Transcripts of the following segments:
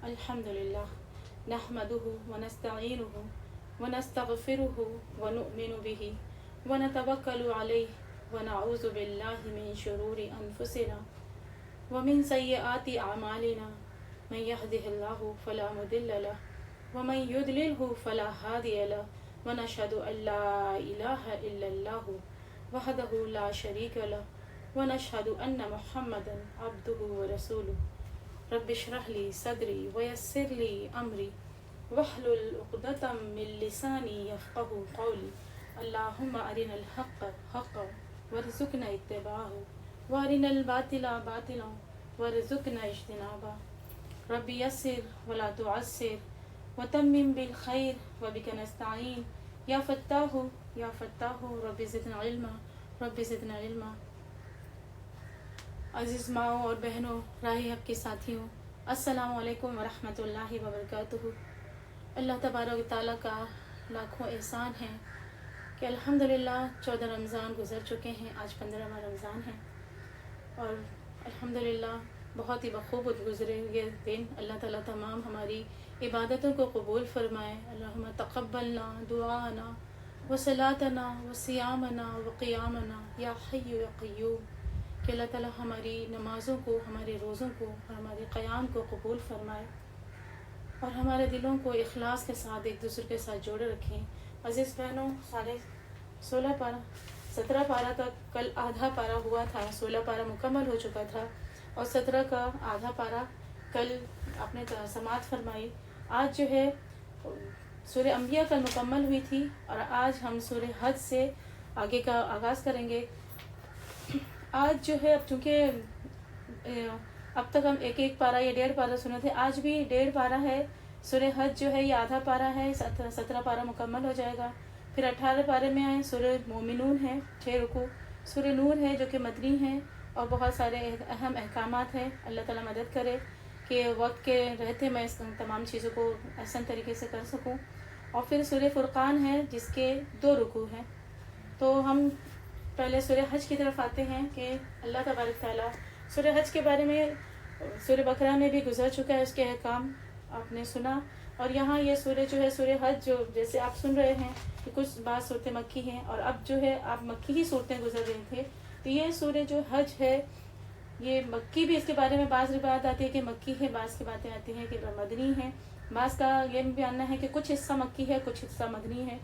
الحمد لله نحمده ونستعينه ونستغفره ونؤمن به ونتوكل عليه ونعوذ بالله من شرور أنفسنا ومن سيئات أعمالنا من يهده الله فلا مضل له ومن يضلله فلا هادي له ونشهد أن لا إله إلا الله وحده لا شريك له ونشهد أن محمدا عبده ورسوله رب اشرح لي صدري ويسر لي أمري واحلل عقدة من لساني يفقه قولي اللهم أرنا الحق حقا وارزقنا اتباعه وأرنا الباطل باطلا وارزقنا اجتنابه رب يسر ولا تعسر وتمم بالخير وبك نستعين یا فتاح رب زدنا علما رب زدنا علما. عزیز ماؤں اور بہنوں، راہ حق کے ساتھیوں، السلام علیکم ورحمۃ اللہ وبرکاتہ. اللہ تبارک و تعالیٰ کا لاکھوں احسان ہے کہ الحمدللہ 14 رمضان گزر چکے ہیں، آج 15واں رمضان ہے اور الحمدللہ بہت ہی بخوب گزرے یہ دن. اللہ تعالیٰ تمام ہماری عبادتوں کو قبول فرمائے. اللہم تقبلنا دعانا وصلاتنا وصیامنا وقیامنا یا حی یا قیوم. کہ اللہ تعالیٰ ہماری نمازوں کو، ہمارے روزوں کو، ہمارے قیام کو قبول فرمائے اور ہمارے دلوں کو اخلاص کے ساتھ ایک دوسرے کے ساتھ جوڑے رکھیں. عزیز بہنوں، 17 پارہ تک کل آدھا پارہ ہوا تھا، 16 پارہ مکمل ہو چکا تھا اور 17 کا آدھا پارہ کل آپ نے سماعت فرمائی. آج جو ہے سورہ انبیاء کل مکمل ہوئی تھی اور آج ہم سورہ حج سے آگے کا آغاز کریں گے. آج جو ہے اب چونکہ اب تک ہم ایک پارہ یا 1.5 پارہ سنے تھے، آج بھی 1.5 پارہ ہے. سورہ حج جو ہے یہ آدھا پارہ ہے، 17 پارہ مکمل ہو جائے گا. پھر 18 پارے میں آئے سورہ مومنون ہے، 6 رکوع. سورہ نور ہے جو کہ مدنی ہے اور بہت سارے اہم احکامات ہیں. اللہ تعالیٰ مدد کرے کہ وقت کے رہتے میں اس تمام چیزوں کو احسن طریقے سے کر سکوں. اور پھر سورہ فرقان ہے جس کے 2 رکوع ہیں. تو ہم پہلے سورہ حج کی طرف آتے ہیں کہ اللہ تبارک تعالیٰ سورہ حج کے بارے میں سورہ بقرہ میں بھی گزر چکا ہے، اس کے احکام آپ نے سنا. اور یہاں یہ سورہ جو ہے سورہ حج جو جیسے آپ سن رہے ہیں کہ کچھ بعض صورتیں مکی ہیں اور اب جو ہے آپ مکی ہی صورتیں گزر رہے تھے. تو یہ سورہ جو حج ہے یہ مکی بھی، اس کے بارے میں بعض روایت آتی ہے کہ مکی ہے، بعض کی باتیں آتی ہیں کہ مدنی ہے. بعض کا یہ بھی ماننا ہے کہ کچھ حصہ مکی ہے، کچھ حصہ مدنی ہے.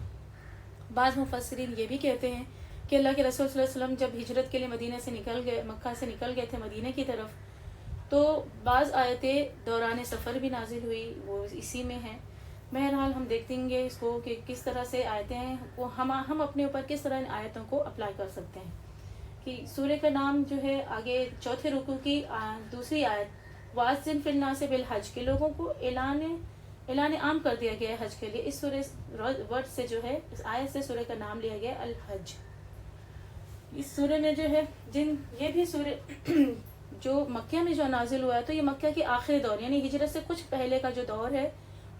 بعض مفسرین یہ بھی کہتے ہیں کہ اللہ کے رسول صلی اللہ علیہ وسلم جب ہجرت کے لیے مدینہ سے نکل گئے، مکہ سے نکل گئے تھے مدینہ کی طرف، تو بعض آیتیں دوران سفر بھی نازل ہوئی، وہ اسی میں ہیں. بہرحال ہم دیکھیں گے اس کو کہ کس طرح سے آیتیں ہیں، وہ ہم اپنے اوپر کس طرح ان آیتوں کو اپلائی کر سکتے ہیں. کہ سورہ کا نام جو ہے آگے 4 رکوع کی دوسری آیت وَأَذِّن فِي النَّاسِ بِالْحَجِّ، کہ لوگوں کو اعلان عام کر دیا گیا ہے حج کے لیے. اس سورہ ورڈ سے جو ہے اس آیت سے سورہ کا نام لیا گیا الحج. اس سورہ میں جو ہے یہ بھی سورہ جو مکہ میں جو نازل ہوا ہے تو یہ مکہ کی آخری دور یعنی ہجرت سے کچھ پہلے کا جو دور ہے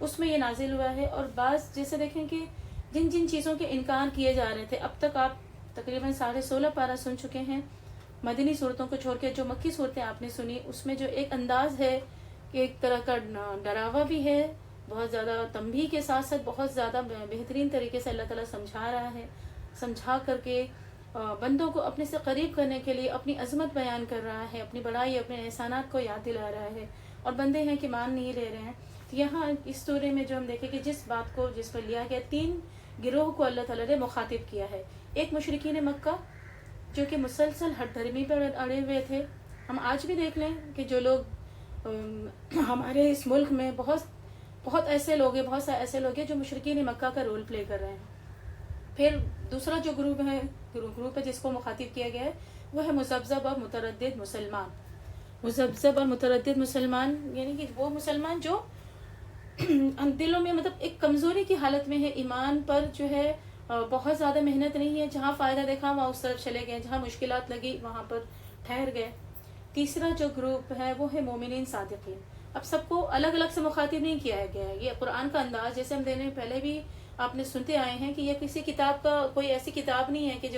اس میں یہ نازل ہوا ہے. اور بعض جیسے دیکھیں کہ جن چیزوں کے انکار کیے جا رہے تھے، اب تک آپ تقریباً 16.5 پارہ سن چکے ہیں مدنی صورتوں کو چھوڑ کے. جو مکی صورتیں آپ نے سنی اس میں جو ایک انداز ہے کہ ایک طرح کا ڈراوا بھی ہے، بہت زیادہ تنبیہ کے ساتھ ساتھ بہت زیادہ بہترین طریقے سے اللہ تعالیٰ سمجھا رہا ہے، سمجھا کر کے بندوں کو اپنے سے قریب کرنے کے لیے اپنی عظمت بیان کر رہا ہے، اپنی بڑائی، اپنے احسانات کو یاد دلا رہا ہے. اور بندے ہیں کہ مان نہیں لے رہے ہیں. تو یہاں اس سورے میں جو ہم دیکھیں کہ جس بات کو جس پر لیا گیا، 3 گروہ کو اللہ تعالیٰ نے مخاطب کیا ہے. ایک مشرکین مکہ جو کہ مسلسل ہٹ دھرمی پر اڑے ہوئے تھے. ہم آج بھی دیکھ لیں کہ جو لوگ ہمارے اس ملک میں بہت ایسے لوگ ہیں، بہت سارے ایسے لوگ ہیں جو مشرکین مکہ کا رول پلے کر رہے ہیں. پھر دوسرا جو گروپ ہے جس کو مخاطب کیا گیا ہے وہ ہے مذبذب اور متردد مسلمان. مذبذب اور متردد مسلمان یعنی کہ وہ مسلمان جو دلوں میں مطلب ایک کمزوری کی حالت میں ہے، ایمان پر جو ہے بہت زیادہ محنت نہیں ہے، جہاں فائدہ دیکھا وہاں اس طرف چلے گئے، جہاں مشکلات لگی وہاں پر ٹھہر گئے. تیسرا جو گروپ ہے وہ ہے مومنین صادقین. اب سب کو الگ الگ سے مخاطب نہیں کیا گیا ہے. یہ قرآن کا انداز جیسے ہم دینے پہلے بھی آپ نے سنتے آئے ہیں کہ یہ کسی کتاب کا کوئی ایسی کتاب نہیں ہے کہ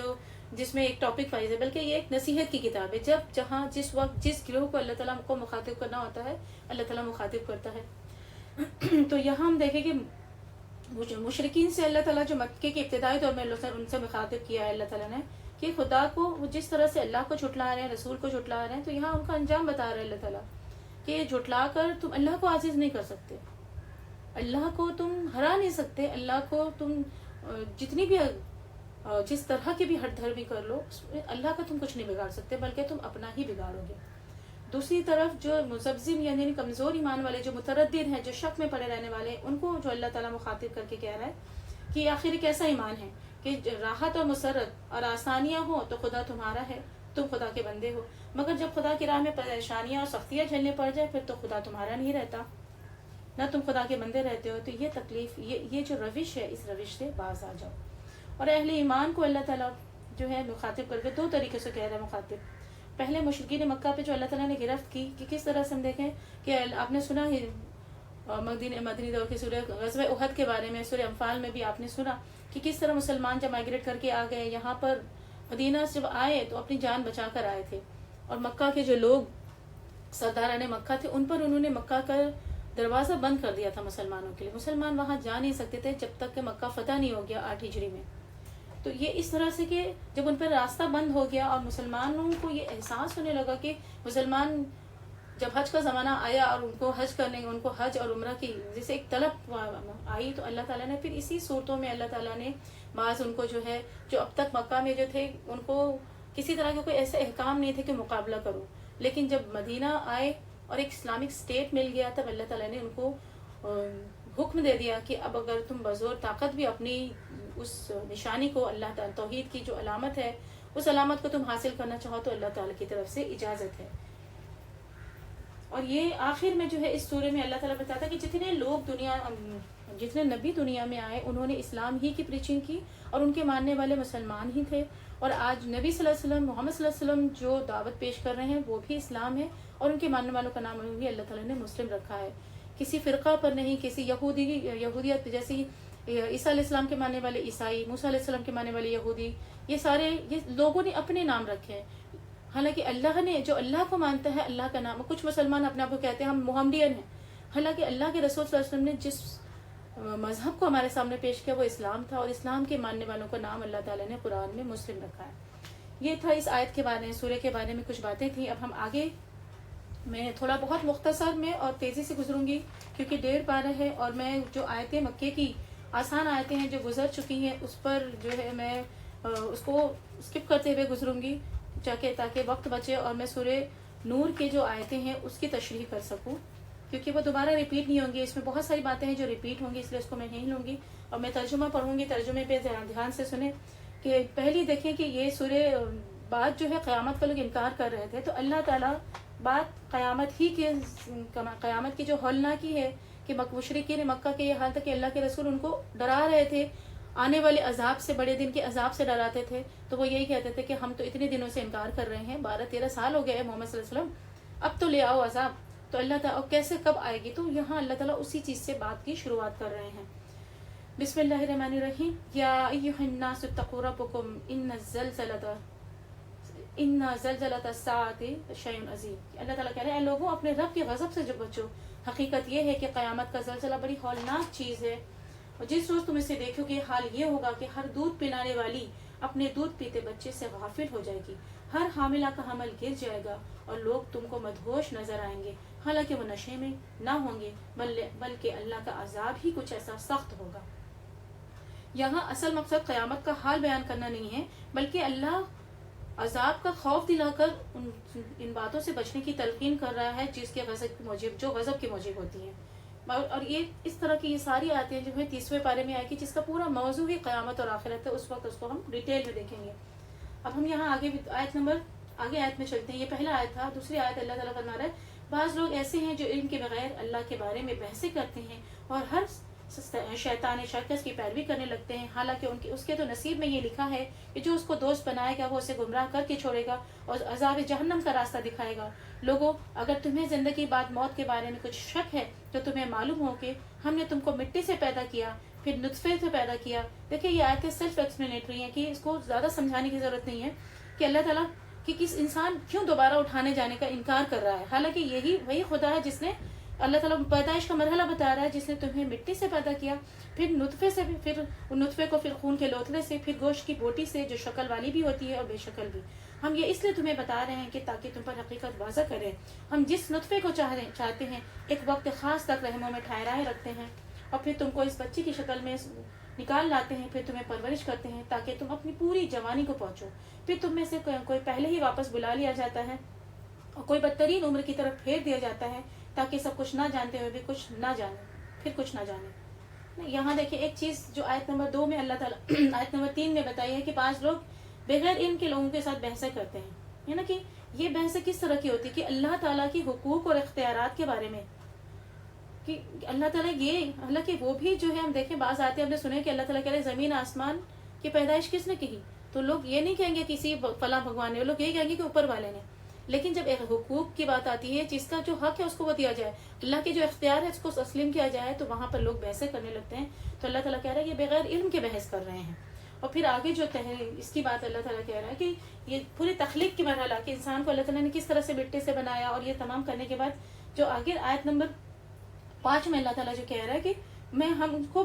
جس میں ایک ٹاپک وائز ہے، بلکہ یہ ایک نصیحت کی کتاب ہے. جہاں جس وقت جس گروہ کو اللہ تعالیٰ کو مخاطب کرنا ہوتا ہے اللہ تعالیٰ مخاطب کرتا ہے. تو یہاں ہم دیکھیں کہ مشرکین سے اللہ تعالیٰ جو مکے کے ابتدائی دور میں ان سے مخاطب کیا ہے اللہ تعالیٰ نے کہ خدا کو وہ جس طرح سے اللہ کو جھٹلا رہے ہیں، رسول کو جھٹلا رہے ہیں، تو یہاں ان کا انجام بتا رہے ہیں اللہ تعالیٰ کہ جھٹلا کر تم اللہ کو عاجز نہیں کر سکتے، اللہ کو تم ہرا نہیں سکتے، اللہ کو تم جتنی بھی جس طرح کی بھی ہٹ دھرمی کر لو، اللہ کا تم کچھ نہیں بگاڑ سکتے بلکہ تم اپنا ہی بگاڑو گے۔ دوسری طرف جو مزبزم یعنی کمزور ایمان والے، جو متردد ہیں، جو شک میں پڑے رہنے والے، ان کو جو اللہ تعالیٰ مخاطب کر کے کہہ رہا ہے کہ آخر ایک ایسا ایمان ہے کہ راحت اور مسرت اور آسانیاں ہوں تو خدا تمہارا ہے، تم خدا کے بندے ہو، مگر جب خدا کی راہ میں پریشانیاں اور سختیاں جھیلنے پڑ جائے پھر تو خدا تمہارا نہیں رہتا، نہ تم خدا کے بندے رہتے ہو۔ تو یہ تکلیف، یہ جو روش ہے، اس روش سے باز آ جاؤ۔ اور اہل ایمان کو اللہ تعالیٰ جو ہے مخاطب کر کے دو طریقے سے کہہ رہا ہے مخاطب۔ پہلے مشرکین مکہ پہ جو اللہ تعالیٰ نے گرفت کی کہ کس طرح سے ہم دیکھیں کہ آپ نے سنا ہی مدنی دور کی سورہ غزوہ احد کے بارے میں، سورہ انفال میں بھی آپ نے سنا کہ کس طرح مسلمان جب مائگریٹ کر کے آ گئے یہاں پر مدینہ سے جب آئے تو اپنی جان بچا کر آئے تھے، اور مکہ کے جو لوگ سرداران مکہ تھے ان پر انہوں نے مکہ کا دروازہ بند کر دیا تھا مسلمانوں کے لیے، مسلمان وہاں جا نہیں سکتے تھے جب تک کہ مکہ فتح نہیں ہو گیا 8 ہجری میں۔ تو یہ اس طرح سے کہ جب ان پر راستہ بند ہو گیا اور مسلمانوں کو یہ احساس ہونے لگا کہ مسلمان جب حج کا زمانہ آیا اور ان کو حج کرنے، ان کو حج اور عمرہ کی جیسے ایک طلب آئی، تو اللہ تعالیٰ نے پھر اسی صورتوں میں اللہ تعالیٰ نے بعض ان کو جو ہے جو اب تک مکہ میں جو تھے ان کو کسی طرح کے کوئی ایسے احکام نہیں تھے کہ مقابلہ کرو، لیکن جب مدینہ آئے اور ایک اسلامک اسٹیٹ مل گیا تب اللہ تعالیٰ نے ان کو حکم دے دیا کہ اب اگر تم بزور طاقت بھی اپنی اس نشانی کو، اللہ تعالیٰ توحید کی جو علامت ہے اس علامت کو تم حاصل کرنا چاہو تو اللہ تعالیٰ کی طرف سے اجازت ہے۔ اور یہ آخر میں جو ہے اس سورے میں اللہ تعالیٰ بتاتا ہے کہ جتنے نبی دنیا میں آئے انہوں نے اسلام ہی کی پریچنگ کی اور ان کے ماننے والے مسلمان ہی تھے، اور آج نبی صلی اللہ علیہ وسلم، محمد صلی اللہ علیہ وسلم جو دعوت پیش کر رہے ہیں وہ بھی اسلام ہے، اور ان کے ماننے والوں کا نام بھی اللہ تعالیٰ نے مسلم رکھا ہے، کسی فرقہ پر نہیں، کسی یہودیت جیسی عیسیٰ علیہ السلام کے ماننے والے عیسائی، موسیٰ علیہ السلام کے ماننے والے یہودی، یہ سارے لوگوں نے اپنے نام رکھے ہیں، حالانکہ اللہ نے جو اللہ کو مانتا ہے اللہ کا نام، کچھ مسلمان اپنے آپ کو کہتے ہیں ہم محمدین ہیں، حالانکہ اللہ کے رسول صلی اللہ علیہ وسلم نے جس مذہب کو ہمارے سامنے پیش کیا وہ اسلام تھا، اور اسلام کے ماننے والوں کا نام اللہ تعالیٰ نے قرآن میں مسلم رکھا ہے۔ یہ تھا اس آیت کے بارے میں، سورہ کے بارے میں کچھ باتیں تھیں۔ اب ہم آگے میں تھوڑا بہت مختصر میں اور تیزی سے گزروں گی کیونکہ 1:12 ہے، اور میں جو آیتیں مکے کی آسان آیتیں ہیں جو گزر چکی ہیں اس پر جو ہے میں اس کو اسکپ کرتے ہوئے گزروں گی تاکہ وقت بچے اور میں سورہ نور کے جو آیتیں ہیں اس کی تشریح کر سکوں، کیونکہ وہ دوبارہ ریپیٹ نہیں ہوں گی، اس میں بہت ساری باتیں ہیں جو ریپیٹ ہوں گی، اس لیے اس کو میں نہیں لوں گی، اور میں ترجمہ پڑھوں گی، ترجمے پہ دھیان سے سنیں کہ پہلی دیکھیں کہ یہ سورہ بات جو ہے قیامت کا لوگ انکار کر رہے تھے، تو اللہ تعالیٰ بات قیامت کی جو ہولناکی ہے کہ مشرکین مکہ کے یہ حال تھا کہ اللہ کے رسول ان کو ڈرا رہے تھے، آنے والے عذاب سے، بڑے دن کے عذاب سے ڈراتے تھے، تو وہ یہی کہتے تھے کہ ہم تو اتنے دنوں سے انکار کر رہے ہیں، 12-13 سال ہو گئے محمد صلی اللہ علیہ وسلم، اب تو لے آؤ عذاب، تو اللہ تعالیٰ کیسے کب آئے گی، تو یہاں اللہ تعالیٰ اسی چیز سے بات کی شروعات کر رہے ہیں۔ بسم اللہ الرحمن الرحیم، یا ایھا الناس اتقوا ربکم ان زلزلۃ الساعۃ شیء عظیم، اللہ تعالیٰ کہہ رہے ہیں اے لوگوں اپنے رب کے غضب سے جو بچو، حقیقت یہ ہے کہ قیامت کا زلزلہ بڑی ہولناک چیز ہے، اور جس روز تم اسے دیکھو گے حال یہ ہوگا کہ ہر دودھ پلانے والی اپنے دودھ پیتے بچے سے غافل ہو جائے گی، ہر حاملہ کا حمل گر جائے گا، اور لوگ تم کو مدہوش نظر آئیں گے، حالانکہ وہ نشے میں نہ ہوں گے، بلکہ اللہ کا عذاب ہی کچھ ایسا سخت ہوگا۔ یہاں اصل مقصد قیامت کا حال بیان کرنا نہیں ہے، بلکہ اللہ عذاب کا خوف دلا کر ان باتوں سے بچنے کی تلقین کر رہا ہے جس کے غضب کے موجب ہوتی ہیں، اور یہ اس طرح کی یہ ساری آیتیں جو ہیں 30ویں پارے میں آئے گی، جس کا پورا موضوع ہی قیامت اور آخرت ہے، اس وقت اس کو ہم ڈیٹیل میں دیکھیں گے۔ اب ہم یہاں آگے آیت میں چلتے ہیں، یہ پہلا آیت تھا، دوسری آیت اللہ تعالیٰ فرما رہا ہے بعض لوگ ایسے ہیں جو علم کے بغیر اللہ کے بارے میں بحثیں کرتے ہیں اور ہر شیطان شرکس کی پیروی کرنے لگتے ہیں، حالانکہ اس کے تو نصیب میں یہ لکھا ہے کہ جو اس کو دوست بنائے گا وہ اسے گمراہ کر کے چھوڑے گا اور عذاب جہنم کا راستہ دکھائے گا۔ لوگوں اگر تمہیں زندگی بعد موت کے بارے میں کچھ شک ہے تو تمہیں معلوم ہو کہ ہم نے تم کو مٹی سے پیدا کیا، پھر نطفے سے پیدا کیا۔ دیکھیں یہ آیتیں سیلف ایکسپلینیٹری ہیں کہ اس کو زیادہ سمجھانے کی ضرورت نہیں ہے کہ اللہ تعالیٰ کہ کس انسان کیوں دوبارہ اٹھانے جانے کا انکار کر رہا ہے، حالانکہ وہی خدا ہے جس نے اللہ تعالیٰ پیدائش کا مرحلہ بتا رہا ہے، جس نے تمہیں مٹی سے پیدا کیا، پھر نطفے سے، پھر نطفے کو پھر خون کے لوتھڑے سے، پھر گوشت کی بوٹی سے جو شکل والی بھی ہوتی ہے اور بے شکل بھی۔ ہم یہ اس لیے تمہیں بتا رہے ہیں کہ تاکہ تم پر حقیقت واضح کرے۔ ہم جس نطفے کو چاہتے ہیں ایک وقت خاص تک رحموں میں ٹھہرائے رکھتے ہیں، اور پھر تم کو اس بچی کی شکل میں نکال لاتے ہیں، پھر تمہیں پرورش کرتے ہیں تاکہ تم اپنی پوری جوانی کو پہنچو۔ پھر تم میں سے کوئی پہلے ہی واپس بلا لیا جاتا ہے اور کوئی بدترین عمر کی طرف پھیر دیا جاتا ہے، تاکہ سب کچھ نہ جانتے ہوئے بھی کچھ نہ جانے، پھر کچھ نہ جانے۔ یہاں دیکھیں ایک چیز جو آیت نمبر 2 میں اللہ تعالیٰ آیت نمبر 3 میں بتائی ہے کہ بعض لوگ بغیر علم کے لوگوں کے ساتھ بحثیں کرتے ہیں، ہے نا، کہ یہ بحثیں کس طرح کی ہوتی ہے کہ اللہ تعالیٰ کی حقوق اور اختیارات کے بارے میں، کہ اللہ تعالیٰ یہ، حالانکہ وہ بھی جو ہے ہم دیکھیں بعض آتے ہم نے سنے کہ اللہ تعالیٰ کہہ رہے زمین آسمان کی پیدائش کس نے کی، تو لوگ یہ نہیں کہیں گے کسی فلاں بھگوان نے، لوگ یہ کہیں گے کہ اوپر والے نے۔ لیکن جب ایک حقوق کی بات آتی ہے، جس کا جو حق ہے اس کو وہ دیا جائے، اللہ کے جو اختیار ہے اس کو تسلیم کیا جائے، تو وہاں پر لوگ بحثیں کرنے لگتے ہیں۔ تو اللہ تعالیٰ کہہ رہا ہے یہ بغیر علم کے بحث کر رہے ہیں۔ اور پھر آگے جو اس کی بات اللہ تعالیٰ کہہ رہا ہے کہ یہ پوری تخلیق کی مرحلہ کہ انسان کو اللہ تعالیٰ نے کس طرح سے مٹی سے بنایا، اور یہ تمام کرنے کے بعد جو آگے آیت نمبر 5 میں اللہ تعالیٰ جو کہہ رہا ہے کہ ہم ان کو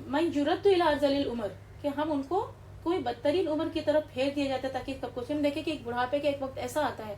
من یرد الی ارذل العمر، کہ ہم ان کو کوئی بدترین عمر کی طرف پھیر دیا جاتا ہے تاکہ کب کچھ ہم دیکھیں کہ ایک بڑھاپے کا ایک وقت ایسا آتا ہے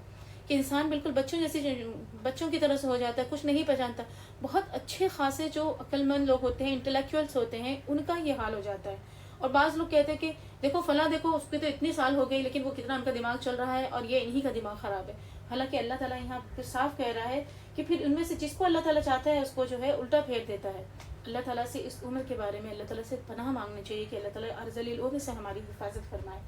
کہ انسان بالکل بچوں کی طرح سے ہو جاتا ہے، کچھ نہیں پہچانتا۔ بہت اچھے خاصے جو عقل مند لوگ ہوتے ہیں، انٹلیکچوئلس ہوتے ہیں، ان کا یہ حال ہو جاتا ہے۔ اور بعض لوگ کہتے ہیں کہ دیکھو فلاں، دیکھو اس کے تو اتنی سال ہو گئی لیکن وہ کتنا ان کا دماغ چل رہا ہے، اور یہ انہی کا دماغ خراب ہے۔ حالانکہ اللہ تعالیٰ یہاں پہ صاف کہہ رہا ہے کہ پھر ان میں سے جس کو اللہ تعالیٰ چاہتا ہے اس کو جو ہے الٹا پھیر دیتا ہے۔ اللہ تعالیٰ سے اس عمر کے بارے میں اللہ تعالیٰ سے پناہ مانگنی چاہیے کہ اللہ تعالیٰ ارذل العمر سے ہماری حفاظت فرمائے۔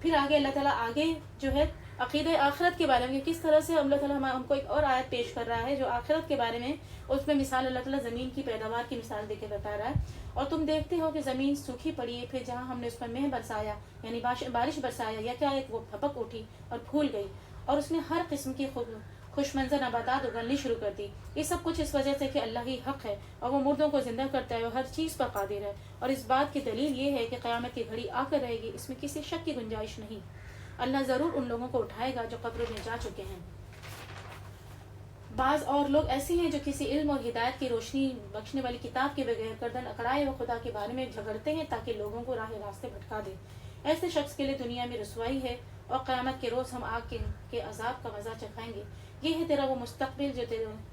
پھر آگے اللہ تعالیٰ آگے جو ہے عقیدہ آخرت کے بارے میں کس طرح سے اللہ تعالیٰ ہم کو ایک اور آیت پیش کر رہا ہے جو آخرت کے بارے میں، اس میں مثال اللہ تعالیٰ زمین کی پیداوار کی مثال دے کے بتا رہا ہے۔ اور تم دیکھتے ہو کہ زمین سوکھی پڑی ہے، پھر جہاں ہم نے اس پر مہ برسایا یعنی بارش برسایا، یا کیا ایک وہ پھپک اٹھی اور پھول گئی، اور اس نے ہر قسم کی خوش منظر نباتات اگلنی شروع کر دی۔ یہ سب کچھ اس وجہ سے کہ اللہ ہی حق ہے، اور وہ مردوں کو زندہ کرتا ہے اور ہر چیز پر قادر ہے۔ اور اس بات کی دلیل یہ ہے کہ قیامت کی گھڑی آ کر رہے گی، اس میں کسی شک کی گنجائش نہیں۔ اللہ ضرور ان لوگوں کو اٹھائے گا جو قبروں میں جا چکے ہیں۔ بعض اور لوگ ایسے ہیں جو کسی علم اور ہدایت کی روشنی بخشنے والی کتاب کے بغیر گردن اکڑائے و خدا کے بارے میں جھگڑتے ہیں تاکہ لوگوں کو راہ راستے بھٹکا دے۔ ایسے شخص کے لیے دنیا میں رسوائی ہے، اور قیامت کے روز ہم آگ کے عذاب کا مزہ چکھائیں گے۔ یہ ہے تیرا وہ مستقبل جو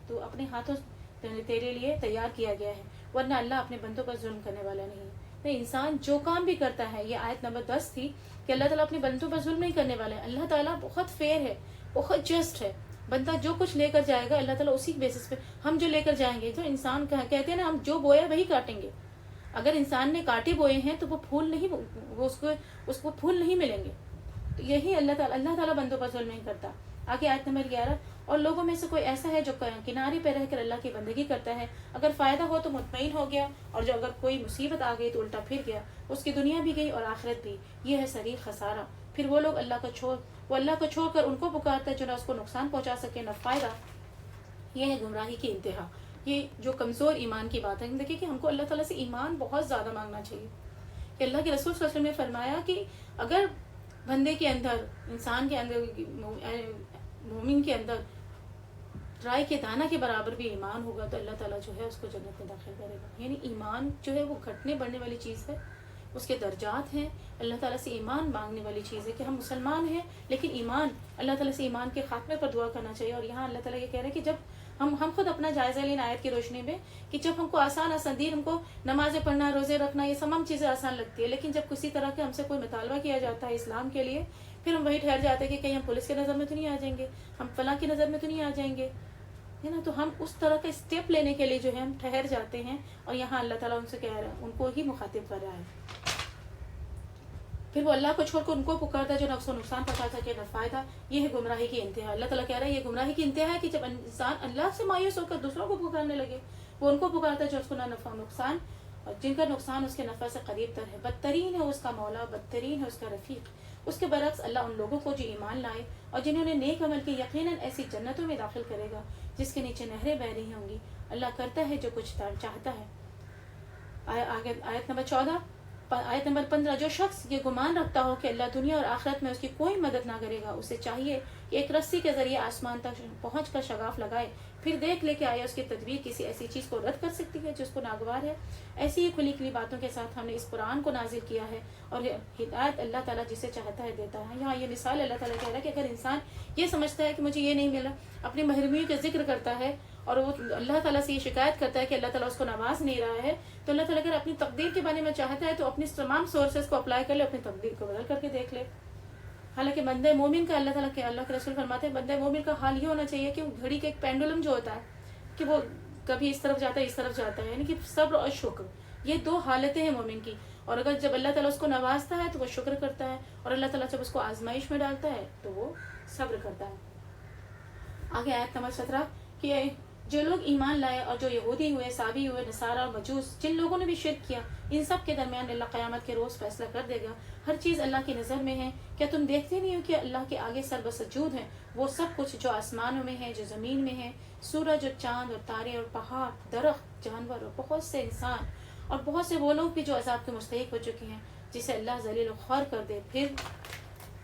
تو اپنے ہاتھوں تیرے لیے تیار کیا گیا ہے، ورنہ اللہ اپنے بندوں پر ظلم کرنے والا نہیں۔ نہیں، انسان جو کام بھی کرتا ہے، یہ آیت نمبر 10 تھی کہ اللہ تعالیٰ اپنے بندوں پر ظلم نہیں کرنے والا ہے۔ اللہ تعالیٰ بہت فیئر ہے، بہت جسٹ ہے۔ بندہ جو کچھ لے کر جائے گا اللہ تعالیٰ اسی بیسس پہ ہم جو لے کر جائیں گے، تو انسان کہتے ہیں نا ہم جو بویا وہی کاٹیں گے۔ اگر انسان نے کاٹے بوئے ہیں تو وہ پھول نہیں، وہ اس کو پھول نہیں ملیں گے۔ تو یہی اللہ تعالیٰ بندوں پر ظلم نہیں کرتا۔ آگے آیت نمبر 11، اور لوگوں میں سے کوئی ایسا ہے جو کنارے پہ رہ کر اللہ کی بندگی کرتا ہے، اگر فائدہ ہو تو مطمئن ہو گیا، اور جو اگر کوئی مصیبت آ گئی تو الٹا پھر گیا، اس کی دنیا بھی گئی اور آخرت بھی۔ یہ ہے صریح خسارہ۔ پھر وہ لوگ اللہ کو چھوڑ کر ان کو پکارتا ہے جو نہ اس کو نقصان پہنچا سکے نہ فائدہ۔ یہ ہے گمراہی کی انتہا۔ یہ جو کمزور ایمان کی بات ہے، دیکھیں کہ ہم کو اللہ تعالیٰ سے ایمان بہت زیادہ مانگنا چاہیے۔ کہ اللہ کے رسول صلی اللہ علیہ وسلم نے فرمایا کہ اگر بندے کے اندر، انسان کے اندر، مومن کے اندر رائے کے دانہ کے برابر بھی ایمان ہوگا تو اللہ تعالیٰ جو ہے اس کو جنت میں داخل کرے گا۔ یعنی ایمان جو ہے وہ گھٹنے بڑھنے والی چیز ہے، اس کے درجات ہیں۔ اللہ تعالیٰ سے ایمان مانگنے والی چیز ہے کہ ہم مسلمان ہیں، لیکن ایمان، اللہ تعالیٰ سے ایمان کے خاتمے پر دعا کرنا چاہیے۔ اور یہاں اللہ تعالیٰ یہ کہہ رہے ہیں کہ جب ہم خود اپنا جائزہ لیں آیت کی روشنی میں، کہ جب ہم کو آسان دین، ہم کو نمازیں پڑھنا، روزے رکھنا، یہ تمام چیزیں آسان لگتی ہے، لیکن جب کسی طرح کے ہم سے کوئی مطالبہ کیا جاتا ہے اسلام کے لیے، پھر ہم وہی ٹھہر جاتے ہیں کہ کہیں ہم پولیس کی نظر میں تو نہیں آ جائیں گے، ہم فلاں کی نظر میں تو نہیں آ جائیں گے، ہے نا۔ تو ہم اس طرح کا اسٹیپ لینے کے لیے جو ہے ہم ٹھہر جاتے ہیں، اور یہاں اللہ تعالیٰ ان سے کہہ رہا ہے، ان کو ہی مخاطب کر رہا ہے۔ پھر وہ اللہ کو چھوڑ کر ان کو پکارتا ہے جو نفس و نقصان پہنچا سکے نہ فائدہ۔ یہ ہے گمراہی کی انتہا۔ اللہ تعالیٰ کہہ رہا ہے یہ گمراہی کی انتہا ہے کہ جب انسان اللہ سے مایوس ہو کر دوسروں کو پکارنے لگے، وہ ان کو پکارتا ہے جو اس کو نہ نفع نقصان، اور جن کا نقصان اس کے نفع سے قریب تر ہے۔ بدترین ہے اس کا مولا، بدترین ہے اس کا رفیق۔ اس کے برعکس اللہ ان لوگوں کو جو ایمان لائے اور جنہوں نے نیک عمل کی، یقیناً ایسی جنتوں میں داخل کرے گا جس کے نیچے نہریں بہ رہی ہوں گی۔ اللہ کرتا ہے جو کچھ چاہتا ہے۔ آیت نمبر 14، آیت نمبر 15، جو شخص یہ گمان رکھتا ہو کہ اللہ دنیا اور آخرت میں اس کی کوئی مدد نہ کرے گا، اسے چاہیے کہ ایک رسی کے ذریعے آسمان تک پہنچ کر شگاف لگائے، پھر دیکھ لے کہ آیا اس کی تدبیر کسی ایسی چیز کو رد کر سکتی ہے جو اس کو ناگوار ہے. ایسی ہی کھلی کھلی باتوں کے ساتھ ہم نے اس قرآن کو نازل کیا ہے, اور ہدایت اللہ تعالیٰ جسے چاہتا ہے دیتا ہے. یہاں یہ مثال اللہ تعالیٰ کہہ رہا ہے کہ اگر انسان یہ سمجھتا ہے کہ مجھے یہ نہیں ملا, اپنی محرومیوں کا ذکر کرتا ہے اور وہ اللہ تعالیٰ سے یہ شکایت کرتا ہے کہ اللہ تعالیٰ اس کو نواز نہیں رہا ہے, تو اللہ تعالیٰ اگر اپنی تقدیر کے بارے میں چاہتا ہے تو اپنی تمام سورسز کو اپلائی کر لے, اپنی تقدیر کو بدل کر کے دیکھ لے. حالانکہ بندہ مومن کا اللہ تعالیٰ کے اللہ کے رسول فرماتے ہیں بندہ مومن کا حال یہ ہونا چاہیے کہ وہ گھڑی کے ایک پینڈولم جو ہوتا ہے کہ وہ کبھی اس طرف جاتا ہے اس طرف جاتا ہے, یعنی کہ صبر اور شکر یہ دو حالتیں ہیں مومن کی. اور اگر جب اللہ تعالیٰ اس کو نوازتا ہے تو وہ شکر کرتا ہے, اور اللہ تعالیٰ جب اس کو آزمائش میں ڈالتا ہے تو وہ صبر کرتا ہے. آگے آیت نمبر 17 کہ جو لوگ ایمان لائے اور جو یہودی ہوئے, صابی ہوئے, نصارہ اور مجوس, جن لوگوں نے بھی شرک کیا, ان سب کے درمیان اللہ قیامت کے روز فیصلہ کر دے گا. ہر چیز اللہ کی نظر میں ہے. کیا تم دیکھتے نہیں ہو کہ اللہ کے آگے سر بسجود ہیں وہ سب کچھ جو آسمانوں میں ہے, جو زمین میں ہے, سورج اور چاند اور تارے اور پہاڑ, درخت, جانور اور بہت سے انسان اور بہت سے وہ لوگ بھی جو عذاب کے مستحق ہو چکے ہیں, جسے اللہ ذلیل و خوار کر دے پھر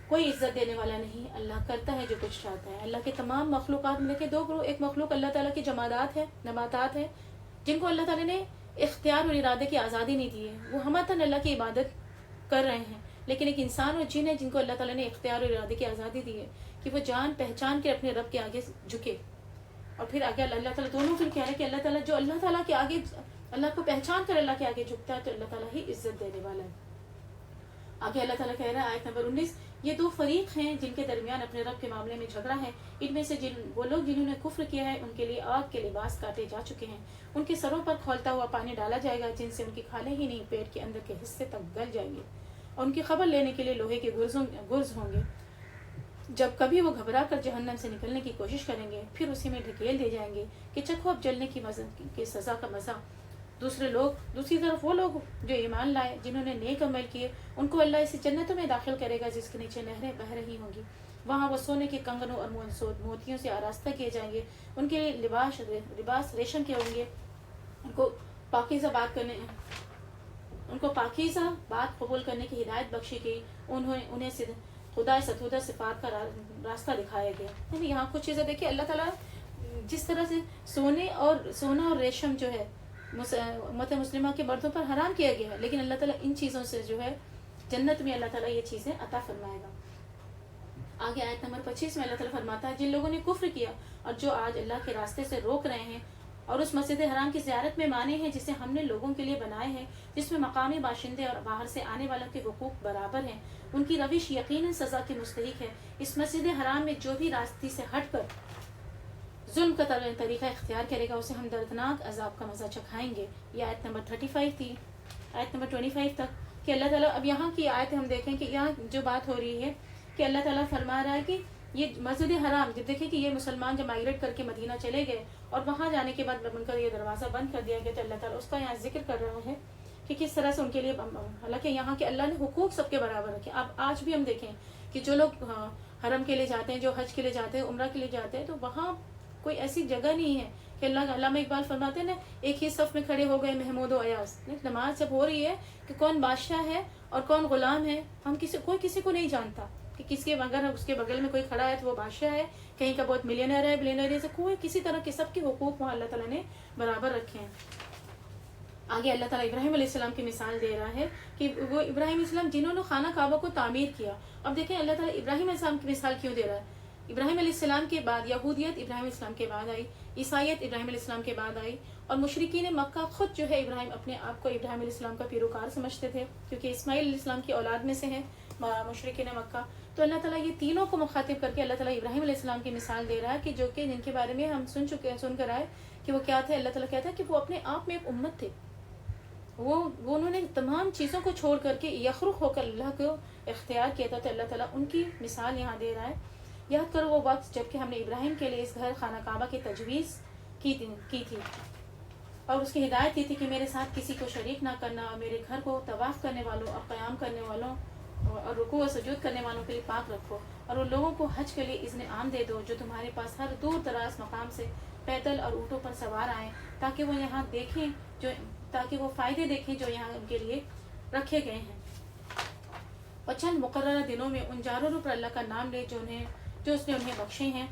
کوئی عزت دینے والا نہیں. اللہ کرتا ہے جو کچھ چاہتا ہے. اللہ کے تمام مخلوقات میں دیکھیں دو گروہ, ایک مخلوق اللہ تعالیٰ کی جمادات ہے, نباتات ہے, جن کو اللہ تعالیٰ نے اختیار اور ارادے کی آزادی نہیں دی ہے, وہ ہمتاً اللہ کی عبادت کر رہے ہیں. لیکن ایک انسان اور جن ہے جن کو اللہ تعالیٰ نے اختیار اور ارادے کی آزادی دی ہے کہ وہ جان پہچان کے اپنے رب کے آگے جھکے. اور پھر آگے اللہ تعالیٰ دونوں پھر کہہ رہے ہیں کہ اللہ تعالیٰ جو اللہ تعالیٰ کے آگے اللہ کو پہچان کر اللہ کے آگے جھکتا ہے تو اللہ تعالیٰ ہی عزت دینے والا ہے. آگے اللہ تعالیٰ کہہ رہا ہے آیت نمبر 19 یہ دو فریق ہیں جن کے درمیان اپنے رب کے معاملے میں جھگڑا ہے. ان میں سے وہ لوگ جنہوں نے کفر کیا ہے ان کے لیے آگ کے لباس کاٹے جا چکے ہیں. ان کے سروں پر کھولتا ہوا پانی ڈالا جائے گا جن سے ان کی کھالیں ہی نہیں پیٹ کے اندر کے حصے تک گل جائیں گے, اور ان کی خبر لینے کے لیے لوہے کے گرز ہوں گے. جب کبھی وہ گھبرا کر جہنم سے نکلنے کی کوشش کریں گے پھر اسی میں ڈھکیل دے جائیں گے کہ چکھو اب جلنے کی سزا کا مزہ. دوسری طرف وہ لوگ جو ایمان لائے جنہوں نے نیک عمل کیے ان کو اللہ اسی جنتوں میں داخل کرے گا جس کے نیچے نہریں بہہ رہی ہوں گی. وہاں وہ سونے کے کنگنوں اور موتیوں سے آراستہ کیے جائیں گے. ان کے لباس ریشم کے ہوں گے. ان کو پاکیزہ بات قبول کرنے کی ہدایت بخشی گئی. انہیں خدا ستودہ صفات کا راستہ دکھایا گیا. یعنی یہاں کچھ چیزیں دیکھیں اللہ تعالیٰ جس طرح سے سونا اور ریشم جو ہے امت مسلمہ کے مردوں پر حرام کیا گیا ہے, لیکن اللہ تعالیٰ ان چیزوں سے جو ہے جنت میں اللہ تعالیٰ یہ چیزیں عطا فرمائے گا. آگے آیت نمبر 25 میں اللہ تعالیٰ فرماتا ہے جن لوگوں نے کفر کیا اور جو آج اللہ کے راستے سے روک رہے ہیں اور اس مسجد حرام کی زیارت میں مانے ہیں جسے ہم نے لوگوں کے لیے بنائے ہیں, جس میں مقامی باشندے اور باہر سے آنے والوں کے حقوق برابر ہیں, ان کی روش یقیناً سزا کے مستحق ہے. اس مسجد حرام میں جو بھی راستے سے ہٹ کر ظلم کا طریقہ اختیار کرے گا اسے ہم دردناک عذاب کا مزہ چکھائیں گے. یہ آیت نمبر 35 تھی, آیت نمبر 25 تک کہ اللہ تعالیٰ اب یہاں کی آیت ہم دیکھیں کہ یہاں جو بات ہو رہی ہے کہ اللہ تعالیٰ فرما رہا ہے کہ یہ مسجد حرام جب دیکھیں کہ یہ مسلمان جب مائگریٹ کر کے مدینہ چلے گئے اور وہاں جانے کے بعد جب ان کا یہ دروازہ بند کر دیا گیا تو اللہ تعالیٰ اس کا یہاں ذکر کر رہا ہے کہ کس طرح سے ان کے لیے, حالانکہ یہاں کے اللہ نے حقوق سب کے برابر رکھے. اب آج بھی ہم دیکھیں کہ جو لوگ حرم کے لیے جاتے ہیں, جو حج کے لیے جاتے ہیں, عمرہ کے لیے جاتے ہیں, تو وہاں کوئی ایسی جگہ نہیں ہے کہ علامہ اقبال فرماتے ہیں نا ایک ہی صف میں کھڑے ہو گئے محمود و ایاز. نماز جب ہو رہی ہے کہ کون بادشاہ ہے اور کون غلام ہے, ہم کوئی کسی کو نہیں جانتا کہ کس کے اگر اس کے بغل میں کوئی کھڑا ہے تو وہ بادشاہ ہے, کہیں کا بہت ملینئر ہے, بلینئر ہے, کوئی کسی طرح کے سب کے حقوق وہاں اللہ تعالیٰ نے برابر رکھے ہیں. آگے اللہ تعالیٰ ابراہیم علیہ السلام کی مثال دے رہا ہے کہ وہ ابراہیم علیہ السلام جنہوں نے خانہ کعبہ کو تعمیر کیا. اب دیکھیں اللہ تعالیٰ ابراہیم علیہ السلام کی مثال کیوں دے رہا ہے. ابراہیم علیہ السلام کے بعد یہودیت ابراہیم علیہ السلام کے بعد آئی, عیسائیت ابراہیم علیہ السلام کے بعد آئی, اور مشرکین مکہ خود جو ہے ابراہیم اپنے آپ کو ابراہیم علیہ السلام کا پیروکار سمجھتے تھے کیونکہ اسماعیل علیہ السلام کی اولاد میں سے ہیں مشرکین مکہ. تو اللہ تعالیٰ یہ تینوں کو مخاطب کر کے اللہ تعالیٰ ابراہیم علیہ السلام کی مثال دے رہا ہے کہ جو کہ جن کے بارے میں ہم سن کر آئے کہ وہ کیا تھے. اللہ تعالیٰ کہتا ہے کہ وہ اپنے آپ میں ایک امت تھے, وہ انہوں نے تمام چیزوں کو چھوڑ کر کے یخرق ہو کر اللہ کو اختیار کیا تھا. تو اللہ تعالیٰ ان کی مثال یہاں دے رہا ہے. یاد کرو وہ وقت جب کہ ہم نے ابراہیم کے لیے اس گھر خانہ کعبہ کی تجویز کی تھی اور اس کی ہدایت دی تھی کہ میرے ساتھ کسی کو شریک نہ کرنا, اور میرے گھر کو طواف کرنے والوں اور قیام کرنے والوں اور رکوع و سجود کرنے والوں کے لیے پاک رکھو, اور ان لوگوں کو حج کے لیے اذن عام دے دو جو تمہارے پاس ہر دور دراز مقام سے پیدل اور اونٹوں پر سوار آئیں تاکہ وہ یہاں دیکھیں تاکہ وہ فائدے دیکھیں جو یہاں ان کے لیے رکھے گئے ہیں. اور چند مقررہ دنوں میں ان جانوروں پر اللہ کا نام لے جو اس نے انہیں بخشے ہیں,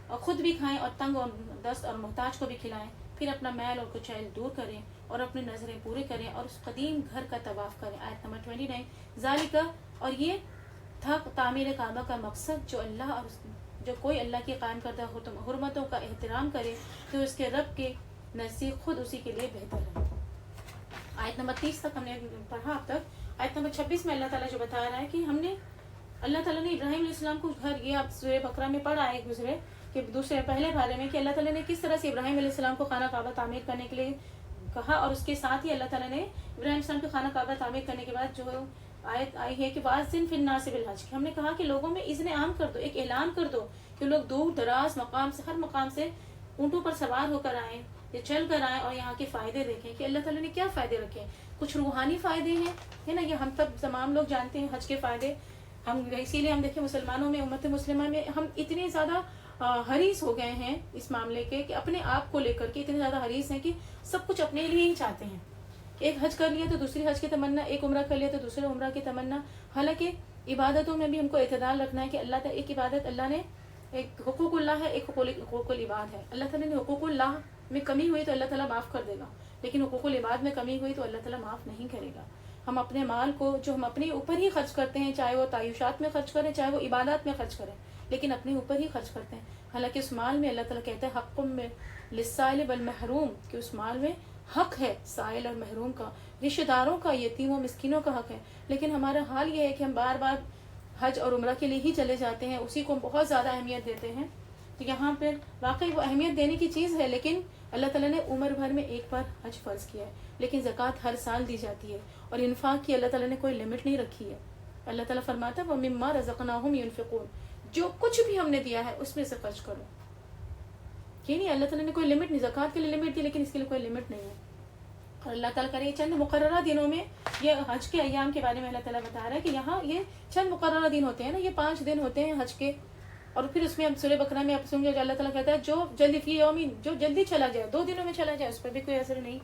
اور خود بھی کھائیں اور تنگ اور دست اور محتاج کو بھی کھلائیں، پھر اپنا میل اور کچیل دور کریں اور اپنی نظریں پورے کریں اور اس قدیم گھر کا طواف کریں۔ آیت نمبر 29 ذالکہ، اور یہ تھا تعمیر کعبہ کا مقصد، جو کوئی اللہ کی قائم کردہ حرمتوں کا احترام کرے تو اس کے رب کے نزدیک خود اسی کے لیے بہتر ہے۔ آیت نمبر 30 تک ہم نے پڑھا اب تک۔ آیت نمبر 26 میں اللہ تعالیٰ جو بتا رہا ہے کہ ہم نے اللہ تعالیٰ نے ابراہیم علیہ السلام کو گھر، یہ آپ سورہ بقرہ میں پڑھا ہے گزرے کہ دوسرے پہلے بارے میں کہ اللہ تعالیٰ نے کس طرح سے ابراہیم علیہ السلام کو خانہ کعبہ تعمیر کرنے کے لیے کہا، اور اس کے ساتھ ہی اللہ تعالیٰ نے ابراہیم علیہ السلام کو خانہ کعبہ تعمیر کرنے کے بعد جو آیت آئی ہے کہ وَأَذِّن فِي النَّاسِ بِالْحَجِّ، کہ ہم نے کہا کہ لوگوں میں اذن عام کر دو، ایک اعلان کر دو کہ لوگ دور دراز مقام سے، ہر مقام سے اونٹوں پر سوار ہو کر آئیں یا چل کر آئیں اور یہاں کے فائدے دیکھیں کہ اللہ تعالیٰ نے کیا فائدے رکھے۔ کچھ روحانی فائدے ہیں، ہے نا، یہ ہم سب تمام لوگ جانتے ہیں حج کے فائدے۔ ہم اسی لیے ہم دیکھیں مسلمانوں میں، امت مسلمہ میں ہم اتنے زیادہ حریص ہو گئے ہیں اس معاملے کے کہ اپنے آپ کو لے کر کے اتنے زیادہ حریص ہیں کہ سب کچھ اپنے لیے ہی چاہتے ہیں۔ ایک حج کر لیا تو دوسری حج کی تمنا، ایک عمرہ کر لیا تو دوسرے عمرہ کی تمنا۔ حالانکہ عبادتوں میں بھی ہم کو اعتدال رکھنا ہے کہ اللہ تعالیٰ ایک عبادت، اللہ نے ایک حقوق اللہ ہے، ایک حقوق العباد ہے۔ اللہ تعالیٰ نے حقوق اللہ میں کمی ہوئی تو اللہ تعالیٰ معاف کر دے گا، لیکن حقوق العباد میں کمی ہوئی تو اللہ تعالیٰ معاف نہیں کرے گا۔ ہم اپنے مال کو جو ہم اپنے اوپر ہی خرچ کرتے ہیں، چاہے وہ تعیشات میں خرچ کریں چاہے وہ عبادات میں خرچ کریں، لیکن اپنے اوپر ہی خرچ کرتے ہیں۔ حالانکہ اس مال میں اللہ تعالیٰ کہتے ہیں حق میں للسائل والمحروم، کہ اس مال میں حق ہے سائل اور محروم کا، رشتہ داروں کا، یتیموں مسکینوں کا حق ہے۔ لیکن ہمارا حال یہ ہے کہ ہم بار بار حج اور عمرہ کے لیے ہی چلے جاتے ہیں، اسی کو بہت زیادہ اہمیت دیتے ہیں۔ تو یہاں پہ واقعی وہ اہمیت دینے کی چیز ہے، لیکن اللہ تعالیٰ نے عمر بھر میں ایک بار حج فرض کیا ہے، لیکن زکوٰۃ ہر سال دی جاتی ہے، اور انفاق کی اللہ تعالیٰ نے کوئی لمٹ نہیں رکھی ہے۔ اللہ تعالیٰ فرماتا ہے وَمِمَّا رَزَقْنَاهُمْ يُنْفِقُونَ، جو کچھ بھی ہم نے دیا ہے اس میں سے خرچ کرو۔ یہ نہیں، اللہ تعالیٰ نے کوئی لمٹ نہیں، زکوٰۃ کے لیے لمٹ دی لیکن اس کے لیے کوئی لمٹ نہیں ہے۔ اور اللہ تعالیٰ کرے چند مقررہ دنوں میں، یہ حج کے ایام کے بارے میں اللہ تعالیٰ بتا رہا ہے کہ یہاں یہ چند مقررہ دن ہوتے ہیں نا، یہ 5 دن ہوتے ہیں حج کے، اور پھر اس میں اب سورہ بقرہ میں آپ سن گے جو اللہ تعالیٰ کہتا ہے جو جلدی فی یومین، جو جلدی چلا جائے 2 دنوں میں چلا جائے اس پہ بھی کوئی اثر نہیں۔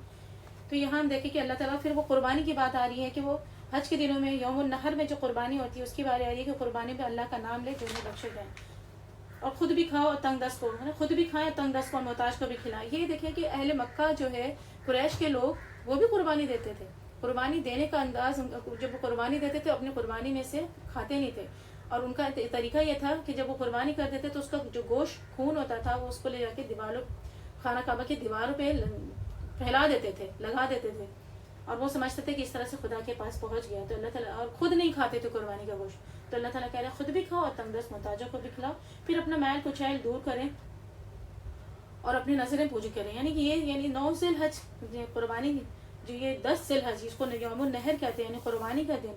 تو یہاں ہم دیکھیں کہ اللہ تعالیٰ پھر وہ قربانی کی بات آ رہی ہے کہ وہ حج کے دنوں میں یوم النحر میں جو قربانی ہوتی ہے اس کی باری آ رہی ہے کہ قربانی پہ اللہ کا نام لے جو انہیں بخشے جائیں، اور خود بھی کھاؤ اور تنگ دست کو، خود بھی کھائیں اور تنگ دست کو اور محتاج کو بھی کھلائیں۔ یہ دیکھیں کہ اہل مکہ جو ہے، قریش کے لوگ، وہ بھی قربانی دیتے تھے۔ قربانی دینے کا انداز، جب وہ قربانی دیتے تھے اپنی قربانی میں سے کھاتے نہیں تھے، اور ان کا طریقہ یہ تھا کہ جب وہ قربانی کرتے تھے تو اس کا جو گوشت خون ہوتا تھا وہ اس کو لے جا کے دیواروں، خانہ کعبہ کی دیواروں پہ پھیلا دیتے تھے، لگا دیتے تھے، اور وہ سمجھتے تھے کہ اس طرح سے خدا کے پاس پہنچ گیا۔ تو اللہ تعالیٰ، اور خود نہیں کھاتے تھے قربانی کا گوشت، تو اللہ تعالیٰ کہہ رہے ہیں خود بھی کھاؤ اور تنگ دست محتاجوں کو بھی کھلاؤ، پھر اپنا میل کچیل دور کریں اور اپنی نظریں پوجی کریں۔ یعنی کہ یہ 9 ذی الحج قربانی، جو یہ 10 ذی الحج اس کو یوم النحر کہتے ہیں، یعنی قربانی کا دن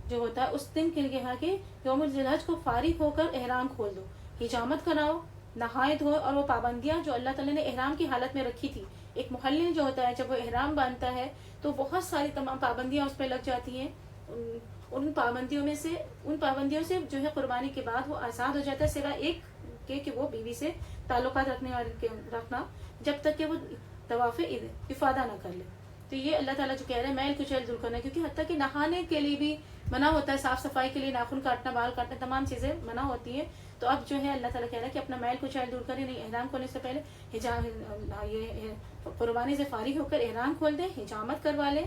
جو ہوتا ہے، اس دن کے لیے کہا کہ یوم ذی الحج کو فارغ ہو کر احرام کھول دو، حجامت کراؤ، نہائے دھوئے، اور وہ پابندیاں جو اللہ تعالیٰ نے احرام کی حالت میں رکھی تھی، ایک محلل جو ہوتا ہے جب وہ احرام باندھتا ہے تو بہت ساری تمام پابندیاں اس پہ لگ جاتی ہیں، ان پابندیوں سے جو ہے قربانی کے بعد وہ آزاد ہو جاتا ہے، سوائے ایک کہ وہ بیوی سے تعلقات رکھنا جب تک کہ وہ طواف افادہ نہ کر لے۔ تو یہ اللہ تعالیٰ جو کہہ رہے ہیں میل کچیل دور کرنا، کیونکہ حتیٰ کہ نہانے کے لیے بھی منع ہوتا ہے، صاف صفائی کے لیے ناخن کاٹنا، بال کاٹنا، تمام چیزیں منع ہوتی ہیں۔ تو اب جو ہے اللہ تعالیٰ کہہ رہا ہے کہ اپنا میل کچیل دور کریں، نہیں احرام کھولنے سے پہلے یہ قربانی سے فارغ ہو کر احرام کھول دیں، حجامت کروا لیں،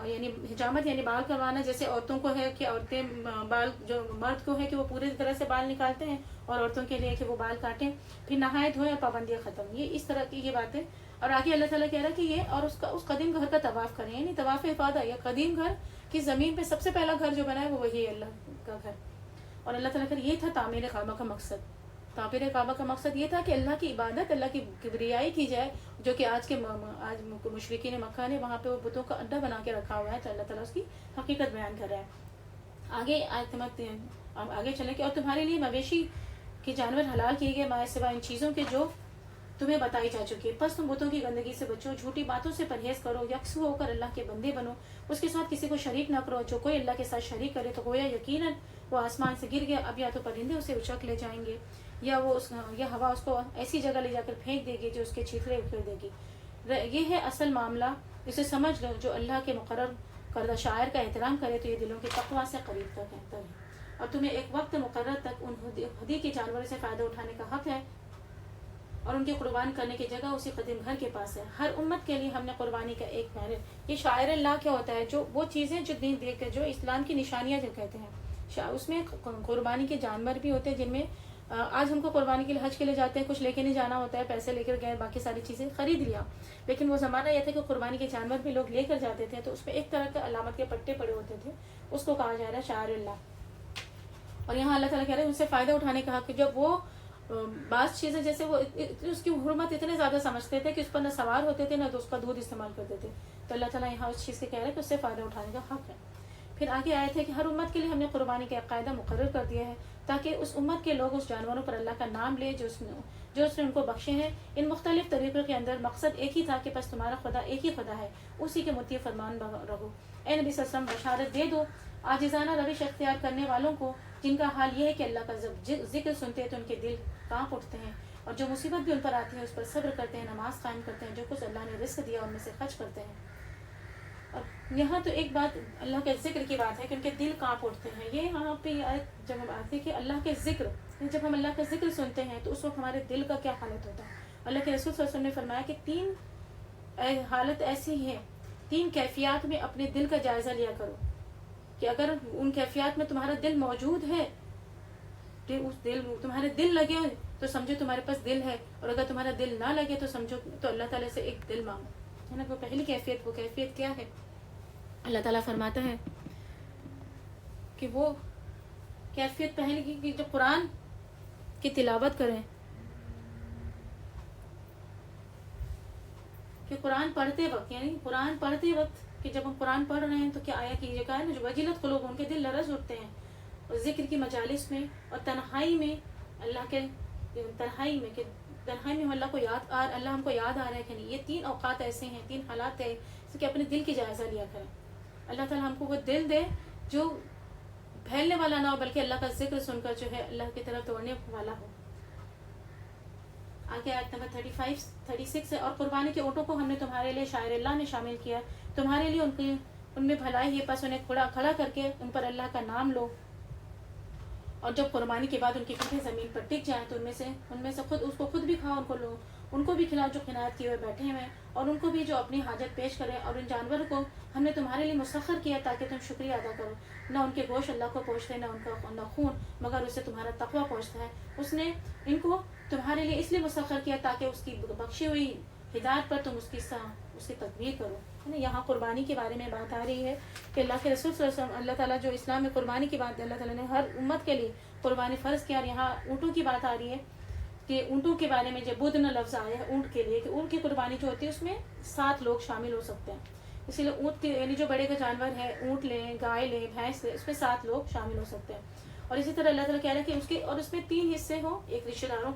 یعنی حجامت یعنی بال کروانا، جیسے عورتوں کو ہے کہ عورتیں بال، جو مرد کو ہے کہ وہ پوری طرح سے بال نکالتے ہیں، اور عورتوں کے لیے کہ وہ بال کاٹیں، پھر نہائے دھوئے اور پابندیاں ختم، یہ اس طرح کی یہ باتیں۔ اور آگے اللہ تعالیٰ کہہ رہا ہے کہ یہ اور اس قدیم گھر کا طواف کریں، یعنی طواف افادہ، یا قدیم گھر کی زمین پہ سب سے پہلا گھر جو بنا ہے وہ وہی ہے اللہ کا گھر۔ اور اللہ تعالیٰ کا یہ تھا تعمیر کعبہ کا مقصد، تعمیر کعبہ کا مقصد یہ تھا کہ اللہ کی عبادت، اللہ کی کبریائی کی جائے، جو کہ آج مشرکین مکہ نے وہاں پہ وہ بتوں کا اڈا بنا کے رکھا ہوا ہے، تو اللہ تعالیٰ اس کی حقیقت بیان کر رہا ہے۔ آگے چلیں کہ اور تمہارے لیے مویشی کے جانور حلال کیے گئے مائے سوا ان چیزوں کے جو تمہیں بتائی جا چکی ہے، پس تم بتوں کی گندگی سے بچو، جھوٹی باتوں سے پرہیز کرو، یکسو ہو کر اللہ کے بندے بنو، اس کے ساتھ کسی کو شریک نہ کرو، جو کوئی اللہ کے ساتھ شریک کرے تو گویا یقیناً وہ آسمان سے گر گیا، اب یا تو پرندے اسے اچک لے جائیں گے یا ہوا اس کو ایسی جگہ لے جا کر پھینک دے گی جو اس کے چھیترے اکھیڑ دے گی۔ یہ ہے اصل معاملہ، اسے سمجھ لو، جو اللہ کے مقرر کردہ شاعر کا احترام کرے تو یہ دلوں کے تقویٰ سے قریب تک بہتر ہے، اور تمہیں ایک وقت مقرر تک ان ہدی کے جانوروں سے فائدہ اٹھانے کا حق ہے، اور ان کے قربان کرنے کی جگہ اسی قدیم گھر کے پاس ہے. ہر امت کے لیے ہم نے قربانی کا ایک معنی. یہ شاعر اللہ کیا ہوتا ہے؟ جو وہ چیزیں جو دین دیکھ کے جو اسلام کی نشانیاں جو کہتے ہیں, اس میں قربانی کے جانور بھی ہوتے ہیں, جن میں آج ہم کو قربانی کے لیے حج کے لیے جاتے ہیں, کچھ لے کے نہیں جانا ہوتا ہے, پیسے لے کر گئے, باقی ساری چیزیں خرید لیا. لیکن وہ زمانہ یہ تھا کہ قربانی کے جانور بھی لوگ لے کر جاتے تھے, تو اس میں ایک طرح کے علامت کے پٹے پڑے ہوتے تھے, اس کو کہا جا رہا ہے شاعر اللہ. اور یہاں اللہ تعالیٰ کہہ رہے ہیں ان سے فائدہ اٹھانے کا حق, کہ جب وہ بعض چیزیں جیسے وہ اس کی حرمت اتنے زیادہ سمجھتے تھے کہ اس پر نہ سوار ہوتے تھے نہ تو اس کا دودھ استعمال کرتے تھے, تو اللہ تعالیٰ یہاں اس چیز کے کہہ رہے ہیں کہ اس سے فائدہ اٹھانے کا حق ہے. پھر آگے آئے تھے کہ ہر امت کے لیے ہم نے قربانی کا قاعدہ مقرر کر دیا ہے, تاکہ اس امت کے لوگ اس جانوروں پر اللہ کا نام لے جو اس نے ان کو بخشے ہیں. ان مختلف طریقوں کے اندر مقصد ایک ہی تھا کہ بس تمہارا خدا ایک ہی خدا ہے, اسی کے مطیع فرمان رہو. اے نبی صلی اللہ علیہ وسلم بشارت دے دو عاجزانہ روش اختیار کرنے والوں کو, جن کا حال یہ ہے کہ اللہ کا ذکر سنتے ہیں تو ان کے دل کانپ اٹھتے ہیں, اور جو مصیبت بھی ان پر آتی ہے اس پر صبر کرتے ہیں, نماز قائم کرتے ہیں, جو کچھ اللہ نے رزق دیا ان میں سے خرچ کرتے ہیں. اور یہاں تو ایک بات اللہ کے ذکر کی بات ہے کہ ان کے دل کانپ اٹھتے ہیں. یہ یہاں پہ جب ہم آتے ہیں کہ اللہ کے ذکر, جب ہم اللہ کا ذکر سنتے ہیں تو اس وقت ہمارے دل کا کیا حالت ہوتا ہے. اللہ کے رسول صلی اللہ علیہ وسلم نے فرمایا کہ 3 حالت ایسی ہیں, 3 کیفیات میں اپنے دل کا جائزہ لیا کرو, کہ اگر ان کیفیات میں تمہارا دل موجود ہے, تمہارے دل لگے تو سمجھو تمہارے پاس دل ہے, اور اگر تمہارا دل نہ لگے تو سمجھو تو اللہ تعالیٰ سے ایک دل مانگو, ہے نا. وہ پہلی کیفیت, وہ کیفیت کیا ہے؟ اللہ تعالیٰ فرماتا ہے کہ وہ کیفیت پہلی کی جب قرآن کی تلاوت کریں, کہ قرآن پڑھتے وقت, یعنی قرآن پڑھتے وقت کہ جب ہم قرآن پڑھ رہے ہیں تو کیا آیا کیجیے گا نا, جو وجلت قلوب ان کے دل لرز اٹھتے ہیں, اور ذکر کی مجالس میں اور تنہائی میں, اللہ کے تنہائی میں ہم اللہ کو اللہ ہم کو یاد آ رہا ہے کہ نہیں. یہ 3 اوقات ایسے ہیں, 3 حالات ہیں کہ اپنے دل کی جائزہ لیا کریں. اللہ تعالیٰ ہم کو وہ دل دے جو پھیلنے والا نہ ہو, بلکہ اللہ کا ذکر سن کر جو ہے اللہ کی طرف دوڑنے والا ہو. آگے آیت نمبر 36 ہے, اور قربانی کے اونٹوں کو ہم نے تمہارے لیے شاعر اللہ نے شامل کیا, تمہارے لیے ان میں بھلائی ہے, پس انہیں کھڑا کر کے ان پر اللہ کا نام لو, اور جب قربانی کے بعد ان کی پیٹھیں زمین پر ٹک جائیں تو ان میں سے خود اس کو خود بھی کھاؤ, ان کو لو, ان کو بھی کھلاؤ جو قناعت کیے ہوئے بیٹھے ہوئے, اور ان کو بھی جو اپنی حاجت پیش کرے. اور ان جانوروں کو ہم نے تمہارے لیے مسخر کیا تاکہ تم شکریہ ادا کرو. نہ ان کے گوشت اللہ کو پہنچتے, نہ ان کا خون, مگر اسے تمہارا تقویٰ پہنچتا ہے. اس نے ان کو تمہارے لیے اس لیے مسخر کیا تاکہ اس کی بخشی ہوئی ہدایت پر تم اس کی تکبیر کرو. یہاں قربانی کے بارے میں بات آ رہی ہے کہ اللہ کے رسول صلی اللہ علیہ وسلم, اللہ تعالیٰ جو اسلام میں قربانی کی بات ہے, اللہ تعالیٰ نے ہر امت کے لیے قربانی فرض کیا. اور یہاں اونٹوں کی بات آ رہی ہے کہ اونٹوں کے بارے میں جب بدن لفظ آیا ہے اونٹ کے لیے, کہ اونٹ کی قربانی جو ہوتی ہے اس میں 7 لوگ شامل ہو سکتے ہیں. اسی لیے اونٹ یعنی جو بڑے کا جانور ہے, اونٹ لیں, گائے لیں, بھینس لیں, اس میں 7 لوگ شامل ہو سکتے ہیں. اور اسی طرح اللہ تعالیٰ کہہ رہا ہے کہ اس میں 3 حصے ہوں, ایک رشتہ داروں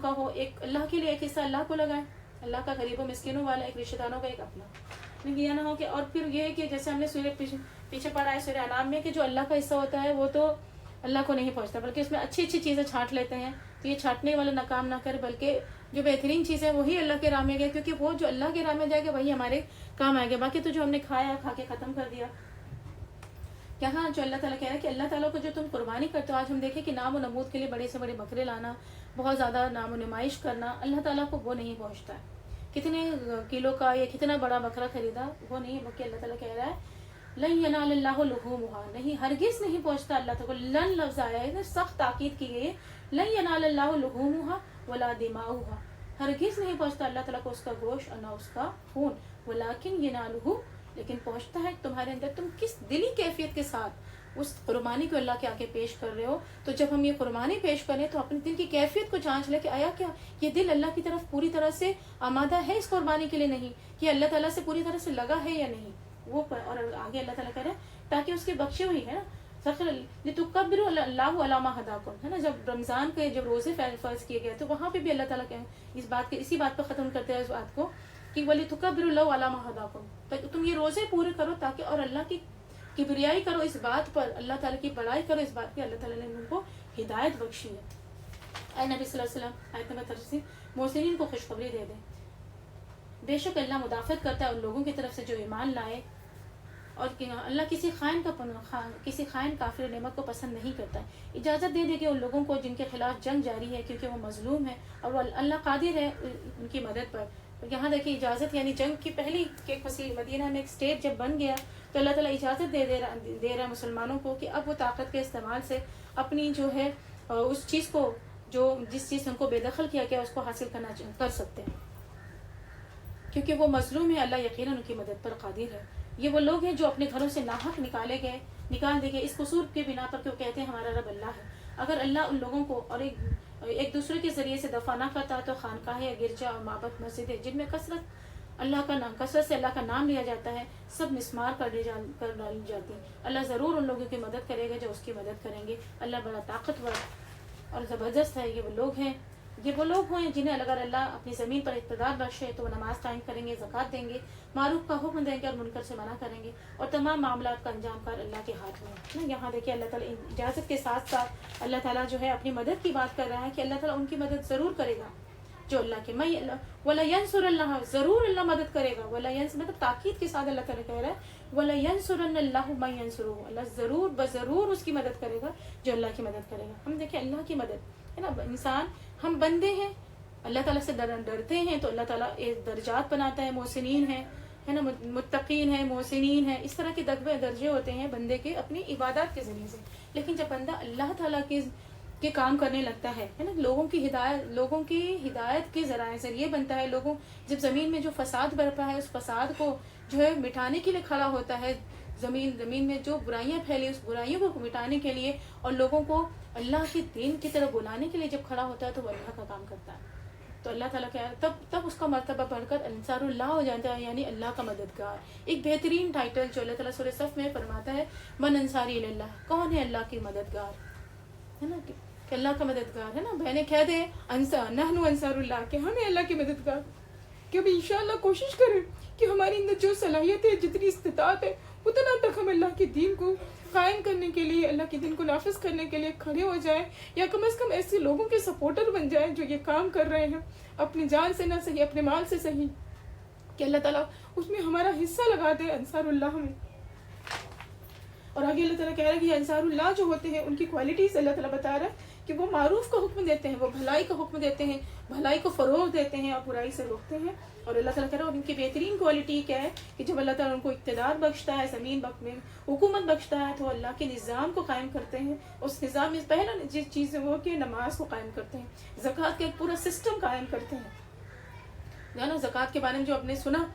کا ہو, ایک اللہ کے لیے, ایک حصہ اللہ کو لگائے, اللہ کا غریب و مسکینوں والا, ایک رشتہ داروں کا, ایک اپنا. یہ نہ ہو کہ, اور پھر یہ کہ جیسے ہم نے سورہ پیچھے پڑھا ہے سورہ انعام میں, کہ جو اللہ کا حصہ ہوتا ہے وہ تو اللہ کو نہیں پہنچتا, بلکہ اس میں اچھی چیزیں چھانٹ لیتے ہیں. تو یہ چھانٹنے والا ناکام نہ کرے, بلکہ جو بہترین چیز ہے وہی اللہ کے راہ میں گئے, کیونکہ وہ جو اللہ کے راہ میں جائے گا وہی ہمارے کام آئے گا. باقی تو جو ہم نے کھا کے ختم کر دیا. یہاں جو اللہ تعالیٰ کہہ رہا ہے کہ اللہ تعالیٰ کو جو تم قربانی کرتے ہو, آج ہم دیکھیں کہ نام و نمود کے لیے بڑے سے بڑے بکرے لانا, بہت زیادہ نام و نمائش کرنا, اللہ تعالیٰ کو وہ نہیں پہنچتا ہے. کتنے کلو کا یا کتنا بڑا بکرا خریدا وہ نہیں, بلکہ اللہ تعالیٰ کہہ رہا ہے لن ینال اللہ لحومها, نہیں ہرگز نہیں پہنچتا اللہ تعالیٰ کو. لن لفظ آیا ہے, سخت تاکید کی گئی ہے, لن ینال اللہ لحومها ولا دماؤها, ہرگز نہیں پہنچتا اللہ تعالیٰ کو اس کا گوشت اور نہ اس کا خون, ولکن ینالہ, لیکن پہنچتا ہے تمہارے اندر تم کس دلی کیفیت کے ساتھ اس قربانی کو اللہ کے آگے پیش کر رہے ہو. تو جب ہم یہ قربانی پیش کریں تو اپنے دل کی کیفیت کو جانچ لیں کہ آیا کیا یہ دل اللہ کی طرف پوری طرح سے آمادہ ہے اس قربانی کے لیے, نہیں کہ اللہ تعالیٰ سے پوری طرح سے لگا ہے یا نہیں وہ. اور آگے اللہ تعالیٰ کہہ رہے ہیں تاکہ اس کی بخشی ہوئی ہے نا, لِتُكَبِّرُوا اللَّهَ عَلَىٰ مَا هَدَاكُمْ, ہے نا. جب رمضان کے جب روزے فرض کیے گئے تو وہاں پہ بھی اللہ تعالیٰ کہ اسی بات پر ختم کرتے ہیں اس بات کو کہ وَلِتُكَبِّرُوا اللَّهَ عَلَىٰ مَا هَدَاكُمْ, تو تم یہ روزے پورے کرو تاکہ, اور اللہ کی کبریائی کرو اس بات پر, اللہ تعالیٰ کی بڑائی کرو اس بات پہ اللہ تعالیٰ نے ان کو ہدایت بخشی ہے. اے نبی صلی اللہ علیہ وسلم, آیت نمبر 30, محسنین کو خوشخبری دے دیں, بے شک اللہ مدافعت کرتا ہے ان لوگوں کی طرف سے جو ایمان لائے اور اللہ کسی کسی خائن کافر نعمت کو پسند نہیں کرتا ہے۔ اجازت دے دے کہ ان لوگوں کو جن کے خلاف جنگ جاری ہے کیونکہ وہ مظلوم ہے اور وہ اللہ قادر ہے ان کی مدد پر۔ یہاں دیکھیے اجازت، یعنی جنگ کی پہلی ایک وسیع مدینہ میں ایک اسٹیٹ جب بن گیا تو اللہ تعالیٰ اجازت دے رہا مسلمانوں کو کہ اب وہ طاقت کے استعمال سے اپنی جو ہے اس چیز کو جس چیز سے ان کو بے دخل کیا گیا اس کو حاصل کر سکتے ہیں، کیونکہ وہ مظلوم ہے، اللہ یقیناً ان کی مدد پر قادر ہے۔ یہ وہ لوگ ہیں جو اپنے گھروں سے ناحق نکال دے گئے اس قصور کے بنا پر کہ وہ کہتے ہیں ہمارا رب اللہ ہے۔ اگر اللہ ان لوگوں کو اور ایک دوسرے کے ذریعے سے دفع نہ کرتا تو خانقاہ یا گرجا اور معبد مسجدیں جن میں کثرت سے اللہ کا نام لیا جاتا ہے سب مسمار کر ڈالی جاتی ہیں۔ اللہ ضرور ان لوگوں کی مدد کرے گا جو اس کی مدد کریں گے۔ اللہ بڑا طاقتور اور زبردست ہے۔ یہ وہ لوگ ہیں جنہیں اگر اللہ اپنی زمین پر اقتدار بخشے تو وہ نماز قائم کریں گے، زکوٰۃ دیں گے، معروف کا حکم دیں گے اور منکر سے منع کریں گے، اور تمام معاملات کا انجام کار اللہ کے ہاتھ میں ہے۔ یہاں دیکھیے اللہ تعالیٰ اجازت کے ساتھ ساتھ اللہ تعالیٰ جو ہے اپنی مدد کی بات کر رہا ہے کہ اللہ تعالیٰ ان کی مدد ضرور کرے گا جو اللہ کے وَلَيَنْصُرَ اللَّهُ، ضرور اللہ مدد کرے گا۔ مطلب تاکید کے ساتھ اللہ تعالیٰ کہہ رہا ہے وَلَيَنْصُرَنَّ اللَّهُ مَن يَنْصُرُهُ، اللہ ضرور اس کی مدد کرے گا جو اللہ کی مدد کرے گا۔ ہم دیکھیں اللہ کی مدد ہے نا، انسان ہم بندے ہیں، اللہ تعالیٰ سے ڈرتے ہیں تو اللہ تعالیٰ درجات بناتا ہے، محسنین ہے نا، متقین ہے، محسنین ہے، اس طرح کے درجے ہوتے ہیں بندے کے اپنی عبادات کے ذریعے سے۔ لیکن جب بندہ اللہ تعالیٰ کے کام کرنے لگتا ہے نا، لوگوں کی ہدایت کے ذریعے بنتا ہے، جب زمین میں جو فساد برپا ہے اس فساد کو جو ہے مٹانے کے لیے کھڑا ہوتا ہے، زمین میں جو برائیاں پھیلی اس برائیوں کو مٹانے کے لیے اور لوگوں کو اللہ کے دین کی طرف بلانے کے لیے جب کھڑا ہوتا ہے تو وہ اللہ کا کام کرتا ہے۔ تو اللہ تعالیٰ کیا تب اس کا مرتبہ بڑھ کر انصار اللہ ہو جاتا ہے، یعنی اللہ کا مددگار۔ ایک بہترین ٹائٹل جو اللہ تعالیٰ سورہ صف میں فرماتا ہے من انصاری اللہ، کون ہے اللہ کی مددگار، ہے نا، کہ اللہ کا مددگار ہے نا۔ بہنیں کہہ دیں نحن انصار اللہ، کہ ہمیں اللہ کی مددگار، کہ اب انشاءاللہ کوشش کریں کہ ہماری اندر جو صلاحیت ہے، جتنی استطاعت ہے، اتنا تک ہم اللہ کے دین کو قائم کرنے کے لیے، اللہ کے دین کو نافذ کرنے کے لیے کھڑے ہو جائیں، یا کم از کم ایسے لوگوں کے سپورٹر بن جائیں جو یہ کام کر رہے ہیں، اپنی جان سے نہ صحیح اپنے مال سے صحیح، کہ اللہ تعالیٰ اس میں ہمارا حصہ لگا دے انصار اللہ میں۔ اور آگے اللہ تعالیٰ کہہ رہا ہے کہ یہ انصار اللہ جو ہوتے ہیں ان کی کوالٹیز اللہ تعالیٰ بتا رہا ہے کہ وہ معروف کا حکم دیتے ہیں، وہ بھلائی کا حکم دیتے ہیں، بھلائی کو فروغ دیتے ہیں اور برائی سے روکتے ہیں۔ اور اللہ تعالیٰ کہہ رہا ہے اور ان کی بہترین کوالٹی کیا ہے کہ جب اللہ تعالیٰ ان کو اقتدار بخشتا ہے، زمین میں حکومت بخشتا ہے تو اللہ کے نظام کو قائم کرتے ہیں۔ اس نظام میں پہلا جس چیز ہے وہ کہ نماز کو قائم کرتے ہیں، زکوٰۃ کا ایک پورا سسٹم قائم کرتے ہیں۔ جانا زکوٰۃ کے بارے میں جو آپ نے سنا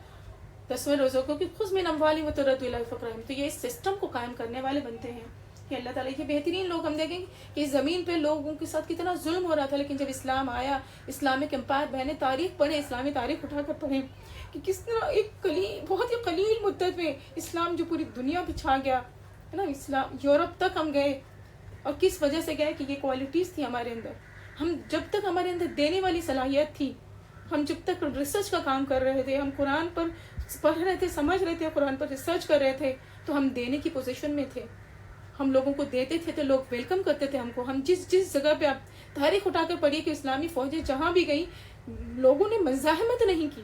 10ویں روزوں کو کہ خذ من اموالہم وترد الی الفقراء، تو یہ اس سسٹم کو قائم کرنے والے بنتے ہیں کہ اللہ تعالیٰ کے بہترین لوگ۔ ہم دیکھیں گے کہ اس زمین پہ لوگوں کے ساتھ کتنا ظلم ہو رہا تھا، لیکن جب اسلام آیا، اسلامک امپائر، بہنیں تاریخ پڑھیں، اسلامی تاریخ اٹھا کر پڑھیں کہ کس طرح ایک بہت ہی قلیل مدت میں اسلام جو پوری دنیا پہ چھا گیا ہے نا، اسلام یورپ تک ہم گئے، اور کس وجہ سے گئے کہ یہ کوالٹیز تھی ہمارے اندر۔ ہم جب تک ہمارے اندر دینے والی صلاحیت تھی، ہم جب تک ریسرچ کا کام کر رہے تھے، ہم قرآن پر پڑھ رہے تھے، سمجھ رہے تھے، قرآن پر ریسرچ کر رہے تھے، تو ہم دینے کی پوزیشن میں تھے، ہم لوگوں کو دیتے تھے تو لوگ ویلکم کرتے تھے ہم کو۔ ہم جس جگہ پہ آپ تاریخ اٹھا کر پڑھیے کہ اسلامی فوجیں جہاں بھی گئیں لوگوں نے مزاحمت نہیں کی،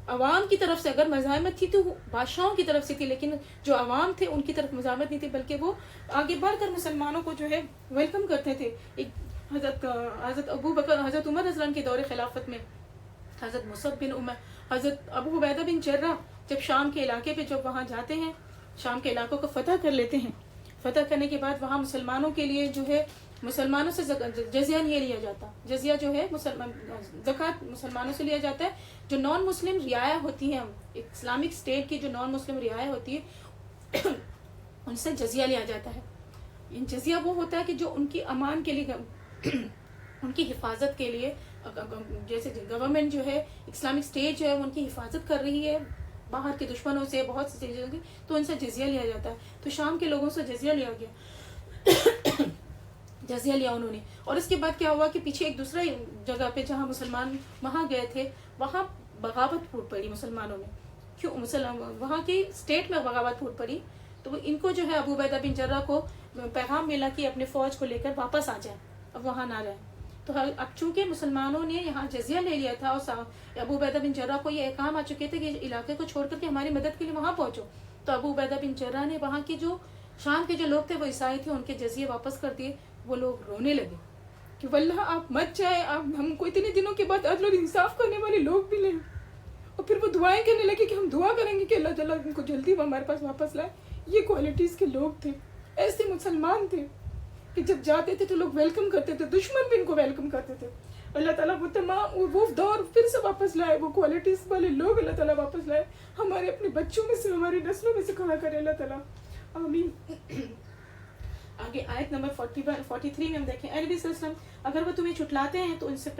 عوام کی طرف سے اگر مزاحمت تھی تو بادشاہوں کی طرف سے تھی، لیکن جو عوام تھے ان کی طرف مزاحمت نہیں تھی، بلکہ وہ آگے بڑھ کر مسلمانوں کو جو ہے ویلکم کرتے تھے۔ ایک حضرت ابو بکر، حضرت عمر رضی اللہ عنہ کے دور خلافت میں حضرت مصعب بن عمر، حضرت ابو عبیدہ بن جرہ جب شام کے علاقے پہ جب وہاں جاتے ہیں، شام کے علاقوں کو فتح کر لیتے ہیں، فتح کرنے کے بعد وہاں مسلمانوں کے لیے جو ہے مسلمانوں سے جزیہ نہیں لیا جاتا، جزیہ جو ہے زکوٰۃ مسلمانوں سے لیا جاتا ہے۔ جو نان مسلم رعایا ہوتی ہیں، اسلامک اسٹیٹ کی جو نان مسلم رعایا ہوتی ہے ان سے جزیہ لیا جاتا ہے۔ جزیہ وہ ہوتا ہے کہ جو ان کی امان کے لیے، ان کی حفاظت کے لیے، جیسے گورنمنٹ جو ہے اسلامک اسٹیٹ جو ہے ان کی حفاظت کر رہی ہے باہر کے دشمنوں سے، بہت سی چیزوں کی، تو ان سے جزیہ لیا جاتا ہے۔ تو شام کے لوگوں سے جزیہ لیا گیا، جزیہ لیا انہوں نے۔ اور اس کے بعد کیا ہوا کہ پیچھے ایک دوسرا جگہ پہ جہاں مسلمان وہاں گئے تھے، وہاں بغاوت پھوٹ پڑی مسلمانوں میں۔ کیوں وہاں کی اسٹیٹ میں بغاوت پھوٹ پڑی، تو ان کو جو ہے ابو عبیدہ بن جرہ کو پیغام ملا کہ اپنے فوج کو لے کر واپس آ جائیں، اب وہاں نہ رہیں۔ تو اب چونکہ مسلمانوں نے یہاں جزیہ لے لیا تھا اور ابو عبیدہ بن جرہ کو یہ احکام آ چکے تھے کہ علاقے کو چھوڑ کر کے ہماری مدد کے لیے وہاں پہنچو، تو ابو عبیدہ بن جراح نے وہاں کے جو شام کے جو لوگ تھے وہ عیسائی تھے، ان کے جزیے واپس کر دیے. وہ لوگ رونے لگے کہ واللہ آپ مت جائیں، آپ ہم کو اتنے دنوں کے بعد عدل و انصاف کرنے والے لوگ ملے. اور پھر وہ دعائیں کرنے لگے کہ ہم دعا کریں گے کہ اللہ تعالیٰ ان کو جلدی وہ ہمارے پاس واپس لائے. یہ کوالٹیز کے لوگ تھے، ایسے مسلمان تھے کہ جب جاتے تھے تو لوگ ویلکم کرتے تھے، دشمن بھی ان کو ویلکم کرتے تھے. اللہ تعالیٰ وہ تمام وہ دور پھر سے واپس لائے، وہ کوالٹیز والے لوگ اللہ تعالیٰ واپس لائے، ہمارے اپنے بچوں میں سے، ہماری نسلوں میں سے کھڑا کرے اللہ تعالیٰ. آمین. آگے آیت نمبر 43 میں ہم دیکھیں، اے نبی صلی اللہ علیہ وسلم اگر وہ تمہیں چھٹلاتے ہیں تو ان سے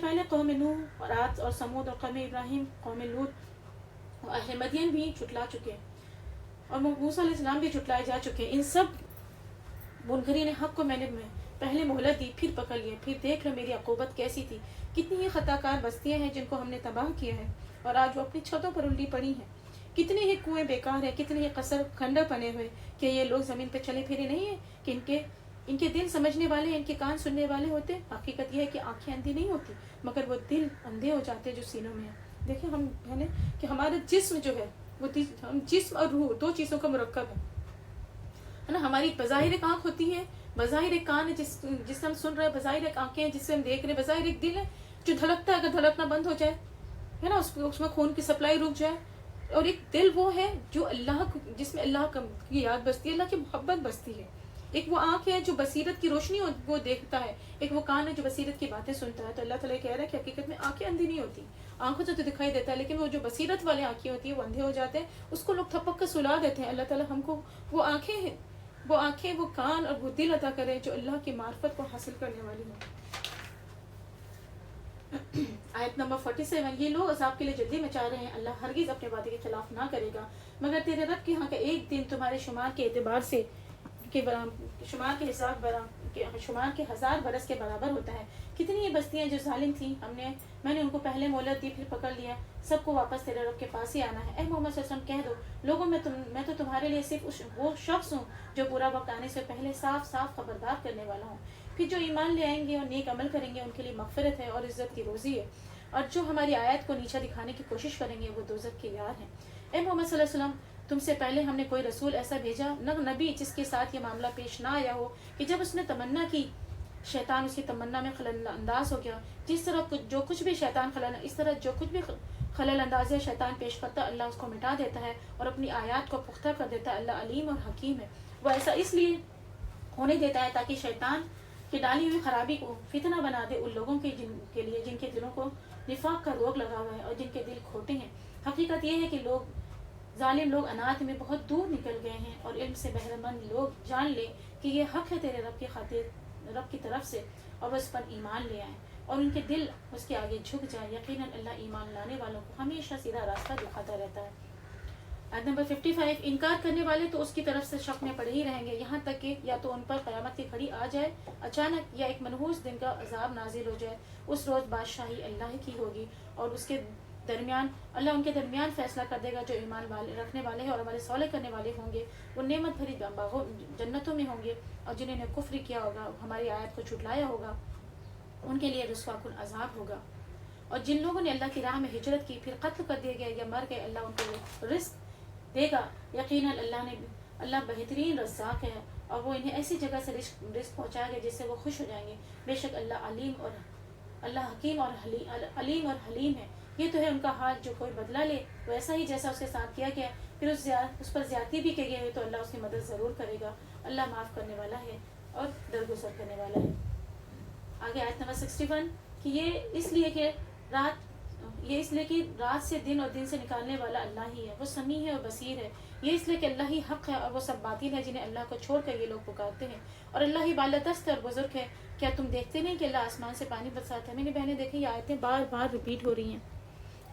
پہلے قوم نوح اور عاد اور سمود اور قوم ابراہیم، قوم لوط اور اہل مدین بھی چھٹلا چکے ہیں، اور موسیٰ علیہ السلام بھی چھٹلائے جا چکے ہیں. ان سب منکرین حق کو میں نے پہلے مہلت دی، پھر پکڑ لیا. پھر دیکھ لو میری عقوبت کیسی تھی. کتنی ہی خطا کار بستیاں ہیں جن کو ہم نے تباہ کیا ہے اور آج وہ اپنی چھتوں پر الٹی پڑی ہیں. کتنے ہی کنویں بیکار ہیں، کتنے ہی قصر کھنڈر بنے ہوئے. کہ یہ لوگ زمین پہ چلے پھرے نہیں ہیں کہ ان کے دل سمجھنے والے ہیں، ان کے کان سننے والے ہوتے. حقیقت یہ ہے کہ آنکھیں اندھی نہیں ہوتی مگر وہ دل اندھے ہو جاتے جو سینوں میں ہیں. دیکھیں ہم بہنیں کہ ہمارا جسم جو ہے وہ جسم اور روح دو چیزوں کا مرکب ہے نا. ہماری بظاہر ایک آنکھ ہوتی ہے، بظاہر ایک کان ہے جس سے ہم سن رہے ہیں، بظاہر ایک آنکھیں ہیں جس سے ہم دیکھ رہے ہیں، بظاہر ایک دل ہے جو دھڑکتا ہے، اگر دھڑکنا بند ہو جائے ہے نا، اس میں خون کی سپلائی رک جائے. اور ایک دل وہ ہے جو جس میں اللہ کی یاد بستی ہے، اللہ کی محبت بستی ہے. ایک وہ آنکھ ہے جو بصیرت کی روشنی وہ دیکھتا ہے، ایک وہ کان ہے جو بصیرت کی باتیں سنتا ہے. تو اللہ تعالیٰ کہہ رہا ہے کہ حقیقت میں آنکھیں اندھی نہیں ہوتی، آنکھوں سے تو دکھائی دیتا ہے لیکن وہ جو بصیرت والے آنکھیں ہوتی ہیں وہ اندھے ہو جاتے ہیں، اس کو لوگ تھپک کر سلا دیتے ہیں. اللہ تعالیٰ ہم کو وہ آنکھیں وہ کان اور وہ دل عطا کرے جو اللہ کی معرفت کو حاصل کرنے والی ہوں. آیت نمبر 47، یہ لوگ عذاب کے لیے جلدی مچا رہے ہیں، اللہ ہرگز اپنے وعدے کے خلاف نہ کرے گا، مگر تیرے رب کے ہاں کا ایک دن تمہارے شمار کے اعتبار سے شمار کے 1000 برس کے برابر ہوتا ہے. کتنی ہی بستیاں جو ظالم تھیں میں نے ان کو پہلے مہلت دی، پھر پکڑ لیا. سب کو واپس تیرے رب کے پاس ہی آنا ہے. اے محمد صلی اللہ علیہ وسلم کہہ دو لوگوں میں تو تمہارے لیے صرف وہ شخص ہوں جو برا وقت آنے سے پہلے صاف صاف خبردار کرنے والا ہوں. پھر جو ایمان لے آئیں گے اور نیک عمل کریں گے ان کے لیے مغفرت ہے اور عزت کی روزی ہے، اور جو ہماری آیت کو نیچا دکھانے کی کوشش کریں گے وہ دوزخ کے یار ہیں. اے محمد صلی اللہ علیہ وسلم تم سے پہلے ہم نے کوئی رسول ایسا بھیجا نہ نبی جس کے ساتھ یہ معاملہ پیش نہ آیا ہو کہ جب اس نے تمنا کی شیطان اس کی تمنا میں خلل انداز ہو گیا. اس طرح جو کچھ بھی خلل انداز ہے شیطان پیش کرتا اللہ اس کو مٹا دیتا ہے اور اپنی آیات کو پختہ کر دیتا ہے. اللہ علیم اور حکیم ہے. وہ ایسا اس لیے ہونے دیتا ہے تاکہ شیطان کی ڈالی ہوئی خرابی کو فتنہ بنا دے ان لوگوں کے لیے جن کے دلوں کو نفاق کا روگ لگا ہوا ہے اور جن کے دل کھوٹے ہیں. حقیقت یہ ہے کہ ظالم لوگ انات میں بہت دور نکل گئے ہیں، اور علم سے بہرہ مند لوگ جان لے کہ یہ حق ہے تیرے رب کی خاطر، رب کی طرف سے، اور وہ اس پر ایمان لے آئیں اور ان کے دل اس کے آگے جھک جائیں. یقیناً اللہ ایمان لانے والوں کو ہمیشہ سیدھا راستہ دکھاتا رہتا ہے. آیت نمبر 55، انکار کرنے والے تو اس کی طرف سے شک میں پڑے ہی رہیں گے یہاں تک کہ یا تو ان پر قیامت کی گھڑی آ جائے اچانک، یا ایک منحوس دن کا عذاب نازل ہو جائے. اس روز بادشاہی اللہ کی ہوگی اور اس کے درمیان اللہ ان کے درمیان فیصلہ کر دے گا. جو ایمان رکھنے والے ہیں اور عمل صالح کرنے والے ہوں گے وہ نعمت بھری جنتوں میں ہوں گے، اور جنہوں نے کفر کیا ہوگا، ہماری آیت کو جھٹلایا ہوگا، ان کے لیے رسوا کن عذاب ہوگا. اور جن لوگوں نے اللہ کی راہ میں ہجرت کی پھر قتل کر دیے گئے یا مر گئے اللہ ان کو رزق دے گا. یقیناً اللہ بہترین رزاق ہے اور وہ انہیں ایسی جگہ سے رزق پہنچائے گا جس سے وہ خوش ہو جائیں گے. بے شک اللہ حکیم اور علیم اور حلیم ہے. یہ تو ہے ان کا حال جو کوئی بدلہ لے وہ ایسا ہی جیسا اس کے ساتھ کیا گیا، پھر اس پر زیادتی بھی کی گئی تو اللہ اس کی مدد ضرور کرے گا. اللہ معاف کرنے والا ہے اور درگزر کرنے والا ہے. آگے آیت نمبر 61 کہ یہ اس لیے کہ رات سے دن اور دن سے نکالنے والا اللہ ہی ہے، وہ سمیع ہے اور بصیر ہے. یہ اس لیے کہ اللہ ہی حق ہے اور وہ سب باطل ہے جنہیں اللہ کو چھوڑ کر یہ لوگ پکارتے ہیں. اور اللہ ہی بالادست اور بزرگ ہے. کیا تم دیکھتے نہیں کہ اللہ آسمان سے پانی برساتا ہے؟ میری بہنیں دیکھیں یہ آیتیں بار بار ریپیٹ ہو رہی ہیں،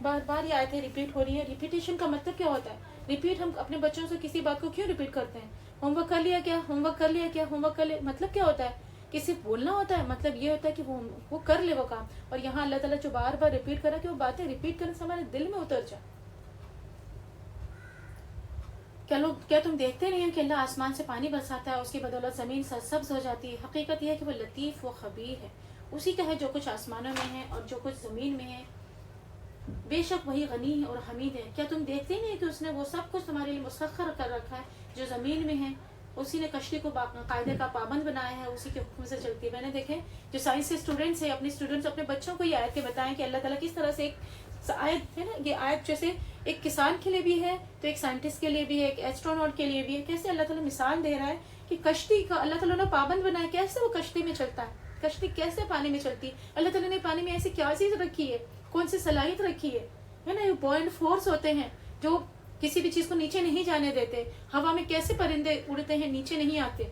بار بار یہ آیتیں ریپیٹ ہو رہی ہیں. ریپیٹیشن کا مطلب کیا ہوتا ہے؟ ریپیٹ ہم اپنے بچوں سے کسی بات کو کیوں ریپیٹ کرتے ہیں؟ ہوم ورک کر لیا کیا، ہوم ورک کر لیا کیا، ہوم ورک کر لیا، مطلب کیا ہوتا ہے کہ صرف بولنا ہوتا ہے؟ مطلب یہ ہوتا ہے کہ وہ کر لے وہ کام. اور یہاں اللہ تعالیٰ جو بار بار ریپیٹ کرا کہ وہ باتیں ریپیٹ کرنے سے ہمارے دل میں اتر جائے. کیا تم دیکھتے نہیں ہیں کہ اللہ آسمان سے پانی برساتا ہے، اس کی بدولت زمین سرسبز ہو جاتی ہے. حقیقت یہ ہے کہ وہ لطیف و خبیر ہے. اسی کا ہے جو کچھ آسمانوں میں ہے اور جو کچھ زمین میں ہے. بے شک وہی غنی اور حمید ہے. کیا تم دیکھتے نہیں کہ اس نے وہ سب کچھ تمہارے لیے مسخر کر رکھا ہے جو زمین میں ہے؟ اسی نے کشتی کو قاعدے کا پابند بنایا ہے, اسی کے حکم سے چلتی ہے. میں نے دیکھے جو سائنس کے اسٹوڈنٹس ہیں, اپنے اسٹوڈنٹس اپنے بچوں کو یہ آیتیں بتائیں کہ اللہ تعالیٰ کس طرح سے ایک آیت ہے نا, یہ آیت جیسے ایک کسان کے لیے بھی ہے تو ایک سائنٹسٹ کے لیے بھی ہے, ایک ایسٹروناٹ کے لیے بھی ہے. کیسے اللہ تعالیٰ مثال دے رہا ہے کہ کشتی کا اللہ تعالیٰ نے پابند بنایا, کیسے وہ کشتی میں چلتا ہے, کشتی کیسے پانی میں چلتی ہے. اللہ تعالیٰ نے پانی میں ایسی کیا چیز رکھی ہے, کون سی صلاحیت رکھی ہے نا. یہ بوائنٹ فورس ہوتے ہیں جو کسی بھی چیز کو نیچے نہیں جانے دیتے. ہوا میں کیسے پرندے اڑتے ہیں, نیچے نہیں آتے.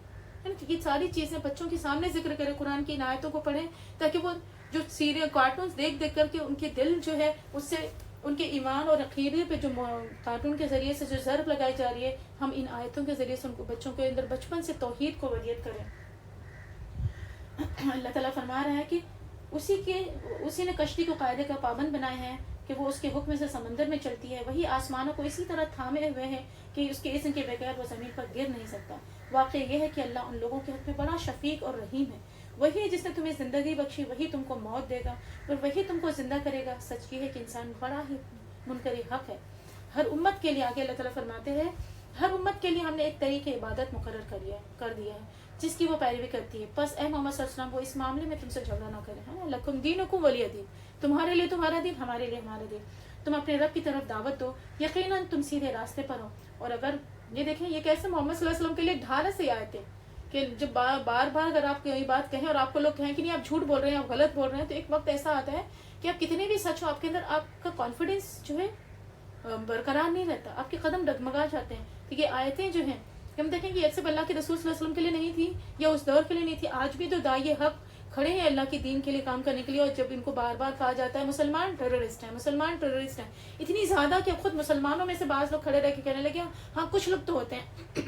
یہ ساری چیزیں بچوں کے سامنے ذکر کریں, قرآن کی ان آیتوں کو پڑھیں تاکہ وہ جو سیریل کارٹونز دیکھ دیکھ کر کے ان کے دل جو ہے اس سے ان کے ایمان اور عقیدے پہ جو کارٹون کے ذریعے سے جو ضرب لگائی جا رہی ہے, ہم ان آیتوں کے ذریعے سے ان کو بچوں کے اندر بچپن سے توحید کو ودیت کریں. اللہ تعالیٰ فرما رہا ہے کہ اسی نے کشتی کو قاعدے کا پابند بنایا ہے کہ وہ اس کے حکم سے سمندر میں چلتی ہے. وہی آسمانوں کو اسی طرح تھامے ہوئے ہیں کہ اس کے اذن کے بغیر وہ زمین پر گر نہیں سکتا. واقع یہ ہے کہ اللہ ان لوگوں کے حق میں بڑا شفیق اور رحیم ہے. وہی ہے جس نے تمہیں زندگی بخشی, وہی تم کو موت دے گا اور وہی تم کو زندہ کرے گا. سچ یہ ہے کہ انسان بڑا ہی منکر حق ہے. ہر امت کے لیے, آگے اللہ تعالیٰ فرماتے ہیں, ہر امت کے لیے ہم نے ایک طریقہ عبادت مقرر کر دیا ہے جس کی وہ پیروی کرتی ہے. بس اے محمد صلی اللہ علیہ وسلم وہ اس معاملے میں تم سے جھگڑا نہ کریں. لکم دینکم ولی دین, تمہارے لیے تمہارا دین, ہمارے لیے ہمارا دین. تم اپنے رب کی طرف دعوت دو, یقیناً تم سیدھے راستے پر ہو. اور اگر یہ دیکھیں یہ کیسے محمد صلی اللہ علیہ وسلم کے لیے ڈھارس سے آئے تھے کہ جب بار بار اگر آپ کوئی بات کہیں اور آپ کو لوگ کہیں کہ نہیں آپ جھوٹ بول رہے ہیں, آپ غلط بول رہے ہیں, تو ایک وقت ایسا آتا ہے کہ آپ کتنے بھی سچ ہو, آپ کے اندر آپ کا کانفیڈینس جو ہے برقرار نہیں رہتا, آپ کے قدم ڈگمگا جاتے ہیں. تو یہ آیتیں جو ہیں ہم دیکھیں گے ایسے اللہ کے رسول صلی اللہ علیہ وسلم کے لیے نہیں تھی یا اس دور کے لیے نہیں تھی. آج بھی تو داعی حق کھڑے ہیں اللہ کے دین کے لیے کام کرنے کے لیے, اور جب ان کو بار بار کہا جاتا ہے مسلمان ٹیررسٹ ہیں, مسلمان ٹیررسٹ ہیں, اتنی زیادہ کہ خود مسلمانوں میں سے بعض لوگ کھڑے رہ کے کہنے لگے ہاں کچھ لوگ تو ہوتے ہیں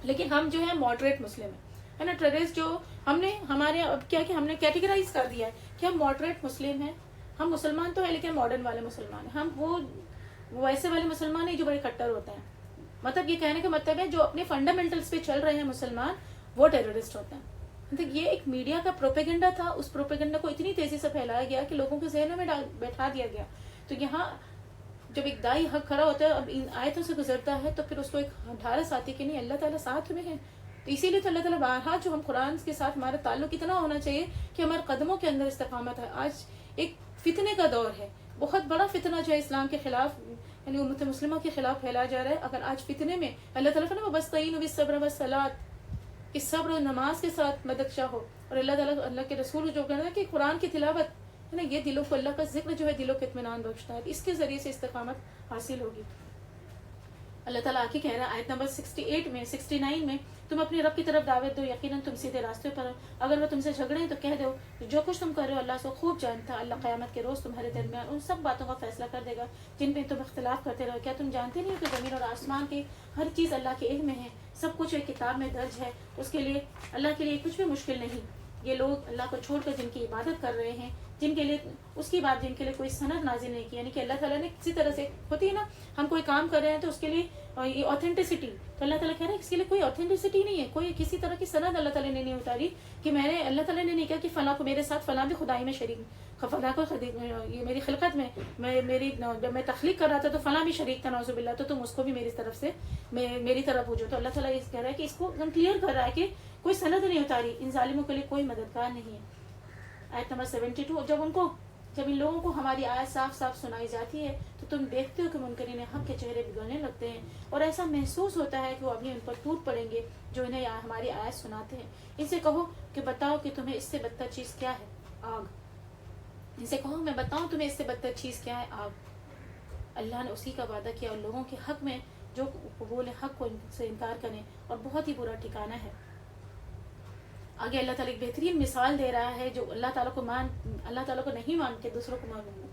لیکن ہم جو ہے ماڈریٹ مسلم ہے نا. ٹیررسٹ جو ہم نے ہمارے اب کیا کہ ہم نے کیٹیگرائز کر دیا ہے کہ ہم ماڈریٹ مسلم ہیں. ہم مسلمان تو ہیں لیکن ماڈرن والے مسلمان ہیں. ہم وہ ایسے والے مسلمان ہیں جو بڑے کٹر ہوتے ہیں. مطلب یہ کہنے کا مطلب ہے جو اپنے فنڈامنٹلز پہ چل رہے ہیں مسلمان, وہ ٹیررسٹ ہوتے ہیں. یہ ایک میڈیا کا پروپیگنڈا تھا, اس پروپیگنڈا کو اتنی تیزی سے پھیلایا گیا کہ لوگوں کے ذہنوں میں بیٹھا دیا گیا. تو یہاں جب ایک دائی حق کھڑا ہوتا ہے, اب ان آیتوں سے گزرتا ہے, تو پھر اس کو ایک ڈھارس آتی کہ نہیں اللہ تعالیٰ ساتھ میں ہے. تو اسی لیے تو اللہ تعالیٰ بارہا جو ہم قرآن کے ساتھ ہمارا تعلق اتنا ہونا چاہیے کہ ہمارے قدموں کے اندر استقامت ہے. آج ایک فتنے کا دور ہے, بہت بڑا فتنہ جو ہے اسلام کے خلاف یعنی امت مسلمہ کے خلاف پھیلایا جا رہا ہے. اگر آج فتنے میں اللہ تعالیٰ نے وَبَسْتَعِينُوا بِالصَّبْرِ وَالصَّلَاةِ کہ صبر و نماز کے ساتھ مدد چاہ ہو, اور اللہ تعالیٰ اللہ کے رسول جو کہنا ہے کہ قرآن کی تلاوت ہے نا, یہ دلوں کو اللہ کا ذکر جو ہے دلوں کو اطمینان بخشتا ہے. اس کے ذریعے سے استقامت حاصل ہوگی. اللہ تعالیٰ آگے کہہ رہا ہے آیت نمبر 68 میں 69 میں, تم اپنے رب کی طرف دعوت دو, یقیناً تم سیدھے راستے پر ہو. اگر وہ تم سے جھگڑیں تو کہہ دو جو کچھ تم کر رہے ہو اللہ سے خوب جانتا. اللہ قیامت کے روز تمہارے درمیان ان سب باتوں کا فیصلہ کر دے گا جن پہ تم اختلاف کرتے رہو. کیا تم جانتے نہیں کہ زمین اور آسمان کی ہر چیز اللہ کے علم میں ہے, سب کچھ ایک کتاب میں درج ہے. اس کے لیے اللہ کے لیے کچھ بھی مشکل نہیں. یہ لوگ اللہ کو چھوڑ کر جن کی عبادت کر رہے ہیں, جن کے لیے اس کی بات جن کے لیے کوئی سند نازل نہیں کی, یعنی کہ اللہ تعالیٰ نے کسی طرح سے ہوتی ہے نا, ہم کوئی کام کر رہے ہیں تو اس کے لیے یہ اوتھینٹسٹی, تو اللہ تعالیٰ کہہ رہے ہیں اس کے لیے کوئی اوتھینٹسٹی نہیں ہے, کوئی کسی طرح کی سند اللہ تعالیٰ نے نہیں اتاری کہ میں نے اللہ تعالیٰ نے نہیں کہا کہ فلاں کو میرے ساتھ فلاں بھی خدائی میں شریک, فلاں کو یہ میری خلقت میں میری جب میں تخلیق کر رہا تھا تو فلاں بھی شریک تھا نعوذ باللہ, تو تم اس کو بھی میری طرف سے میری طرف پوجو. تو اللہ تعالیٰ یہ کہہ رہا ہے کہ اس کو ہم کلیئر کر رہا ہے کہ کوئی سند نہیں اتاری, ان ظالموں کے لیے کوئی مددگار نہیں ہے. آیت نمبر 72, جب ان لوگوں کو ہماری آیت صاف صاف سنائی جاتی ہے تو تم دیکھتے ہو کہ منکرین حق کے چہرے بگڑنے لگتے ہیں, اور ایسا محسوس ہوتا ہے کہ وہ ابھی ان پر ٹوٹ پڑیں گے جو انہیں ہماری آیت سناتے ہیں. ان سے کہو کہ بتاؤ کہ تمہیں اس سے بدتر چیز کیا ہے, آگ. ان سے کہو میں بتاؤں تمہیں اس سے بدتر چیز کیا ہے, آگ. اللہ نے اسی کا وعدہ کیا ان لوگوں کے حق میں جو قبول حق کو سے انکار کریں, اور بہت ہی برا ٹھکانہ ہے. آگے اللہ تعالیٰ ایک بہترین مثال دے رہا ہے جو اللہ تعالیٰ کو نہیں مان کے دوسروں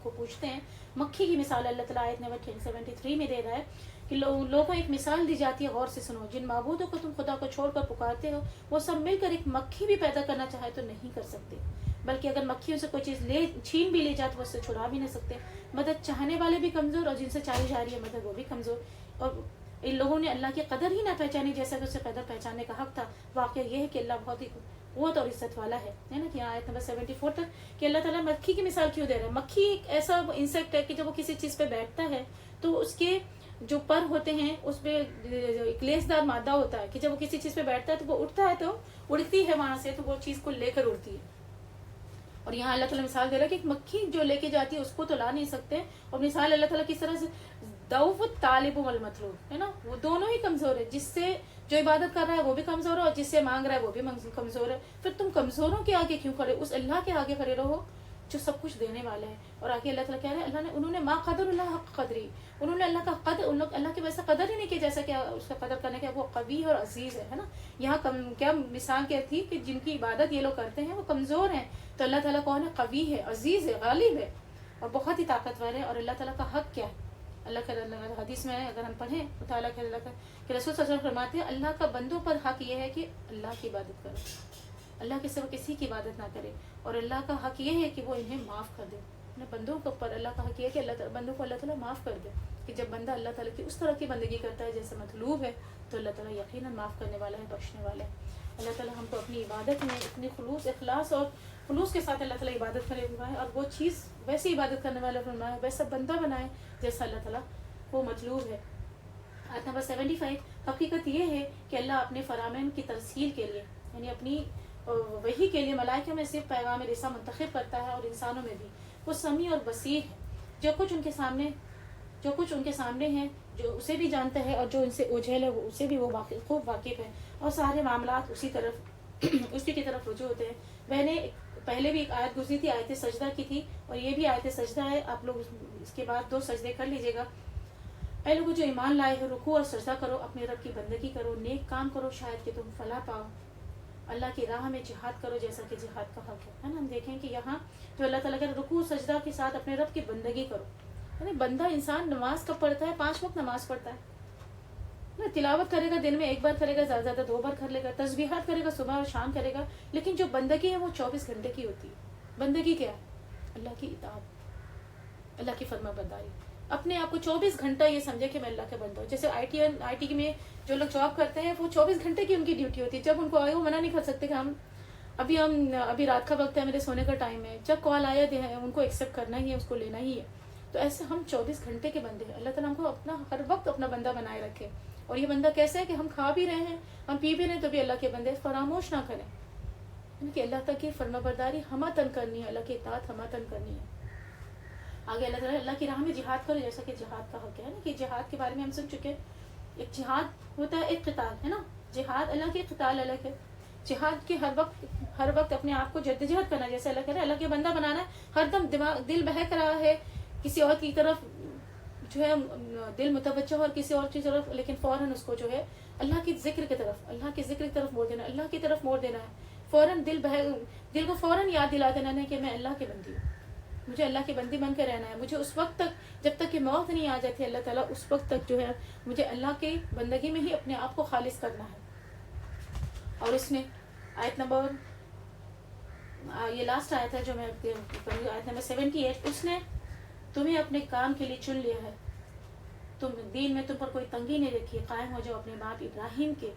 کو پوچھتے ہیں. مکھی کی مثال اللہ تعالیٰ آیت نمبر 73 میں دے رہا ہے کہ لوگوں کو ایک مثال دی جاتی ہے, غور سے سنو. جن معبودوں کو تم خدا کو چھوڑ کر پکارتے ہو وہ سب مل کر ایک مکھی بھی پیدا کرنا چاہے تو نہیں کر سکتے, بلکہ اگر مکھیوں سے کوئی چیز چھین بھی لی جائے تو وہ اس سے چھڑا بھی نہیں سکتے. مدد چاہنے والے بھی کمزور, اور جن سے چاہی جا رہی ہے مدد وہ بھی کمزور. اور ان لوگوں نے اللہ کی قدر ہی نہ پہچانی جیسا کہ اسے قدر پہچاننے کا حق تھا. واقعہ یہ ہے کہ اللہ بہت ہی قوت اور عزت والا ہے نا. کہ آیت نمبر 74 تک کہ اللہ تعالیٰ مکھی کی مثال کیوں دے رہا ہے. مکھی ایک ایسا انسیکٹ ہے کہ جب وہ کسی چیز پہ بیٹھتا ہے تو اس کے جو پر ہوتے ہیں اس پہ ایک لیسدار مادہ ہوتا ہے کہ جب وہ کسی چیز پہ بیٹھتا ہے تو وہ اٹھتا ہے تو اڑتی ہے وہاں سے, تو وہ چیز کو لے کر اڑتی ہے. اور یہاں اللہ تعالیٰ مثال دے رہا ہے کہ ایک مکھی جو لے کے جاتی ہے اس کو تو لا نہیں سکتے. اور مثال اللہ تعالیٰ کس طرح سے ضعف الطالب والمطلوب ہے نا, وہ دونوں ہی کمزور ہے. جس سے جو عبادت کر رہا ہے وہ بھی کمزور ہے اور جس سے مانگ رہا ہے وہ بھی کمزور ہے. پھر تم کمزوروں کے آگے کیوں کھڑے, اس اللہ کے آگے کھڑے رہو جو سب کچھ دینے والا ہے. اور آگے اللہ تعالیٰ کہہ رہے ہیں اللہ نے انہوں نے ما قدر اللہ حق قدری, انہوں نے اللہ کا قدر, ان لوگ اللہ کے ویسا قدر ہی نہیں کیا جیسا کہ اس کا قدر کرنے کا وہ قوی اور عزیز ہے نا. یہاں کیا مثال کیا تھی کہ جن کی عبادت یہ لوگ کرتے ہیں وہ کمزور ہیں, تو اللہ تعالیٰ کون ہے, قوی ہے, عزیز ہے, غالب ہے اور بہت ہی طاقتور ہے. اور اللہ تعالیٰ کا حق کیا ہے, اللہ کے حدیث میں اگر ہم پڑھیں مطالعہ کہ اللہ کا کہ رسول صلی اللہ علیہ وسلم فرماتے ہیں اللہ کا بندوں پر حق یہ ہے کہ اللہ کی عبادت کرو, اللہ کے سوا کسی کی عبادت نہ کرے. اور اللہ کا حق یہ ہے کہ وہ انہیں معاف کر دے. بندوں کے اوپر اللہ کا حق یہ ہے کہ اللہ تعالیٰ بندوں کو اللہ تعالیٰ معاف کر دے. کہ جب بندہ اللہ تعالیٰ کی اس طرح کی بندگی کرتا ہے جیسے مطلوب ہے تو اللہ تعالیٰ یقیناً معاف کرنے والا ہے, بخشنے والا ہے. اللہ تعالیٰ ہم کو اپنی عبادت میں اتنی خلوص, اخلاص اور خلوص کے ساتھ اللہ تعالیٰ عبادت کرے فرمائے, اور وہ چیز ویسی عبادت کرنے والا فرمائے, ویسا بندہ بنائے جیسا اللہ تعالیٰ کو مطلوب ہے. آیت نمبر 75 حقیقت یہ ہے کہ اللہ اپنے فرامین کی ترسیل کے لیے یعنی اپنی وحی کے لیے ملائکہ میں صرف پیغام رسالت منتخب کرتا ہے اور انسانوں میں بھی وہ سمیع اور بصیر ہے. جو کچھ ان کے سامنے ہے جو اسے بھی جانتا ہے, اور جو ان سے اوجھل ہے وہ اسے بھی وہ خوب واقف ہے, اور سارے معاملات اسی کی طرف رجوع ہوتے ہیں. میں نے پہلے بھی ایک آیت گزری تھی, آیت سجدہ کی تھی, اور یہ بھی آیت سجدہ ہے. آپ لوگ اس کے بعد 2 سجدے کر لیجیے گا. اے لوگوں جو ایمان لائے ہو, رکوع اور سجدہ کرو, اپنے رب کی بندگی کرو, نیک کام کرو شاید کہ تم فلاح پاؤ. اللہ کی راہ میں جہاد کرو جیسا کہ جہاد کا حق ہے نا. ہم دیکھیں کہ یہاں جو اللہ تعالیٰ کا رکوع سجدہ کے ساتھ اپنے رب کی بندگی کرو. یعنی بندہ انسان نماز کب پڑھتا ہے, 5 وقت نماز پڑھتا ہے, تلاوت کرے گا دن میں 1 بار کرے گا, زیادہ زیادہ 2 بار کر لے گا, تسبیحات کرے گا صبح اور شام کرے گا. لیکن جو بندگی ہے وہ 24 گھنٹے کی ہوتی ہے. بندگی کیا ہے, اللہ کی اطاعت, اللہ کی فرما برداری. اپنے آپ کو 24 گھنٹہ یہ سمجھے کہ میں اللہ کا بندہ ہوں. جیسے آئی ٹی میں جو لوگ جاب کرتے ہیں وہ 24 گھنٹے کی ان کی ڈیوٹی ہوتی ہے. جب ان کو آئے وہ منع نہیں کر سکتے کہ ابھی رات کا وقت ہے, میرے سونے کا ٹائم ہے, جب کال آیا ان کو ایکسیپٹ کرنا ہی ہے, اس کو لینا ہی ہے. تو ایسے ہم 24 گھنٹے کے بندے ہیں. اللہ تعالیٰ ہم کو اپنا ہر وقت اپنا بندہ بنائے رکھے. اور یہ بندہ کیسے ہے کہ ہم کھا بھی رہے ہیں, ہم پی بھی رہے ہیں, تو بھی اللہ کے بندے فراموش نہ کریں کہ اللہ تک کی فرما برداری ہمہ تن کرنی ہے, اللہ کی اطاعت ہمہ تن کرنی ہے. آگے اللہ تعالیٰ اللہ کی راہ میں جہاد کرو جیسا کہ جہاد کا حق ہے نا. کہ جہاد کے بارے میں ہم سن چکے, ایک جہاد ہوتا ہے, ایک قتال ہے نا. جہاد اللہ کی, قتال الگ ہے. جہاد کے ہر وقت اپنے آپ کو جدوجہد کرنا, جیسے اللہ کہہ رہا ہے اللہ کے بندہ بنانا ہے. ہر دم دل بہک رہا ہے کسی اور کی طرف, جو ہے دل متوجہ اور کسی اور کی طرف, لیکن فوراً اس کو جو ہے اللہ کی ذکر کی طرف موڑ دینا, اللہ کی طرف موڑ دینا ہے. فوراً دل کو فوراً یاد دلا دینا ہے کہ میں اللہ کی بندی ہوں, مجھے اللہ کی بندی بن کے رہنا ہے. مجھے اس وقت تک جب تک کہ موت نہیں آ جاتی اللہ تعالیٰ, اس وقت تک جو ہے مجھے اللہ کی بندگی میں ہی اپنے آپ کو خالص کرنا ہے. اور اس نے آیت نمبر, یہ لاسٹ آیت ہے جو میں آیت نمبر 78, اس نے تمہیں اپنے کام کے لیے چن لیا ہے, تم دین میں تم پر کوئی تنگی نہیں رکھی. قائم ہو جاؤ اپنے باپ ابراہیم کے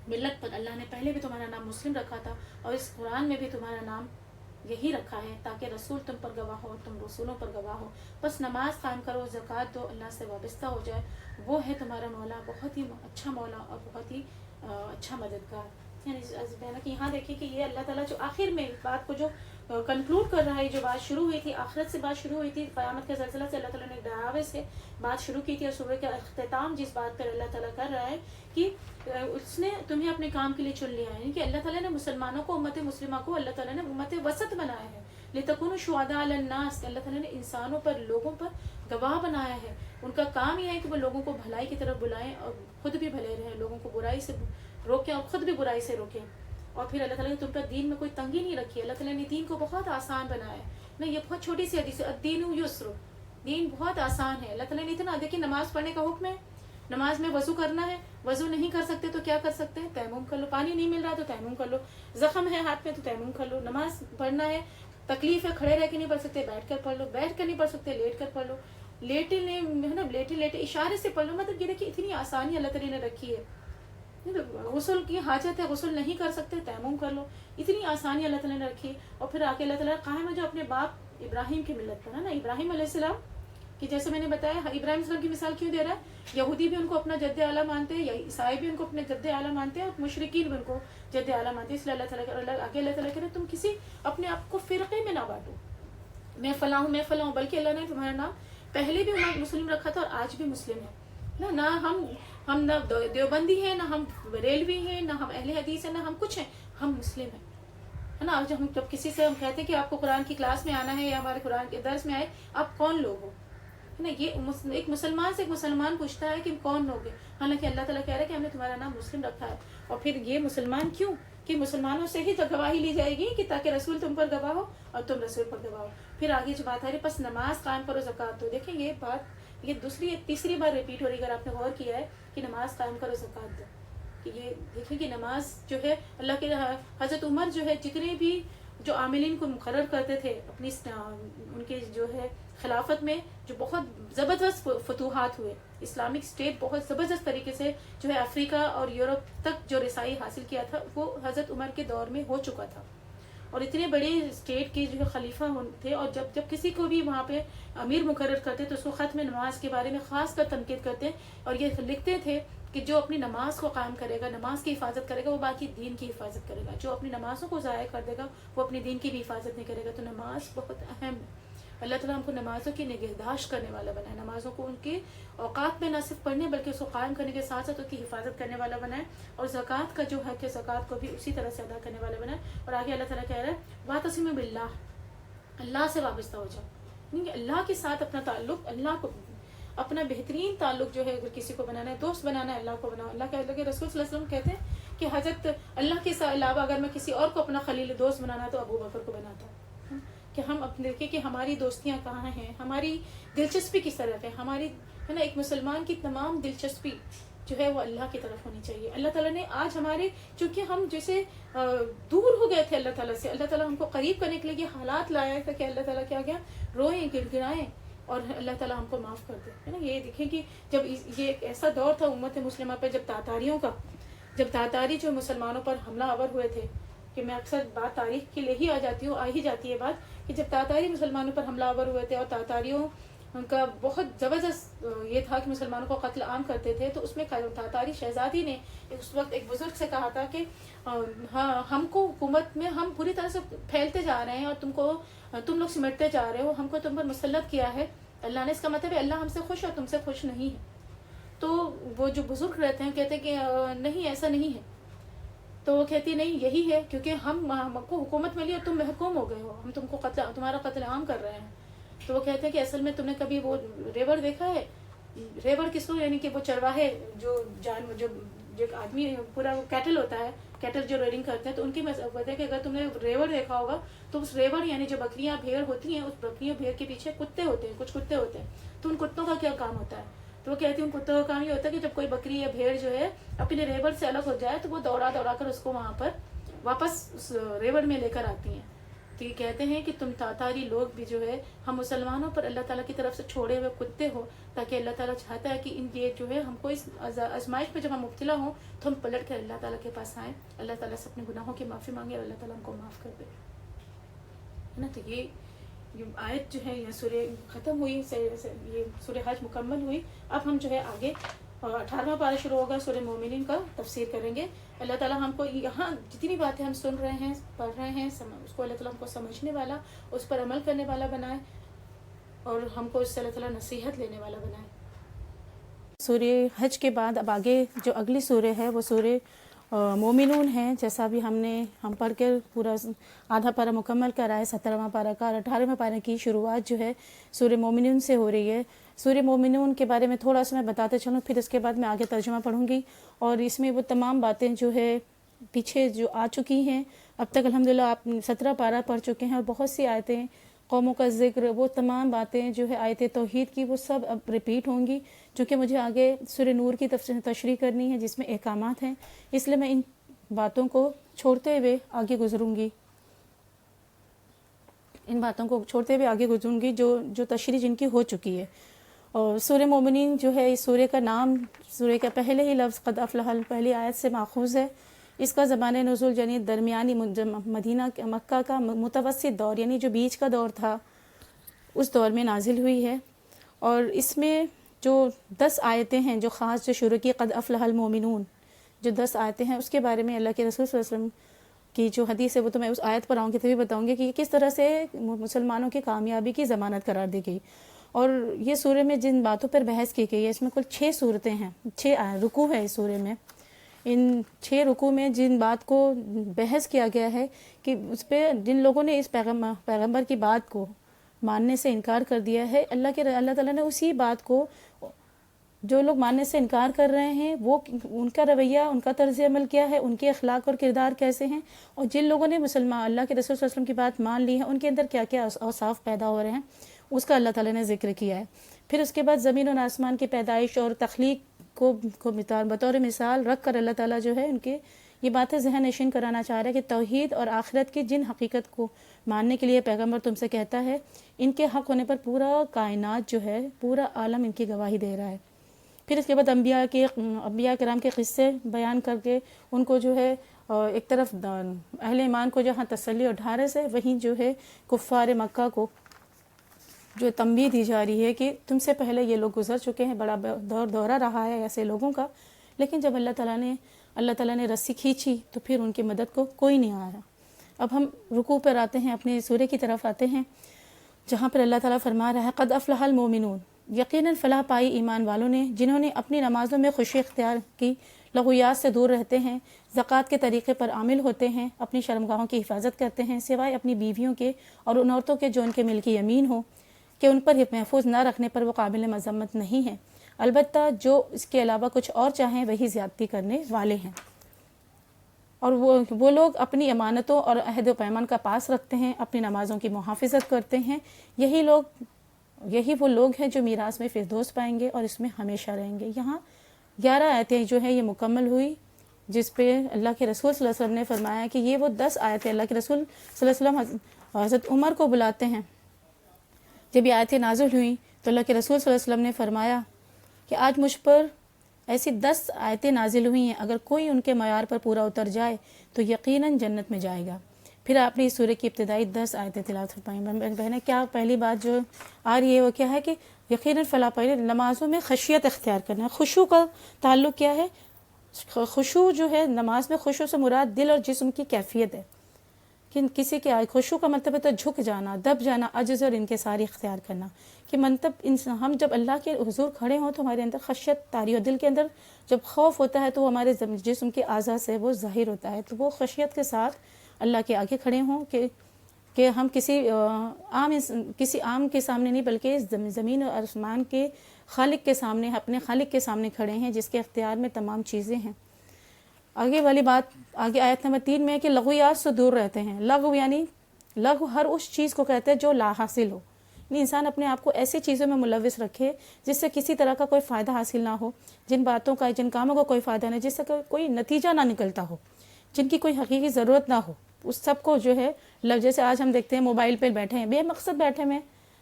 ملت پر. اللہ نے پہلے بھی تمہارا نام مسلم رکھا تھا, اور اس قرآن میں بھی تمہارا نام یہی رکھا ہے تاکہ رسول تم پر گواہ ہو, تم رسولوں پر گواہ ہو. بس نماز قائم کرو, زکوٰۃ دو, اللہ سے وابستہ ہو جائے. وہ ہے تمہارا مولا, بہت ہی اچھا مولا اور بہت ہی اچھا مددگار. یعنی کہ یہاں دیکھیے کہ یہ اللہ تعالیٰ جو آخر میں بات کو جو کنکلوڈ کر رہا ہے, جو بات شروع ہوئی تھی, آخرت سے بات شروع ہوئی تھی, قیامت کے سلسلہ سے اللہ تعالیٰ نے ڈراوے سے بات شروع کی تھی, اور سورہ کا اختتام جس بات پر اللہ تعالیٰ کر رہا ہے کہ اس نے تمہیں اپنے کام کے لیے چن لیا ہے. یعنی کہ اللہ تعالیٰ نے مسلمانوں کو, امت مسلمہ کو اللہ تعالیٰ نے امت وسط بنایا ہے. لِتَكُونُوا شُهَدَاءَ عَلَى النَّاسِ, اللہ تعالیٰ نے انسانوں پر, لوگوں پر گواہ بنایا ہے. ان کا کام یہ ہے کہ وہ لوگوں کو بھلائی کی طرف بلائیں اور خود بھی بھلے رہیں, لوگوں کو برائی سے روکیں اور خود بھی برائی سے روکیں. اور پھر اللہ تعالیٰ نے تم پر دین میں کوئی تنگی نہیں رکھی. اللہ تعالیٰ نے دین کو بہت آسان بنایا ہے. نہیں, یہ بہت چھوٹی سی حدیث ہے, الدین یسر, دین بہت آسان ہے. اللہ تعالیٰ نے اتنا, دیکھیے نماز پڑھنے کا حکم ہے, نماز میں وضو کرنا ہے, وضو نہیں کر سکتے تو کیا کر سکتے ہیں, تیمم کر لو. پانی نہیں مل رہا تو تیمم کر لو. زخم ہے ہاتھ میں تو تیمم کر لو. نماز پڑھنا ہے, تکلیف ہے, کھڑے رہ کے نہیں پڑھ سکتے, بیٹھ کر پڑھ لو. بیٹھ کر نہیں پڑھ سکتے, لیٹ کر پڑھ لو. لیٹے اشارے سے پڑھ لو. مطلب یہ دیکھیے اتنی آسانی اللہ تعالیٰ نے رکھی ہے. غسل کی حاجت ہے، غسل نہیں کر سکتے تیمم کر لو. اتنی آسانی اللہ تعالیٰ نے رکھی. اور پھر آگے اللہ تعالیٰ قائم ہے جو اپنے باپ ابراہیم کی ملت پر ہے نا. ابراہیم علیہ السلام کہ جیسے میں نے بتایا ابراہیم علیہ السلام کی مثال کیوں دے رہا ہے؟ یہودی بھی ان کو اپنا جد اعلیٰ مانتے ہیں، یا عیسائی بھی ان کو اپنے جد اعلیٰ مانتے ہیں، اور مشرکین بھی ان کو جد اعلیٰ مانتے ہیں. اس لیے اللہ تعالیٰ آگے اللہ تعالیٰ کہہ رہے تم کسی اپنے آپ کو فرقے میں نہ بانٹو، میں فلاں ہوں میں فلاں ہوں، بلکہ اللہ نے تمہارا نام پہلے بھی مسلم رکھا تھا اور آج بھی مسلم ہے نہ. ہم نہ دیوبندی ہیں، نہ ہم بریلوی ہیں، نہ ہم اہل حدیث ہیں، نہ ہم کچھ ہیں، ہم مسلم ہیں ہے نا. آج ہم جب کسی سے ہم کہتے ہیں کہ آپ کو قرآن کی کلاس میں آنا ہے یا ہمارے قرآن کے درس میں آئے، آپ کون لوگ ہو ہے نا. یہ ایک مسلمان سے ایک مسلمان پوچھتا ہے کہ کون لوگ ہیں، حالانکہ اللہ تعالیٰ کہہ رہا ہے کہ ہم نے تمہارا نام مسلم رکھا ہے. اور پھر یہ مسلمان کیوں کہ مسلمانوں سے ہی تو گواہی لی جائے گی کہ تاکہ رسول تم پر گواہ ہو اور تم رسول پر گواہ ہو. پھر آگے جو بات آ رہی بس نماز قائم کرو زکوٰۃ دو. دیکھیں یہ بات یہ تیسری بار ریپیٹ ہو رہی ہے اگر آپ نے غور کیا ہے کہ نماز قائم کرو زکوٰۃ دو. کہ یہ دیکھیں کہ نماز جو ہے اللہ کے حضرت عمر جو ہے جتنے بھی جو عاملین کو مقرر کرتے تھے اپنی ان کے جو ہے خلافت میں، جو بہت زبردست فتوحات ہوئے، اسلامک اسٹیٹ بہت زبردست طریقے سے جو ہے افریقہ اور یورپ تک جو رسائی حاصل کیا تھا وہ حضرت عمر کے دور میں ہو چکا تھا. اور اتنے بڑے اسٹیٹ کے جو ہے خلیفہ تھے، اور جب کسی کو بھی وہاں پہ امیر مقرر کرتے تو اس کو خط میں نماز کے بارے میں خاص کر تنقید کرتے اور یہ لکھتے تھے کہ جو اپنی نماز کو قائم کرے گا، نماز کی حفاظت کرے گا، وہ باقی دین کی حفاظت کرے گا. جو اپنی نمازوں کو ضائع کر دے گا وہ اپنی دین کی بھی حفاظت نہیں کرے گا. تو نماز بہت اہم ہے. اللہ تعالیٰ ہم کو نمازوں کی نگہداشت کرنے والا بنائے، نمازوں کو ان کے اوقات میں نہ صرف پڑھنے بلکہ اس کو قائم کرنے کے ساتھ ساتھ اس کی حفاظت کرنے والا بنائے. اور زکوٰۃ کا جو حق ہے زکوٰۃ کو بھی اسی طرح سے ادا کرنے والا بنائے. اور آگے اللہ تعالیٰ کہہ رہا ہے واعتصموا باللہ، اللہ سے وابستہ ہو جاؤ. یعنی اللہ کے ساتھ اپنا تعلق، اللہ کو اپنا بہترین تعلق جو ہے اگر کسی کو بنانا ہے، دوست بنانا ہے، اللہ کو بناؤ. اللہ کے رسول صلی اللہ علیہ وسلم کہتے ہیں کہ حضرت اللہ کے علاوہ اگر میں کسی اور کو اپنا خلیل دوست بنانا تو ابو بکر کو بناتا ہوں. کہ ہم اپنے دیکھیں کہ ہماری دوستیاں کہاں ہیں، ہماری دلچسپی کس طرف ہے. ہماری ہے نا ایک مسلمان کی تمام دلچسپی جو ہے وہ اللہ کی طرف ہونی چاہیے. اللہ تعالیٰ نے آج ہمارے چونکہ ہم جیسے دور ہو گئے تھے اللہ تعالیٰ سے، اللہ تعالیٰ ہم کو قریب کرنے کے لیے یہ حالات لایا تھا کہ اللہ تعالیٰ کیا گیا روئیں گڑ گڑائیں اور اللہ تعالیٰ ہم کو معاف کر دے ہے نا. یہ دیکھیں کہ جب یہ ایک ایسا دور تھا امت مسلمہ پہ جب تاتاری جو مسلمانوں پر حملہ آور ہوئے تھے، کہ میں اکثر بات تاریخ کے لیے ہی آ ہی جاتی ہے بات کہ جب تاتاری مسلمانوں پر حملہ آور ہوئے تھے اور تاتاریوں کا بہت زبردست یہ تھا کہ مسلمانوں کو قتل عام کرتے تھے، تو اس میں تاتاری شہزادی نے اس وقت ایک بزرگ سے کہا تھا کہ ہم کو حکومت میں ہم پوری طرح سے پھیلتے جا رہے ہیں اور تم لوگ سمٹتے جا رہے ہو، ہم کو تم پر مسلط کیا ہے اللہ نے. اس کا مطلب ہے اللہ ہم سے خوش ہے اور تم سے خوش نہیں ہے. تو وہ جو بزرگ رہتے ہیں کہتے ہیں کہ نہیں ایسا نہیں ہے. تو وہ کہتی نہیں یہی ہے، کیونکہ ہم کو حکومت ملی اور تم محکوم ہو گئے ہو، ہم تم کو تمہارا قتل عام کر رہے ہیں. تو وہ کہتے ہیں کہ اصل میں تم نے کبھی وہ ریوڑ دیکھا ہے؟ ریوڑ کس کو، یعنی کہ وہ چرواہے جو آدمی پورا وہ کیٹل ہوتا ہے، کیٹل جو ریڈنگ کرتے ہیں، تو ان کی بات ہے کہ اگر تم نے ریوڑ دیکھا ہوگا تو اس ریوڑ یعنی جو بکریاں بھیڑ ہوتی ہیں، اس بکریوں بھیڑ کے پیچھے کتے ہوتے ہیں، کچھ کتے ہوتے ہیں. تو ان کتوں کا کیا کام ہوتا ہے؟ تو وہ کہتی ہیں ان کتوں کا کام یہ ہوتا ہے کہ جب کوئی بکری یا بھیڑ جو ہے اپنے ریوڑ سے الگ ہو جائے تو وہ دوڑا کر اس کو وہاں پر واپس اس ریوڑ میں لے کر آتی ہیں. تو یہ کہتے ہیں کہ تم تاتاری لوگ بھی جو ہے ہم مسلمانوں پر اللہ تعالیٰ کی طرف سے چھوڑے ہوئے کتے ہو، تاکہ اللہ تعالیٰ چاہتا ہے کہ یہ جو ہے ہم کو اس آزمائش میں جب ہم مبتلا ہوں تو ہم پلٹ کر اللہ تعالیٰ کے پاس آئیں، اللہ تعالیٰ سے اپنے گناہوں کی معافی مانگے اور اللہ تعالیٰ ہم کو معاف کر دے ہے نا. تو یہ آیت جو ہے یہ سورہ ختم ہوئی، یہ سورہ حج مکمل ہوئی. اب ہم جو ہے آگے 18واں پارہ شروع ہوگا سورہ مومنین کا تفسیر کریں گے. اللہ تعالیٰ ہم کو یہاں جتنی باتیں ہم سن رہے ہیں پڑھ رہے ہیں اس کو اللہ تعالیٰ ہم کو سمجھنے والا، اس پر عمل کرنے والا بنائے اور ہم کو اس سے اللہ تعالیٰ نصیحت لینے والا بنائے. سورہ حج کے بعد اب آگے جو اگلی سورہ ہے وہ سورہ مومنون ہیں. جیسا بھی ہم پڑھ کے پورا آدھا پارہ مکمل کرا ہے، 17واں پارہ کا، اور 18ویں پارہ کی شروعات جو ہے سورہ مومنون سے ہو رہی ہے. سورہ مومنون کے بارے میں تھوڑا سا میں بتاتے چلوں، پھر اس کے بعد میں آگے ترجمہ پڑھوں گی. اور اس میں وہ تمام باتیں جو ہے پیچھے جو آ چکی ہیں اب تک الحمدللہ آپ 17 پارہ پڑھ چکے ہیں، اور بہت سی آیتیں، قوموں کا ذکر، وہ تمام باتیں جو ہے آیت توحید کی وہ سب اب ریپیٹ ہوں گی، چونکہ مجھے آگے سورہ نور کی تشریح کرنی ہے جس میں احکامات ہیں، اس لیے میں ان باتوں کو چھوڑتے ہوئے آگے گزروں گی جو تشریح جن کی ہو چکی ہے. اور سورہ مومنین جو ہے اس سورہ کا نام سورہ کا پہلے ہی لفظ قد افلح پہلی آیت سے ماخوذ ہے. اس کا زبان نزول یعنی درمیانی مدینہ مکہ کا متوسط دور یعنی جو بیچ کا دور تھا اس دور میں نازل ہوئی ہے. اور اس میں جو 10 آیتیں ہیں جو خاص جو شروع کی قد افلح المومنون جو 10 آیتیں ہیں اس کے بارے میں اللہ کے رسول صلی اللہ علیہ وسلم کی جو حدیث ہے وہ تو میں اس آیت پر آؤں گی تبھی بتاؤں گی کہ کس طرح سے مسلمانوں کی کامیابی کی ضمانت قرار دی گئی. اور یہ سورہ میں جن باتوں پر بحث کی گئی ہے اس میں کل 6 صورتیں ہیں, 6 رکوع ہے اس سورہ میں. ان 6 رکوع میں جن بات کو بحث کیا گیا ہے کہ اس پہ جن لوگوں نے اس پیغمبر کی بات کو ماننے سے انکار کر دیا ہے, اللہ تعالیٰ نے اسی بات کو جو لوگ ماننے سے انکار کر رہے ہیں وہ ان کا رویہ ان کا طرز عمل کیا ہے, ان کے اخلاق اور کردار کیسے ہیں, اور جن لوگوں نے اللہ کے رسول صلی اللہ علیہ وسلم کی بات مان لی ہے ان کے اندر کیا کیا اوصاف پیدا ہو رہے ہیں اس کا اللہ تعالیٰ نے ذکر کیا ہے. پھر اس کے بعد زمین اور آسمان کی پیدائش اور تخلیق کو بطور مثال رکھ کر اللہ تعالیٰ جو ہے ان کے یہ باتیں ذہن نشین کرانا چاہ رہا ہے کہ توحید اور آخرت کی جن حقیقت کو ماننے کے لیے پیغمبر تم سے کہتا ہے ان کے حق ہونے پر پورا کائنات جو ہے پورا عالم ان کی گواہی دے رہا ہے. پھر اس کے بعد انبیاء کرام کے قصے بیان کر کے ان کو جو ہے ایک طرف اہل ایمان کو جہاں تسلی اور ڈھارس ہے وہیں جو ہے کفار مکہ کو جو تنبیہ دی جا رہی ہے کہ تم سے پہلے یہ لوگ گزر چکے ہیں, بڑا دورہ رہا ہے ایسے لوگوں کا, لیکن جب اللہ تعالیٰ نے رسی کھینچی تو پھر ان کی مدد کو کوئی نہیں آیا. اب ہم رکوع پر آتے ہیں, اپنے سورہ کی طرف آتے ہیں جہاں پر اللہ تعالیٰ فرما رہا ہے قد افلح المومنون, یقیناً فلاح پائی ایمان والوں نے جنہوں نے اپنی نمازوں میں خوشی اختیار کی, لغویات سے دور رہتے ہیں, زکوٰۃ کے طریقے پر عامل ہوتے ہیں, اپنی شرمگاہوں کی حفاظت کرتے ہیں سوائے اپنی بیویوں کے اور ان عورتوں کے جو ان کے ملکی یمین ہو کہ ان پر محفوظ نہ رکھنے پر وہ قابل مذمت نہیں ہیں, البتہ جو اس کے علاوہ کچھ اور چاہیں وہی زیادتی کرنے والے ہیں. اور وہ لوگ اپنی امانتوں اور عہد و پیمان کا پاس رکھتے ہیں, اپنی نمازوں کی محافظت کرتے ہیں, یہی وہ لوگ ہیں جو میراث میں فردوس پائیں گے اور اس میں ہمیشہ رہیں گے. یہاں 11 آیتیں جو ہیں یہ مکمل ہوئی جس پہ اللہ کے رسول صلی اللہ علیہ وسلم نے فرمایا کہ یہ وہ 10 آیتیں اللہ کے رسول صلی اللہ علیہ وسلم حضرت عمر کو بلاتے ہیں. جب یہ آیتیں نازل ہوئیں تو اللہ کے رسول صلی اللہ علیہ وسلم نے فرمایا کہ آج مجھ پر ایسی 10 آیتیں نازل ہوئی ہیں, اگر کوئی ان کے معیار پر پورا اتر جائے تو یقیناً جنت میں جائے گا. پھر آپ نے اس سورہ کی ابتدائی 10 آیتیں تلاوت فرمائیں. بہنیں کیا پہلی بات جو آ رہی ہے وہ کیا ہے کہ یقیناً فلاح پائی نمازوں میں خشیت اختیار کرنا ہے. خشوع کا تعلق کیا ہے؟ خشوع جو ہے نماز میں خشوع سے مراد دل اور جسم کی کیفیت ہے کہ کسی کے خشوع کا مطلب ہے تو جھک جانا, دب جانا, عجز اور انکساری اختیار کرنا کہ مطلب ہم جب اللہ کے حضور کھڑے ہوں تو ہمارے اندر خشیت طاری ہو, دل کے اندر جب خوف ہوتا ہے تو وہ ہمارے جسم کے اعضاء سے وہ ظاہر ہوتا ہے. تو وہ خشیت کے ساتھ اللہ کے آگے کھڑے ہوں کہ ہم کسی عام کے سامنے نہیں بلکہ زمین اور آسمان کے خالق کے سامنے, اپنے خالق کے سامنے کھڑے ہیں جس کے اختیار میں تمام چیزیں ہیں. آگے والی بات آگے آیت نمبر 3 میں ہے کہ لغویات سے دور رہتے ہیں. لغو ہر اس چیز کو کہتے ہیں جو لا حاصل ہو, یعنی انسان اپنے آپ کو ایسی چیزوں میں ملوث رکھے جس سے کسی طرح کا کوئی فائدہ حاصل نہ ہو, جن باتوں کا جن کاموں کا کوئی فائدہ نہیں, جس سے کوئی نتیجہ نہ نکلتا ہو, جن کی کوئی حقیقی ضرورت نہ ہو, اس سب کو جو ہے جیسے آج ہم دیکھتے ہیں موبائل پہ بیٹھے ہیں بے مقصد بیٹھے ہیں,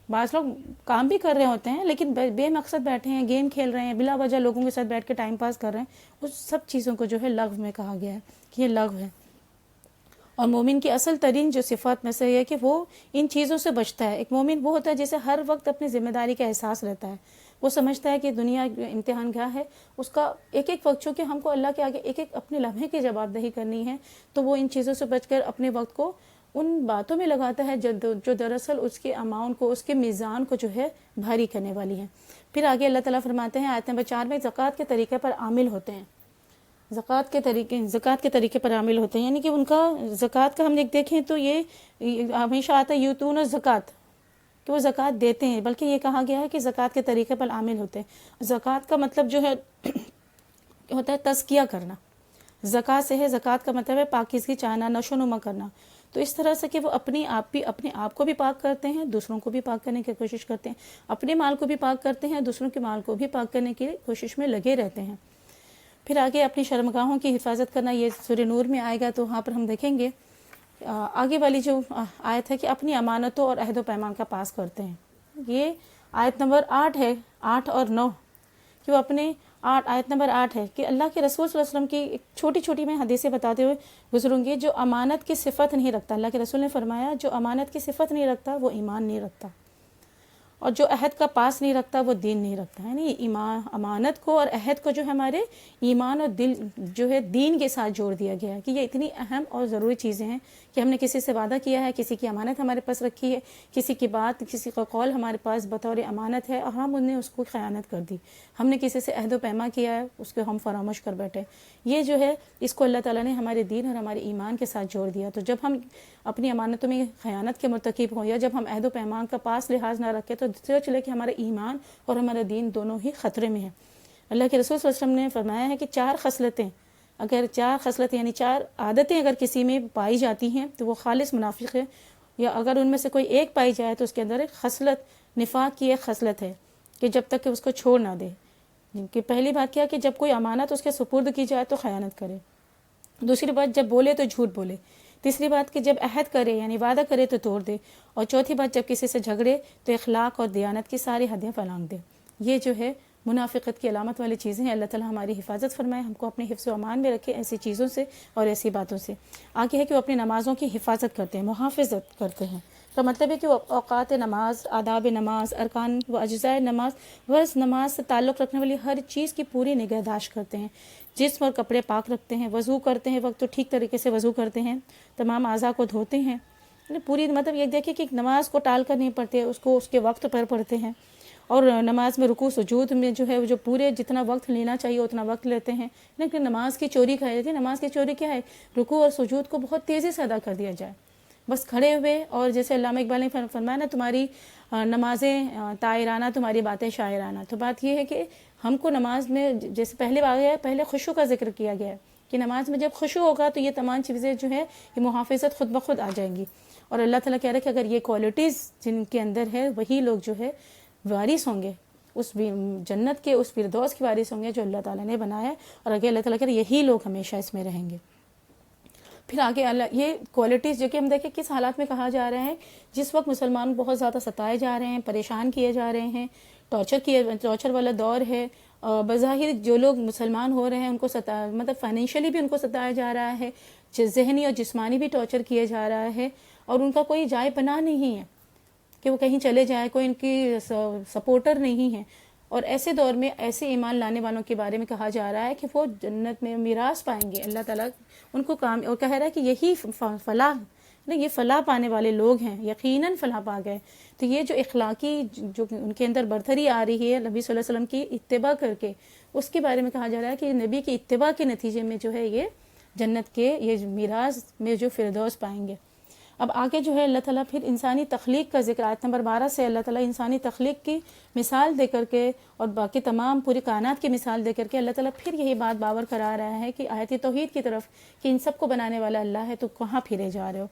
بعض لوگ کام بھی کر رہے ہوتے ہیں لیکن بے مقصد بیٹھے ہیں, گیم کھیل رہے ہیں, بلا وجہ لوگوں کے ساتھ بیٹھ کے ٹائم پاس کر رہے ہیں, اس سب چیزوں کو جو ہے لغو میں کہا گیا ہے کہ یہ لغو ہے. اور مومن کی اصل ترین جو صفات میں سے یہ ہے کہ وہ ان چیزوں سے بچتا ہے. ایک مومن وہ ہوتا ہے جسے ہر وقت اپنی ذمہ داری کا احساس رہتا ہے, وہ سمجھتا ہے کہ دنیا امتحان گاہ ہے, اس کا ایک ایک وقت چونکہ ہم کو اللہ کے آگے ایک ایک اپنے لمحے کی جواب دہی کرنی ہے تو وہ ان چیزوں سے بچ کر اپنے وقت کو ان باتوں میں لگاتا ہے جو دراصل اس کے اماؤنٹ کو, اس کے میزان کو جو ہے بھاری کرنے والی ہیں. پھر آگے اللہ تعالیٰ فرماتے ہیں آیت نمبر 4 میں زکوٰۃ کے طریقے پر عامل ہوتے ہیں. زکوٰۃ کے طریقے پر عامل ہوتے ہیں یعنی کہ ان کا زکوٰۃ کا ہم دیکھیں تو یہ ہمیشہ آتا ہے یوتون اور زکوٰۃ کہ وہ زکوٰۃ دیتے ہیں, بلکہ یہ کہا گیا ہے کہ زکوٰۃ کے طریقے پر عامل ہوتے ہیں. زکوٰۃ کا مطلب جو ہے ہوتا ہے تزکیہ کرنا, زکوٰۃ سے ہے, زکوٰۃ کا مطلب ہے پاکیزگی چاہنا, نشو نما کرنا. تو اس طرح سے کہ وہ اپنے آپ کو بھی پاک کرتے ہیں, دوسروں کو بھی پاک کرنے کی کوشش کرتے ہیں, اپنے مال کو بھی پاک کرتے ہیں, دوسروں کے مال کو بھی پاک کرنے کی کوشش میں لگے رہتے ہیں. پھر آگے اپنی شرمگاہوں کی حفاظت کرنا, یہ سورہ نور میں آئے گا تو وہاں پر ہم دیکھیں گے آگے والی جو آیت ہے کہ اپنی امانتوں اور عہد و پیمان کا پاس کرتے ہیں. یہ آیت نمبر 8 ہے، 8 اور 9، کہ وہ اپنے آیت نمبر 8 ہے کہ اللہ کے رسول صلی اللہ علیہ وسلم کی ایک چھوٹی چھوٹی میں حدیثیں بتاتے ہوئے گزروں گی، جو امانت کی صفت نہیں رکھتا، اللہ کے رسول نے فرمایا جو امانت کی صفت نہیں رکھتا وہ ایمان نہیں رکھتا، اور جو عہد کا پاس نہیں رکھتا وہ دین نہیں رکھتا. یعنی امانت کو اور عہد کو جو ہمارے ایمان اور دل جو ہے دین کے ساتھ جوڑ دیا گیا ہے کہ یہ اتنی اہم اور ضروری چیزیں ہیں کہ ہم نے کسی سے وعدہ کیا ہے، کسی کی امانت ہمارے پاس رکھی ہے، کسی کی بات، کسی کا قول ہمارے پاس بطور امانت ہے اور ہم انہیں اس کو خیانت کر دی، ہم نے کسی سے عہد و پیما کیا ہے اس کو ہم فراموش کر بیٹھے. یہ جو ہے اس کو اللہ تعالیٰ نے ہمارے دین اور ہمارے ایمان کے ساتھ جوڑ دیا. تو جب ہم اپنی امانتوں میں خیانت کے مرتکب ہوں یا جب ہم عہد و پیمان کا پاس لحاظ نہ رکھیں تو سوچ لے کہ ہمارا ایمان اور ہمارا دین دونوں ہی خطرے میں ہیں. اللہ کے رسول صلی اللہ علیہ وسلم نے فرمایا ہے کہ 4 خصلتیں، اگر 4 خصلتیں یعنی 4 عادتیں اگر کسی میں پائی جاتی ہیں تو وہ خالص منافق ہے، یا اگر ان میں سے کوئی ایک پائی جائے تو اس کے اندر ایک خصلت نفاق کی ایک خصلت ہے کہ جب تک کہ اس کو چھوڑ نہ دے. کہ پہلی بات کیا کہ جب کوئی امانت اس کے سپرد کی جائے تو خیانت کرے، دوسری بات جب بولے تو جھوٹ بولے، تیسری بات کہ جب عہد کرے یعنی وعدہ کرے تو توڑ دے، اور چوتھی بات جب کسی سے جھگڑے تو اخلاق اور دیانت کی ساری حدیں پھلانگ دے. یہ جو ہے منافقت کی علامت والی چیزیں ہیں. اللہ تعالیٰ ہماری حفاظت فرمائے، ہم کو اپنے حفظ و امان میں رکھے ایسی چیزوں سے اور ایسی باتوں سے. آگے ہے کہ وہ اپنی نمازوں کی حفاظت کرتے ہیں، محافظت کرتے ہیں. کا مطلب ہے کہ وہ اوقات نماز، آداب نماز، ارکان و اجزاء نماز و نماز سے تعلق رکھنے والی ہر چیز کی پوری نگہداشت کرتے ہیں. جسم اور کپڑے پاک رکھتے ہیں، وضو کرتے ہیں وقت تو ٹھیک طریقے سے وضو کرتے ہیں، تمام اعضاء کو دھوتے ہیں. پوری مطلب یہ دیکھیں کہ نماز کو ٹال کر نہیں پڑھتے، اس کو اس کے وقت پر پڑھتے ہیں، اور نماز میں رکوع سجود میں جو ہے جو پورے جتنا وقت لینا چاہیے اتنا وقت لیتے ہیں. لیکن نماز کی چوری کھائی جاتی ہے. نماز کی چوری کیا ہے؟ رکوع اور سجود کو بہت تیزی سے ادا کر دیا جائے، بس کھڑے ہوئے، اور جیسے علامہ اقبال نے فرمایا نا تمہاری نمازیں طائرانہ تمہاری باتیں شاعرانہ. تو بات یہ ہے کہ ہم کو نماز میں جیسے پہلے آگیا ہے، پہلے خشوع کا ذکر کیا گیا ہے کہ نماز میں جب خشوع ہوگا تو یہ تمام چیزیں جو ہے یہ محافظت خود بخود آ جائیں گی. اور اللہ تعالیٰ کہہ رہا ہے کہ اگر یہ کوالٹیز جن کے اندر ہے وہی لوگ جو ہے وارث ہوں گے اس جنت کے، اس فردوس کے وارث ہوں گے جو اللہ تعالیٰ نے بنایا ہے. اور آگے اللہ تعالیٰ کہہ رہا ہے یہی لوگ ہمیشہ اس میں رہیں گے. پھر آگے اللہ یہ کوالٹیز جو کہ ہم دیکھیں کس حالات میں کہا جا رہا ہے، جس وقت مسلمان بہت زیادہ ستائے جا رہے ہیں، پریشان کیے جا رہے ہیں، ٹارچر والا دور ہے. بظاہر جو لوگ مسلمان ہو رہے ہیں ان کو مطلب فائنینشلی بھی ان کو ستایا جا رہا ہے، ذہنی اور جسمانی بھی ٹارچر کیا جا رہا ہے، اور ان کا کوئی جائے پناہ نہیں ہے کہ وہ کہیں چلے جائے، کوئی ان کی سپورٹر نہیں ہے. اور ایسے دور میں ایسے ایمان لانے والوں کے بارے میں کہا جا رہا ہے کہ وہ جنت میں میراث پائیں گے. اللہ تعالیٰ ان کو کام اور کہہ رہا ہے کہ یہی فلاح، یہ فلاح پانے والے لوگ ہیں، یقیناً فلاح پا گئے. تو یہ جو اخلاقی جو ان کے اندر برتری آ رہی ہے نبی صلی اللہ علیہ وسلم کی اتباع کر کے، اس کے بارے میں کہا جا رہا ہے کہ نبی کی اتباع کے نتیجے میں جو ہے یہ جنت کے یہ میراث میں جو فردوس پائیں گے. اب آگے جو ہے اللہ تعالیٰ پھر انسانی تخلیق کا ذکر آیت نمبر 12 سے اللہ تعالیٰ انسانی تخلیق کی مثال دے کر کے اور باقی تمام پوری کائنات کی مثال دے کر کے اللہ تعالیٰ پھر یہی بات باور کرا رہا ہے کہ آیت توحید کی طرف کہ ان سب کو بنانے والا اللہ ہے، تو کہاں پھرے جا رہے ہو.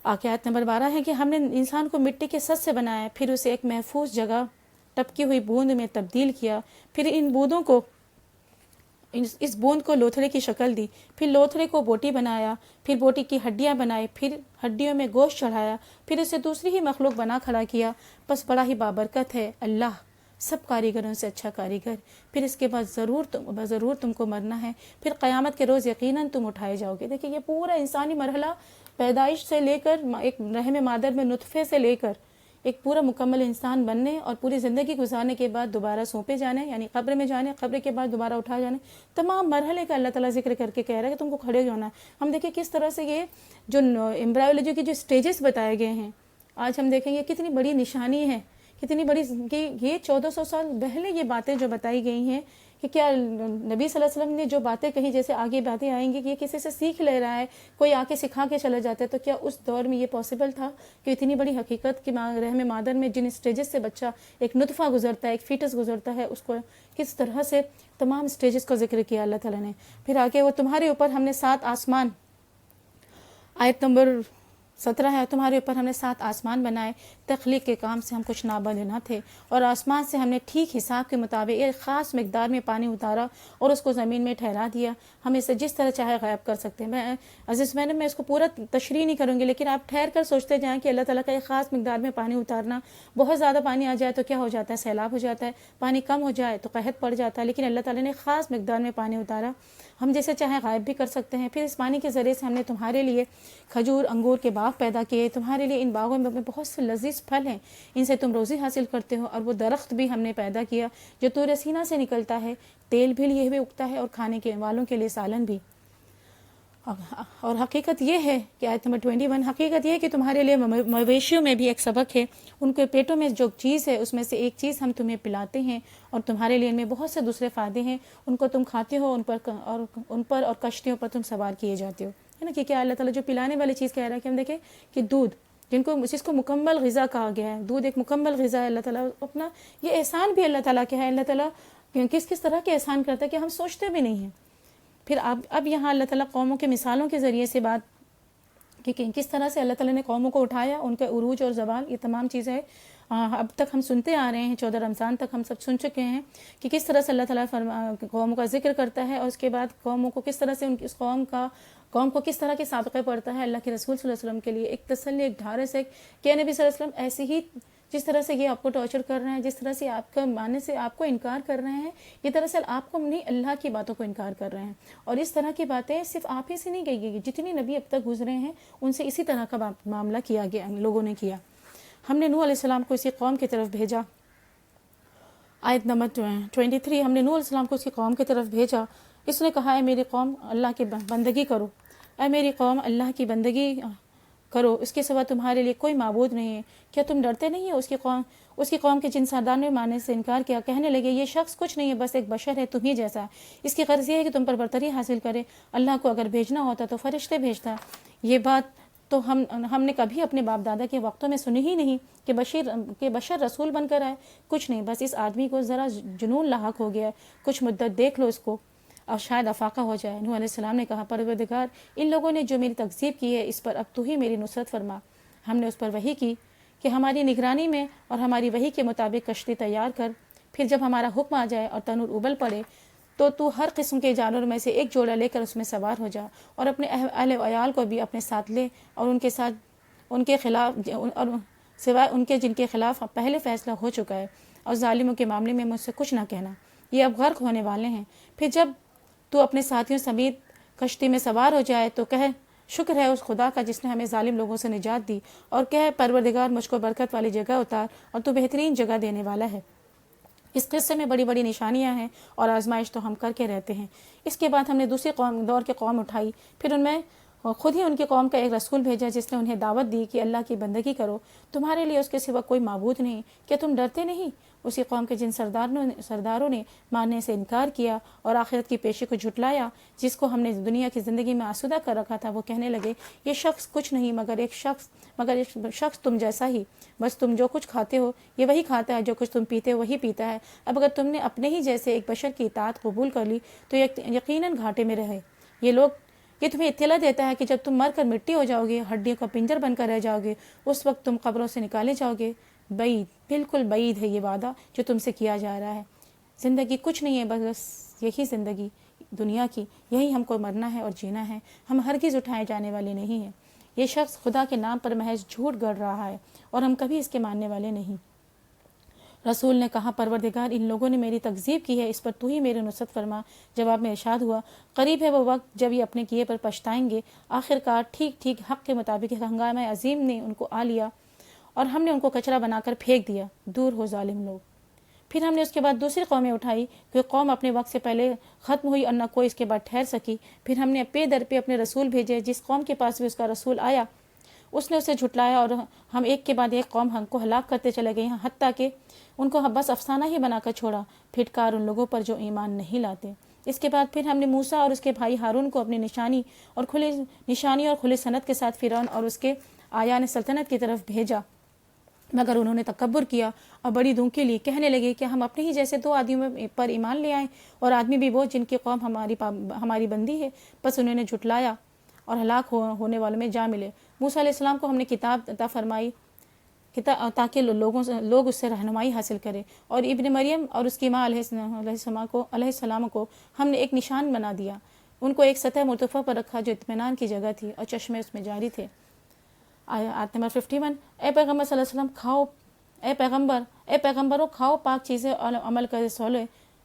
آگے آیت نمبر 12 ہے کہ ہم نے انسان کو مٹی کے سط سے بنایا، پھر اسے ایک محفوظ جگہ ٹپکی ہوئی بوند میں تبدیل کیا، پھر ان بوندوں کو اس بوند کو لوتھڑے کی شکل دی، پھر لوتھڑے کو بوٹی بنایا، پھر بوٹی کی ہڈیاں بنائی، پھر ہڈیوں میں گوشت چڑھایا، پھر اسے دوسری ہی مخلوق بنا کھڑا کیا. بس بڑا ہی بابرکت ہے اللہ، سب کاریگروں سے اچھا کاریگر. پھر اس کے بعد ضرور تم کو مرنا ہے، پھر قیامت کے روز یقیناً تم اٹھائے جاؤ گے. دیکھیں یہ پورا انسانی مرحلہ پیدائش سے لے کر ایک رحم مادر میں نطفے سے لے کر ایک پورا مکمل انسان بننے اور پوری زندگی گزارنے کے بعد دوبارہ سونپے جانے یعنی قبر میں جانے، قبر کے بعد دوبارہ اٹھا جانے، تمام مرحلے کا اللہ تعالیٰ ذکر کر کے کہہ رہا ہے کہ تم کو کھڑے ہونا ہے. ہم دیکھیں کس طرح سے یہ جو ایمبرائیولوجی کے جو سٹیجز بتائے گئے ہیں، آج ہم دیکھیں یہ کتنی بڑی نشانی ہے، کتنی بڑی کہ یہ 1400 سال پہلے یہ باتیں جو بتائی گئی ہیں کہ کیا نبی صلی اللہ علیہ وسلم نے جو باتیں کہی، جیسے آگے باتیں آئیں گی کہ یہ کسی سے سیکھ لے رہا ہے، کوئی آ کے سکھا کے چلا جاتا ہے، تو کیا اس دور میں یہ پاسبل تھا کہ اتنی بڑی حقیقت کی رحم مادر میں جن سٹیجز سے بچہ ایک نطفہ گزرتا ہے، ایک فیٹس گزرتا ہے، اس کو کس طرح سے تمام سٹیجز کا ذکر کیا اللہ تعالیٰ نے. پھر آگے وہ تمہارے اوپر ہم نے 7 آسمان، آیت نمبر 17 ہے, تمہارے اوپر ہم نے 7 آسمان بنائے، تخلیق کے کام سے ہم کچھ نابلد نہ تھے، اور آسمان سے ہم نے ٹھیک حساب کے مطابق ایک خاص مقدار میں پانی اتارا اور اس کو زمین میں ٹھہرا دیا. ہم اسے جس طرح چاہے غائب کر سکتے ہیں. میں اس کو پورا تشریح نہیں کروں گی، لیکن آپ ٹھہر کر سوچتے جائیں کہ اللہ تعالیٰ کا ایک خاص مقدار میں پانی اتارنا. بہت زیادہ پانی آ جائے تو کیا ہو جاتا ہے؟ سیلاب ہو جاتا ہے. پانی کم ہو جائے تو قحط پڑ جاتا ہے. لیکن اللہ تعالیٰ نے خاص مقدار میں پانی اتارا، ہم جیسے چاہے غائب بھی کر سکتے ہیں. پھر اس پانی کے ذریعے سے ہم نے تمہارے لیے کھجور انگور کے باغ پیدا کیے. تمہارے لیے ان باغوں میں بہت سے لذیذ پھل ہیں، ان سے تم روزی حاصل کرتے ہو. اور وہ درخت بھی ہم نے پیدا کیا جو طور سینا سے نکلتا ہے، تیل بھی لیے ہوئے اگتا ہے اور کھانے کے والوں کے لیے سالن بھی. اور حقیقت یہ ہے کہ آیت نمبر 21، حقیقت یہ ہے کہ تمہارے لیے مویشیوں میں بھی ایک سبق ہے. ان کے پیٹوں میں جو چیز ہے اس میں سے ایک چیز ہم تمہیں پلاتے ہیں، اور تمہارے لیے ان میں بہت سے دوسرے فائدے ہیں. ان کو تم کھاتے ہو، ان پر اور کشتیوں پر تم سوار کیے جاتے ہو. ہے نا کہ کیا اللہ تعالیٰ جو پلانے والی چیز کہہ رہا ہے کہ ہم دیکھیں کہ دودھ جس کو مکمل غذا کہا گیا ہے، دودھ ایک مکمل غذا ہے. اللہ تعالیٰ اپنا یہ احسان بھی اللہ تعالیٰ کے ہے. اللہ تعالیٰ کس طرح کے احسان کرتا ہے کہ ہم سوچتے بھی نہیں ہیں. پھر اب یہاں اللہ تعالیٰ قوموں کے مثالوں کے ذریعے سے بات کہ کس طرح سے اللہ تعالیٰ نے قوموں کو اٹھایا، ان کے عروج اور زوال، یہ تمام چیزیں اب تک ہم سنتے آ رہے ہیں. 14 رمضان تک ہم سب سن چکے ہیں کہ کس طرح سے اللہ تعالیٰ قوموں کا ذکر کرتا ہے، اور اس کے بعد قوموں کو کس طرح سے اس قوم کو کس طرح کے سابقے پڑتا ہے. اللہ کے رسول صلی اللہ علیہ وسلم کے لیے ایک تسلی، ایک ڈھارس ہے کہ نبی صلی اللہ علیہ وسلم ایسے ہی جس طرح سے یہ آپ کو ٹارچر کر رہے ہیں، جس طرح سے آپ کا ماننے سے آپ کو انکار کر رہے ہیں، یہ دراصل آپ کو نہیں اللہ کی باتوں کو انکار کر رہے ہیں. اور اس طرح کی باتیں صرف آپ ہی سے نہیں گئی گئی، جتنی نبی اب تک گزرے ہیں ان سے اسی طرح کا معاملہ کیا گیا، لوگوں نے کیا. ہم نے نوح علیہ السلام کو اسی قوم کی طرف بھیجا. آیت نمبر 23، ہم نے نوح علیہ السلام کو اس کی قوم کی طرف بھیجا. اس نے کہا، اے میری قوم اللہ کی بندگی کرو، اے میری قوم اللہ کی بندگی کرو، اس کے سوا تمہارے لیے کوئی معبود نہیں ہے. کیا تم ڈرتے نہیں ہو؟ اس کی قوم کے جن سردار نے ماننے سے انکار کیا کہنے لگے، یہ شخص کچھ نہیں ہے، بس ایک بشر ہے تم ہی جیسا. اس کی غرض یہ ہے کہ تم پر برتری حاصل کرے. اللہ کو اگر بھیجنا ہوتا تو فرشتے بھیجتا. یہ بات تو ہم نے کبھی اپنے باپ دادا کے وقتوں میں سنی ہی نہیں کہ بشر رسول بن کر آئے. کچھ نہیں، بس اس آدمی کو ذرا جنون لاحق ہو گیا. کچھ مدت دیکھ لو اس کو اور شاید افاقہ ہو جائے. نوح علیہ السلام نے کہا، پروردگار، ان لوگوں نے جو میری تکذیب کی ہے اس پر اب تو ہی میری نصرت فرما. ہم نے اس پر وحی کی کہ ہماری نگرانی میں اور ہماری وحی کے مطابق کشتی تیار کر. پھر جب ہمارا حکم آ جائے اور تنور ابل پڑے تو ہر قسم کے جانور میں سے ایک جوڑا لے کر اس میں سوار ہو جا، اور اپنے اہل و عیال کو بھی اپنے ساتھ لے، اور ان کے خلاف اور سوائے ان کے جن کے خلاف پہلے فیصلہ ہو چکا ہے، اور ظالموں کے معاملے میں مجھ سے کچھ نہ کہنا، یہ اب غرق ہونے والے ہیں. پھر جب تو اپنے ساتھیوں سمیت کشتی میں سوار ہو جائے تو کہے، شکر ہے اس خدا کا جس نے ہمیں ظالم لوگوں سے نجات دی، اور کہے، پروردگار مجھ کو برکت والی جگہ اتار، اور تو بہترین جگہ دینے والا ہے. اس قصے میں بڑی بڑی نشانیاں ہیں اور آزمائش تو ہم کر کے رہتے ہیں. اس کے بعد ہم نے دوسری دور کی قوم اٹھائی. پھر ان میں خود ہی ان کی قوم کا ایک رسول بھیجا جس نے انہیں دعوت دی کہ اللہ کی بندگی کرو، تمہارے لیے اس کے سوا کوئی معبود نہیں. کیا تم ڈرتے نہیں؟ اسی قوم کے جن سرداروں نے ماننے سے انکار کیا اور آخرت کی پیشی کو جھٹلایا، جس کو ہم نے دنیا کی زندگی میں آسودہ کر رکھا تھا، وہ کہنے لگے، یہ شخص کچھ نہیں مگر ایک شخص تم جیسا ہی، بس تم جو کچھ کھاتے ہو یہ وہی کھاتا ہے، جو کچھ تم پیتے ہو وہی پیتا ہے. اب اگر تم نے اپنے ہی جیسے ایک بشر کی اطاعت قبول کر لی تو یقیناً گھاٹے میں رہے. یہ تمہیں اطلاع دیتا ہے کہ جب تم مر کر مٹی ہو جاؤ گے، ہڈیوں کا پنجر بن کر رہ جاؤ گے، اس وقت تم قبروں سے نکالے جاؤ گے. بعید، بالکل بعید ہے یہ وعدہ جو تم سے کیا جا رہا ہے. زندگی کچھ نہیں ہے، بس یہی زندگی دنیا کی، یہی ہم کو مرنا ہے اور جینا ہے. ہم ہرگز اٹھائے جانے والے نہیں ہیں. یہ شخص خدا کے نام پر محض جھوٹ گڑھ رہا ہے اور ہم کبھی اس کے ماننے والے نہیں. رسول نے کہا، پروردگار، ان لوگوں نے میری تکذیب کی ہے، اس پر تو ہی میری نصرت فرما. جواب میں ارشاد ہوا، قریب ہے وہ وقت جب یہ اپنے کیے پر پچھتائیں گے. آخرکار ٹھیک حق کے مطابق ہنگامہ عظیم نے ان کو آ لیا اور ہم نے ان کو کچرا بنا کر پھینک دیا. دور ہو ظالم لوگ. پھر ہم نے اس کے بعد دوسری قومیں اٹھائی کہ قوم اپنے وقت سے پہلے ختم ہوئی اور نہ کوئی اس کے بعد ٹھہر سکی. پھر ہم نے پے در پہ اپنے رسول بھیجے. جس قوم کے پاس بھی اس کا رسول آیا اس نے اسے جھٹلایا، اور ہم ایک کے بعد ایک قوم ہم کو ہلاک کرتے چلے گئے، حتیٰ کہ ان کو بس افسانہ ہی بنا کر چھوڑا. پھٹکار ان لوگوں پر جو ایمان نہیں لاتے. اس کے بعد پھر ہم نے موسیٰ اور اس کے بھائی ہارون کو اپنی نشانی اور کھلی صنعت کے ساتھ فرعون اور اس کے آیان سلطنت کی طرف بھیجا، مگر انہوں نے تکبر کیا اور بڑی دھونکی لی. کہنے لگے کہ ہم اپنے ہی جیسے 2 آدمیوں پر ایمان لے آئیں، اور آدمی بھی وہ جن کی قوم ہماری بندی ہے. بس انہوں نے جھٹلایا اور ہلاک ہونے والوں میں جا ملے۔ موسیٰ علیہ السلام کو ہم نے کتاب عطا فرمائی تاکہ لوگ اس سے رہنمائی حاصل کریں، اور ابن مریم اور اس کی ماں علیہ السلام کو ہم نے ایک نشان بنا دیا، ان کو ایک سطح مرتفع پر رکھا جو اطمینان کی جگہ تھی اور چشمے اس میں جاری تھے۔ آیت نمبر 51، اے پیغمبر صلی اللہ علیہ وسلم کھاؤ، اے پیغمبروں کھاؤ پاک چیزیں اور عمل کرے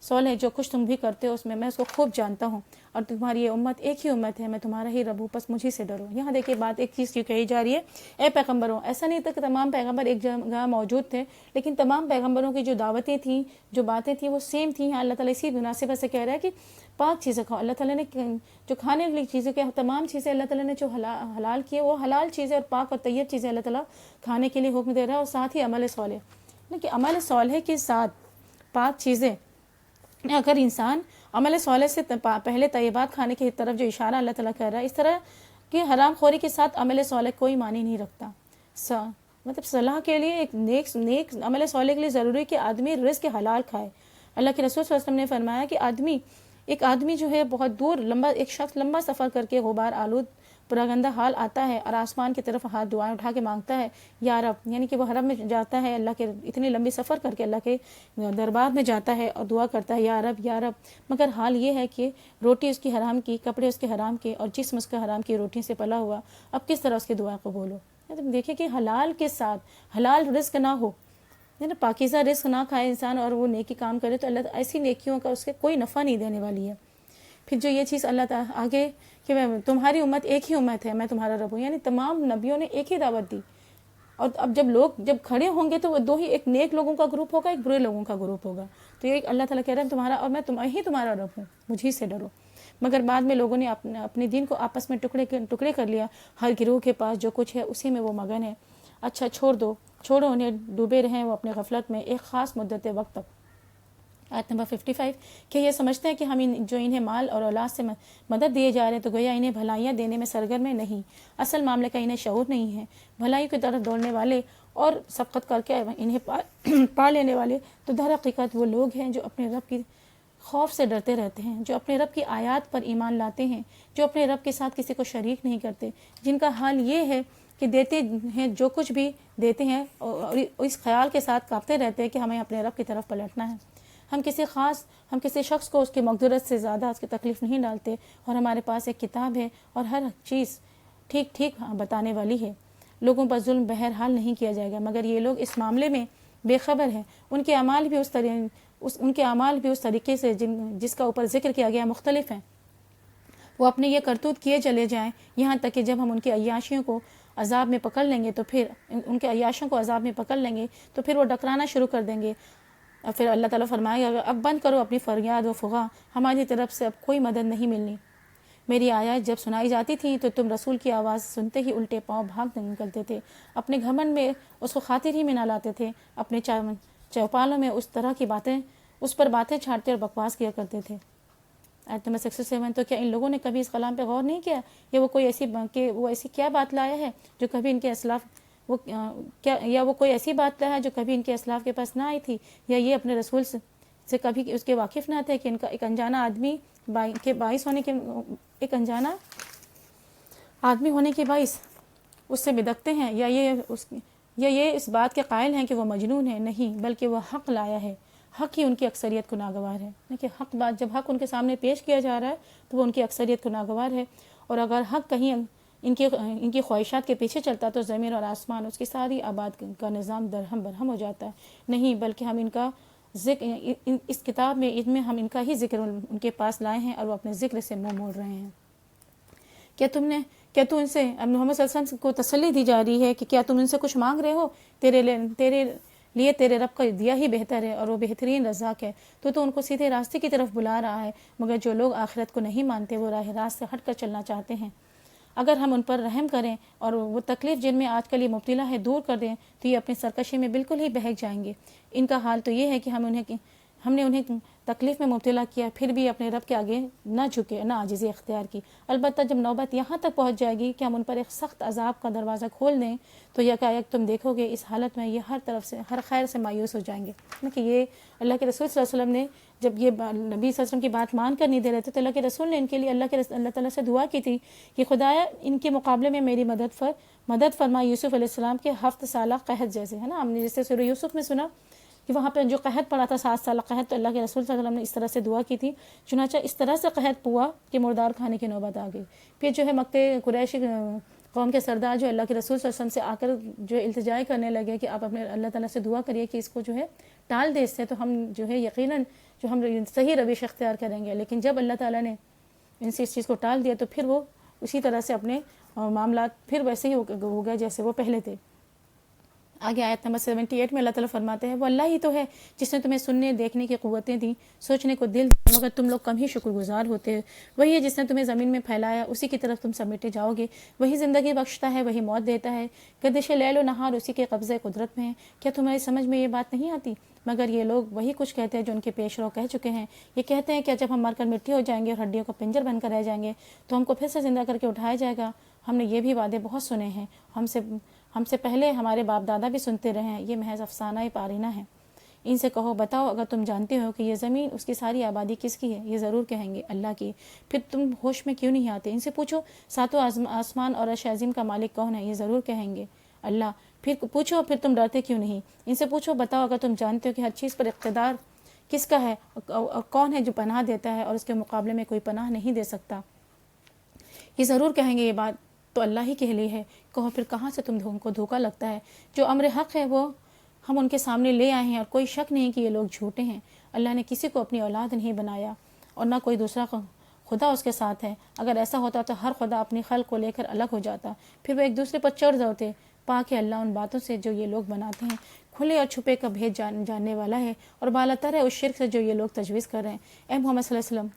صالح جو کچھ تم بھی کرتے ہو اس میں اس کو خوب جانتا ہوں، اور تمہاری یہ امت ایک ہی امت ہے، میں تمہارا ہی رب ہوں، بس مجھی سے ڈرو۔ یہاں دیکھیے بات ایک چیز کیوں کہی جا رہی ہے، اے پیغمبروں۔ ایسا نہیں تھا کہ تمام پیغمبر ایک جگہ موجود تھے، لیکن تمام پیغمبروں کی جو دعوتیں تھیں، جو باتیں تھیں وہ سیم تھیں۔ یہاں اللہ تعالیٰ اسی مناسبت سے کہہ رہا ہے کہ پاک چیزیں کھاؤ۔ اللہ تعالیٰ نے جو کھانے والی چیزیں کہ تمام چیزیں اللہ تعالیٰ نے جو حلال کی ہے وہ حلال چیزیں اور پاک اور طیب چیزیں اللہ تعالیٰ کھانے کے لیے حکم دے رہا ہے، اور ساتھ ہی عمل صالح، کہ عمل صالح کے ساتھ پاک چیزیں، اگر انسان عمل صالح سے پہلے طیبات کھانے کی طرف جو اشارہ اللہ تعالیٰ کر رہا ہے، اس طرح کہ حرام خوری کے ساتھ عمل صالح کوئی معنی نہیں رکھتا۔ مطلب صلاح کے لیے ایک نیک عمل صالح کے لیے ضروری ہے کہ آدمی رزق حلال کھائے۔ اللہ کے رسول صلی اللہ علیہ وسلم نے فرمایا کہ ایک آدمی جو ہے بہت دور ایک شخص لمبا سفر کر کے غبار آلود پورا گندہ حال آتا ہے اور آسمان کی طرف ہاتھ دعائیں اٹھا کے مانگتا ہے، یا رب، یعنی کہ وہ حرم میں جاتا ہے، اللہ کے اتنی لمبی سفر کر کے اللہ کے دربار میں جاتا ہے اور دعا کرتا ہے، یا رب، مگر حال یہ ہے کہ روٹی اس کی حرام کی، کپڑے اس کے حرام کے، اور جسم اس کا حرام کی روٹی سے پلا ہوا، اب کس طرح اس کی دعا قبول ہو؟ دیکھیں کہ حلال کے ساتھ حلال رزق نہ ہو، پاکیزہ رزق نہ کھائے انسان اور وہ نیکی کام کرے تو اللہ ایسی نیکیوں کا اس کے کوئی نفع نہیں دینے والی ہے۔ پھر جو یہ چیز اللہ تعالیٰ آگے کہ میں تمہاری امت ایک ہی امت ہے، میں تمہارا رب ہوں، یعنی تمام نبیوں نے ایک ہی دعوت دی، اور اب جب کھڑے ہوں گے تو وہ دو ہی، ایک نیک لوگوں کا گروپ ہوگا، ایک برے لوگوں کا گروپ ہوگا۔ تو یہ اللہ تعالیٰ کہہ رہا ہے تمہارا اور میں تمہارا رب ہوں، مجھے سے ڈرو۔ مگر بعد میں لوگوں نے اپنے دین کو آپس میں ٹکڑے کر لیا، ہر گروہ کے پاس جو کچھ ہے اسی میں وہ مگن ہے۔ اچھا چھوڑو انہیں ڈوبے رہیں وہ اپنے غفلت میں ایک خاص مدت وقت تک۔ آیت نمبر 55، کہ یہ سمجھتے ہیں کہ ہم جو انہیں مال اور اولاد سے مدد دیے جا رہے ہیں تو گویا انہیں بھلائیاں دینے میں سرگرم نہیں، اصل معاملے کا انہیں شعور نہیں ہے۔ بھلائی کی طرف دوڑنے والے اور سبقت کر کے انہیں پا لینے والے تو در حقیقت وہ لوگ ہیں جو اپنے رب کی خوف سے ڈرتے رہتے ہیں، جو اپنے رب کی آیات پر ایمان لاتے ہیں، جو اپنے رب کے ساتھ کسی کو شریک نہیں کرتے، جن کا حال یہ ہے کہ دیتے ہیں جو کچھ بھی دیتے ہیں اور اس خیال کے ساتھ کانپتے رہتے ہیں کہ ہمیں اپنے رب کی طرف پلٹنا ہے۔ ہم کسی شخص کو اس کی مقدرت سے زیادہ اس کی تکلیف نہیں ڈالتے، اور ہمارے پاس ایک کتاب ہے اور ہر چیز ٹھیک بتانے والی ہے۔ لوگوں پر ظلم بہرحال نہیں کیا جائے گا، مگر یہ لوگ اس معاملے میں بے خبر ہیں۔ ان کے اعمال بھی اس طریقے سے جس کا اوپر ذکر کیا گیا مختلف ہیں۔ وہ اپنے یہ کرتوت کیے چلے جائیں یہاں تک کہ جب ہم ان کی عیاشیوں کو عذاب میں پکڑ لیں گے تو پھر ان کے عیاشوں کو عذاب میں پکڑ لیں گے تو پھر وہ ڈکرانا شروع کر دیں گے، اور پھر اللہ تعالیٰ فرمائے گا اب بند کرو اپنی فریاد و فغاں، ہماری طرف سے اب کوئی مدد نہیں ملنی۔ میری آیات جب سنائی جاتی تھیں تو تم رسول کی آواز سنتے ہی الٹے پاؤں بھاگ نکلتے تھے، اپنے گھمنڈ میں اس کو خاطر ہی میں نہ لاتے تھے، اپنے چوپالوں میں اس پر باتیں چھاڑتے اور بکواس کیا کرتے تھے۔ آیت نمبر 67، تو کیا ان لوگوں نے کبھی اس کلام پہ غور نہیں کیا، یا وہ ایسی کیا بات لایا ہے جو کبھی ان کے اسلاف وہ کوئی ایسی بات لایا ہے جو کبھی ان کے اسلاف کے پاس نہ آئی تھی، یا یہ اپنے رسول سے کبھی اس کے واقف نہ تھے کہ ان کا ایک انجانا آدمی کے باعث ہونے کے ہونے کے باعث اس سے بدکتے ہیں، یا یہ اس بات کے قائل ہیں کہ وہ مجنون ہے؟ نہیں، بلکہ وہ حق لایا ہے، حق ہی ان کی اکثریت کو ناگوار ہے۔ کہ حق بات جب حق ان کے سامنے پیش کیا جا رہا ہے تو وہ ان کی اکثریت کو ناگوار ہے، اور اگر حق کہیں ان کی خواہشات کے پیچھے چلتا تو زمین اور آسمان اس کی ساری آباد کا نظام درہم برہم ہو جاتا ہے۔ نہیں، بلکہ ہم ان کا ذکر اس کتاب میں ہم ان کا ہی ذکر ان کے پاس لائے ہیں، اور وہ اپنے ذکر سے منہ موڑ رہے ہیں۔ کیا تو ان سے محمد صلی اللہ علیہ وسلم کو تسلی دی جا رہی ہے کہ کیا تم ان سے کچھ مانگ رہے ہو؟ تیرے لیے تیرے رب کا دیا ہی بہتر ہے، اور وہ بہترین رزاق ہے۔ تو ان کو سیدھے راستے کی طرف بلا رہا ہے، مگر جو لوگ آخرت کو نہیں مانتے وہ راہ راست سے ہٹ کر چلنا چاہتے ہیں۔ اگر ہم ان پر رحم کریں اور وہ تکلیف جن میں آج کل یہ مبتلا ہے دور کر دیں تو یہ اپنی سرکشی میں بالکل ہی بہک جائیں گے۔ ان کا حال تو یہ ہے کہ ہم نے انہیں تکلیف میں مبتلا کیا، پھر بھی اپنے رب کے آگے نہ جھکے، نہ عاجزی اختیار کی۔ البتہ جب نوبت یہاں تک پہنچ جائے گی کہ ہم ان پر ایک سخت عذاب کا دروازہ کھول دیں تو یکایک تم دیکھو گے اس حالت میں یہ ہر طرف سے، ہر خیر سے مایوس ہو جائیں گے۔ کہ یہ اللہ کے رسول صلی اللہ علیہ وسلم نے جب یہ نبی صلی اللہ علیہ وسلم کی بات مان کر نہیں دے رہے تھے تو اللہ کے رسول نے ان کے لیے اللہ تعالیٰ سے دعا کی تھی کہ خدایا ان کے مقابلے میں میری مدد فرما یوسف علیہ السلام کے 7 سالہ قحط جیسے، ہے نا، ہم نے جیسے سورہ یوسف میں سنا کہ وہاں پہ جو قحط پڑا تھا 7 سالہ قحط، تو اللہ کے رسول صلی اللہ علیہ وسلم نے اس طرح سے دعا کی تھی، چنانچہ اس طرح سے قحط ہوا کہ مردار کھانے کی نوبت آ گئی۔ پھر جو ہے مکے قریشی قوم کے سردار جو اللہ کے رسول صلی اللہ علیہ وسلم سے آ کر جو التجا کرنے لگے کہ آپ اپنے اللہ تعالیٰ سے دعا کریے کہ اس کو جو ہے ٹال دے اس سے، تو ہم جو ہے یقیناً جو ہم صحیح روش اختیار کریں گے۔ لیکن جب اللہ تعالیٰ نے ان سے اس چیز کو ٹال دیا تو پھر وہ اسی طرح سے اپنے معاملات پھر ویسے ہی ہو گئے جیسے وہ پہلے تھے۔ آگے آیت نمبر 78 میں اللہ تعالیٰ فرماتے ہیں وہ اللہ ہی تو ہے جس نے تمہیں سننے دیکھنے کی قوتیں دیں، سوچنے کو دل دیا، مگر تم لوگ کم ہی شکر گزار ہوتے ہیں۔ وہی ہے جس نے تمہیں زمین میں پھیلایا، اسی کی طرف تم سمیٹے جاؤ گے۔ وہی زندگی بخشتا ہے، وہی موت دیتا ہے، گردش لیل و نہار اسی کے قبضے قدرت میں ہے۔ کیا تمہاری سمجھ میں یہ بات نہیں آتی؟ مگر یہ لوگ وہی کچھ کہتے ہیں جو ان کے پیش رو کہہ چکے ہیں۔ یہ کہتے ہیں کہ جب ہم مر کر مٹی ہو جائیں گے اور ہڈیوں کا پنجر بن کر رہ جائیں گے تو ہم کو پھر سے زندہ کر کے اٹھایا جائے گا۔ ہم نے یہ بھی وعدے بہت سنے ہیں، ہم سے پہلے ہمارے باپ دادا بھی سنتے رہے ہیں، یہ محض افسانہ پارینہ ہے۔ ان سے کہو بتاؤ اگر تم جانتے ہو کہ یہ زمین اس کی ساری آبادی کس کی ہے؟ یہ ضرور کہیں گے اللہ کی۔ پھر تم ہوش میں کیوں نہیں آتے؟ ان سے پوچھو ساتوں آسمان اور عرش عظیم کا مالک کون ہے؟ یہ ضرور کہیں گے اللہ۔ پھر پوچھو پھر تم ڈرتے کیوں نہیں؟ ان سے پوچھو بتاؤ اگر تم جانتے ہو کہ ہر چیز پر اقتدار کس کا ہے اور کون ہے جو پناہ دیتا ہے اور اس کے مقابلے میں کوئی پناہ نہیں دے سکتا؟ یہ ضرور کہیں گے یہ بات تو اللہ ہی کے لیے ہے۔ کہو پھر کہاں سے تم کو دھوکہ لگتا ہے؟ جو امر حق ہے وہ ہم ان کے سامنے لے آئے ہیں اور کوئی شک نہیں کہ یہ لوگ جھوٹے ہیں۔ اللہ نے کسی کو اپنی اولاد نہیں بنایا اور نہ کوئی دوسرا خدا اس کے ساتھ ہے۔ اگر ایسا ہوتا تو ہر خدا اپنی خلق کو لے کر الگ ہو جاتا، پھر وہ ایک دوسرے پر چڑھ ہوتے۔ پاک ہے اللہ ان باتوں سے جو یہ لوگ بناتے ہیں، کھلے اور چھپے کا بھید جاننے والا ہے، اور بالا تر ہے اس شرک سے جو یہ لوگ تجویز کر رہے ہیں۔ اے محمد صلی اللہ علیہ وسلم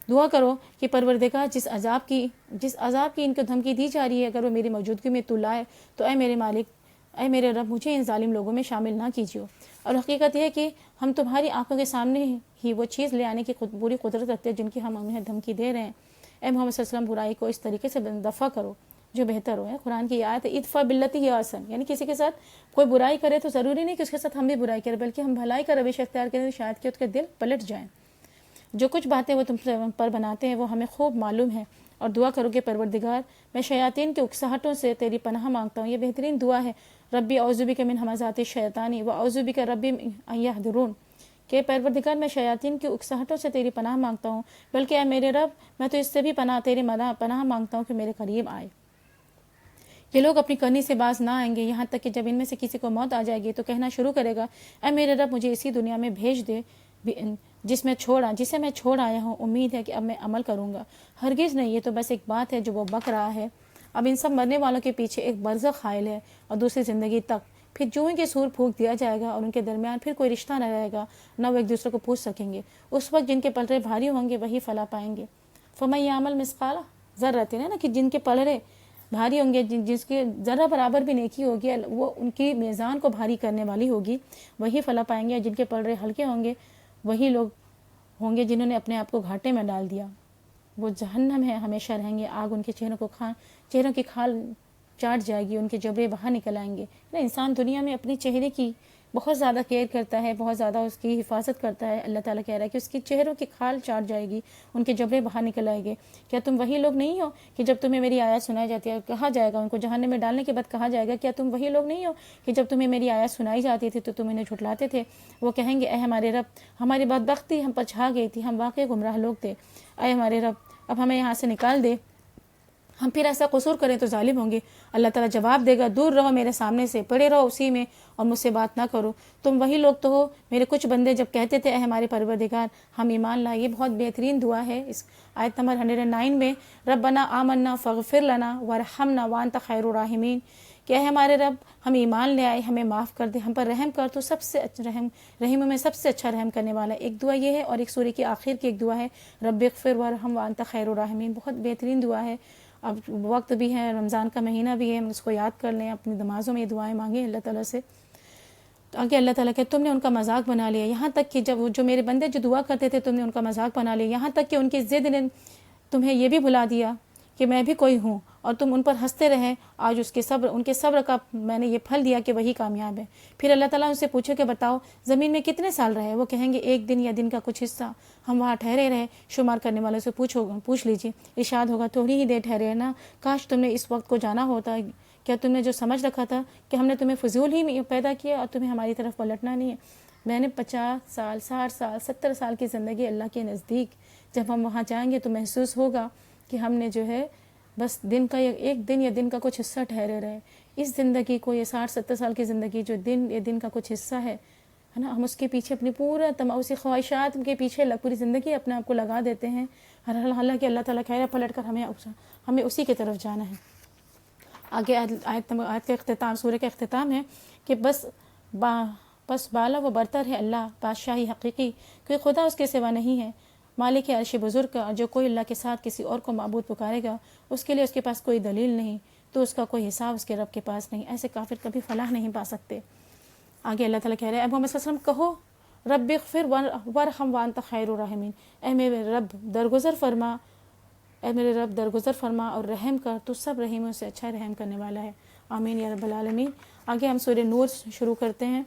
دعا کرو کہ پروردگار جس عذاب کی ان کو دھمکی دی جا رہی ہے اگر وہ میری موجودگی میں تو لائے تو اے میرے مالک، اے میرے رب، مجھے ان ظالم لوگوں میں شامل نہ کیجیے۔ اور حقیقت یہ ہے کہ ہم تمہاری آنکھوں کے سامنے ہی وہ چیز لے آنے کی پوری قدرت رکھتے ہیں جن کی ہم انہیں دھمکی دے رہے ہیں۔ اے محمد صلی اللہ علیہ وسلم برائی کو اس طریقے سے دفع کرو جو بہتر ہو۔ قرآن کی آیت ہے ادفع باللتی ہی احسن، یعنی کسی کے ساتھ کوئی برائی کرے تو ضروری نہیں کہ اس کے ساتھ ہم بھی برائی کریں، بلکہ ہم بھلائی کا روش اختیار کریں تو شاید کہ اس کے دل پلٹ جائیں۔ جو کچھ باتیں وہ تم پر بناتے ہیں وہ ہمیں خوب معلوم ہے۔ اور دعا کرو کہ پروردگار میں شیاطین کی اکساہٹوں سے تیری پناہ مانگتا ہوں۔ یہ بہترین دعا ہے، ربی اعوذ بک من ہمزات الشیاطین و اعوذ بک ربی ان یحضرون، کہ پروردگار میں شیاطین کی اکساہٹوں سے تیری پناہ مانگتا ہوں، بلکہ اے میرے رب میں تو اس سے بھی تیری پناہ مانگتا ہوں کہ میرے قریب آئے۔ یہ لوگ اپنی کرنی سے باز نہ آئیں گے، یہاں تک کہ جب ان میں سے کسی کو موت آ جائے گی تو کہنا شروع کرے گا اے میرے رب مجھے اسی دنیا میں بھیج دے جسے میں چھوڑ آیا ہوں، امید ہے کہ اب میں عمل کروں گا۔ ہرگز نہیں، یہ تو بس ایک بات ہے جو وہ بک رہا ہے۔ اب ان سب مرنے والوں کے پیچھے ایک برزخ حائل ہے اور دوسری زندگی تک۔ پھر جو ہی کہ سور پھونک دیا جائے گا اور ان کے درمیان پھر کوئی رشتہ نہ رہے گا، نہ وہ ایک دوسرے کو پوچھ سکیں گے۔ اس وقت جن کے پلڑے بھاری ہوں گے وہی فلاح پائیں گے۔ فَمَن يَعْمَلْ مِثْقَالَ ذَرَّةٍ، ہے نا، کہ جن کے پلڑے بھاری ہوں گے، جس کے ذرہ برابر بھی نیکی ہوگی وہ ان کی میزان کو بھاری کرنے والی ہوگی، وہی فلاح پائیں گے۔ جن کے پلڑے ہلکے ہوں گے وہی لوگ ہوں گے جنہوں نے اپنے آپ کو گھاٹے میں ڈال دیا، وہ جہنم ہے، ہمیشہ رہیں گے۔ آگ ان کے چہروں کی کھال چاٹ جائے گی، ان کے جبڑے باہر نکل آئیں گے۔ انسان دنیا میں اپنے چہرے کی بہت زیادہ کیئر کرتا ہے، بہت زیادہ اس کی حفاظت کرتا ہے۔ اللہ تعالیٰ کہہ رہا ہے کہ اس کی چہروں کی کھال چاٹ جائے گی، ان کے جبڑے باہر نکل آئیں گے۔ کیا تم وہی لوگ نہیں ہو کہ جب تمہیں میری آیات سنائی جاتی ہے، کہا جائے گا ان کو جہنم میں ڈالنے کے بعد کہا جائے گا کیا تم وہی لوگ نہیں ہو کہ جب تمہیں میری آیات سنائی جاتی تھی تو تم انہیں جھٹلاتے تھے؟ وہ کہیں گے اے ہمارے رب ہماری بدبختی ہم پر چھا گئی تھی، ہم واقعی گمراہ لوگ تھے۔ اے ہمارے رب اب ہمیں یہاں سے نکال دے، ہم پھر ایسا قصور کریں تو ظالم ہوں گے۔ اللہ تعالیٰ جواب دے گا دور رہو میرے سامنے سے، پڑے رہو اسی میں اور مجھ سے بات نہ کرو۔ تم وہی لوگ تو ہو میرے کچھ بندے جب کہتے تھے اے ہمارے پروردگار ہم ایمان لائے۔ یہ بہت بہترین دعا ہے۔ اس آیت نمبر 109 میں ربنا آمنا فاغفر لنا وارحمنا وانت خیر الراحمین، کہ اے ہمارے رب ہم ایمان لے آئے، ہمیں معاف کر دے، ہم پر رحم کر، تو سب سے رحیموں میں سب سے اچھا رحم کرنے والا۔ ایک دعا یہ ہے، اور ایک سورہ کی آخر کی ایک دعا ہے رب اغفر وارحم وانت خیر الراحمین، بہت بہترین دعا ہے۔ اب وقت بھی ہے، رمضان کا مہینہ بھی ہے، ہم اس کو یاد کر لیں، اپنی نمازوں میں یہ دعائیں مانگیں اللہ تعالیٰ سے۔ آگے اللہ تعالیٰ کہ تم نے ان کا مذاق بنا لیا، یہاں تک کہ جب جو میرے بندے جو دعا کرتے تھے تم نے ان کا مذاق بنا لیا، یہاں تک کہ ان کی ضد نے تمہیں یہ بھی بھلا دیا کہ میں بھی کوئی ہوں، اور تم ان پر ہنستے رہے۔ آج ان کے صبر کا میں نے یہ پھل دیا کہ وہی کامیاب ہے۔ پھر اللہ تعالیٰ ان سے پوچھے کہ بتاؤ زمین میں کتنے سال رہے؟ وہ کہیں گے ایک دن یا دن کا کچھ حصہ ہم وہاں ٹھہرے رہے۔ شمار کرنے والوں سے پوچھ لیجیے، ارشاد ہوگا تھوڑی ہی دیر ٹھہرے نا، کاش تم نے اس وقت کو جانا ہوتا۔ کیا تم نے جو سمجھ رکھا تھا کہ ہم نے تمہیں فضول ہی پیدا کیا اور تمہیں ہماری طرف پلٹنا نہیں ہے؟ میں نے 50 سال 60 سال 70 سال کی زندگی اللہ کے نزدیک، جب ہم وہاں جائیں گے تو محسوس ہوگا کہ ہم نے جو ہے بس دن کا ایک دن یا دن کا کچھ حصہ ٹھہرے رہے۔ اس زندگی کو، یہ 60-70 سال کی زندگی جو دن یا دن کا کچھ حصہ ہے نا، ہم اس کے پیچھے اپنی پورا اسی خواہشات کے پیچھے پوری زندگی اپنے آپ کو لگا دیتے ہیں۔ حالانکہ اللہ تعالیٰ کہہ رہا ہے پلٹ کر ہمیں اسی کی طرف جانا ہے۔ آگے آیت کا اختتام، سورہ کا اختتام ہے کہ بس بالا و برتر ہے اللہ، بادشاہی حقیقی، کوئی خدا اس کے سوا نہیں ہے، مالک عرش بزرگ کا، جو کوئی اللہ کے ساتھ کسی اور کو معبود پکارے گا اس کے لیے اس کے پاس کوئی دلیل نہیں، تو اس کا کوئی حساب اس کے رب کے پاس نہیں۔ ایسے کافر کبھی فلاح نہیں پا سکتے۔ آگے اللہ تعالیٰ کہہ رہے ہیں اے محمد صلی اللہ علیہ وسلم کہو رب اغفر وارحم وانت خیر الراحمین، اے میرے رب درگزر فرما، اے میرے رب درگزر فرما اور رحم کر، تو سب رحیموں سے اچھا رحم کرنے والا ہے، آمین یا رب العالمین۔ آگے ہم سورہ نور شروع کرتے ہیں۔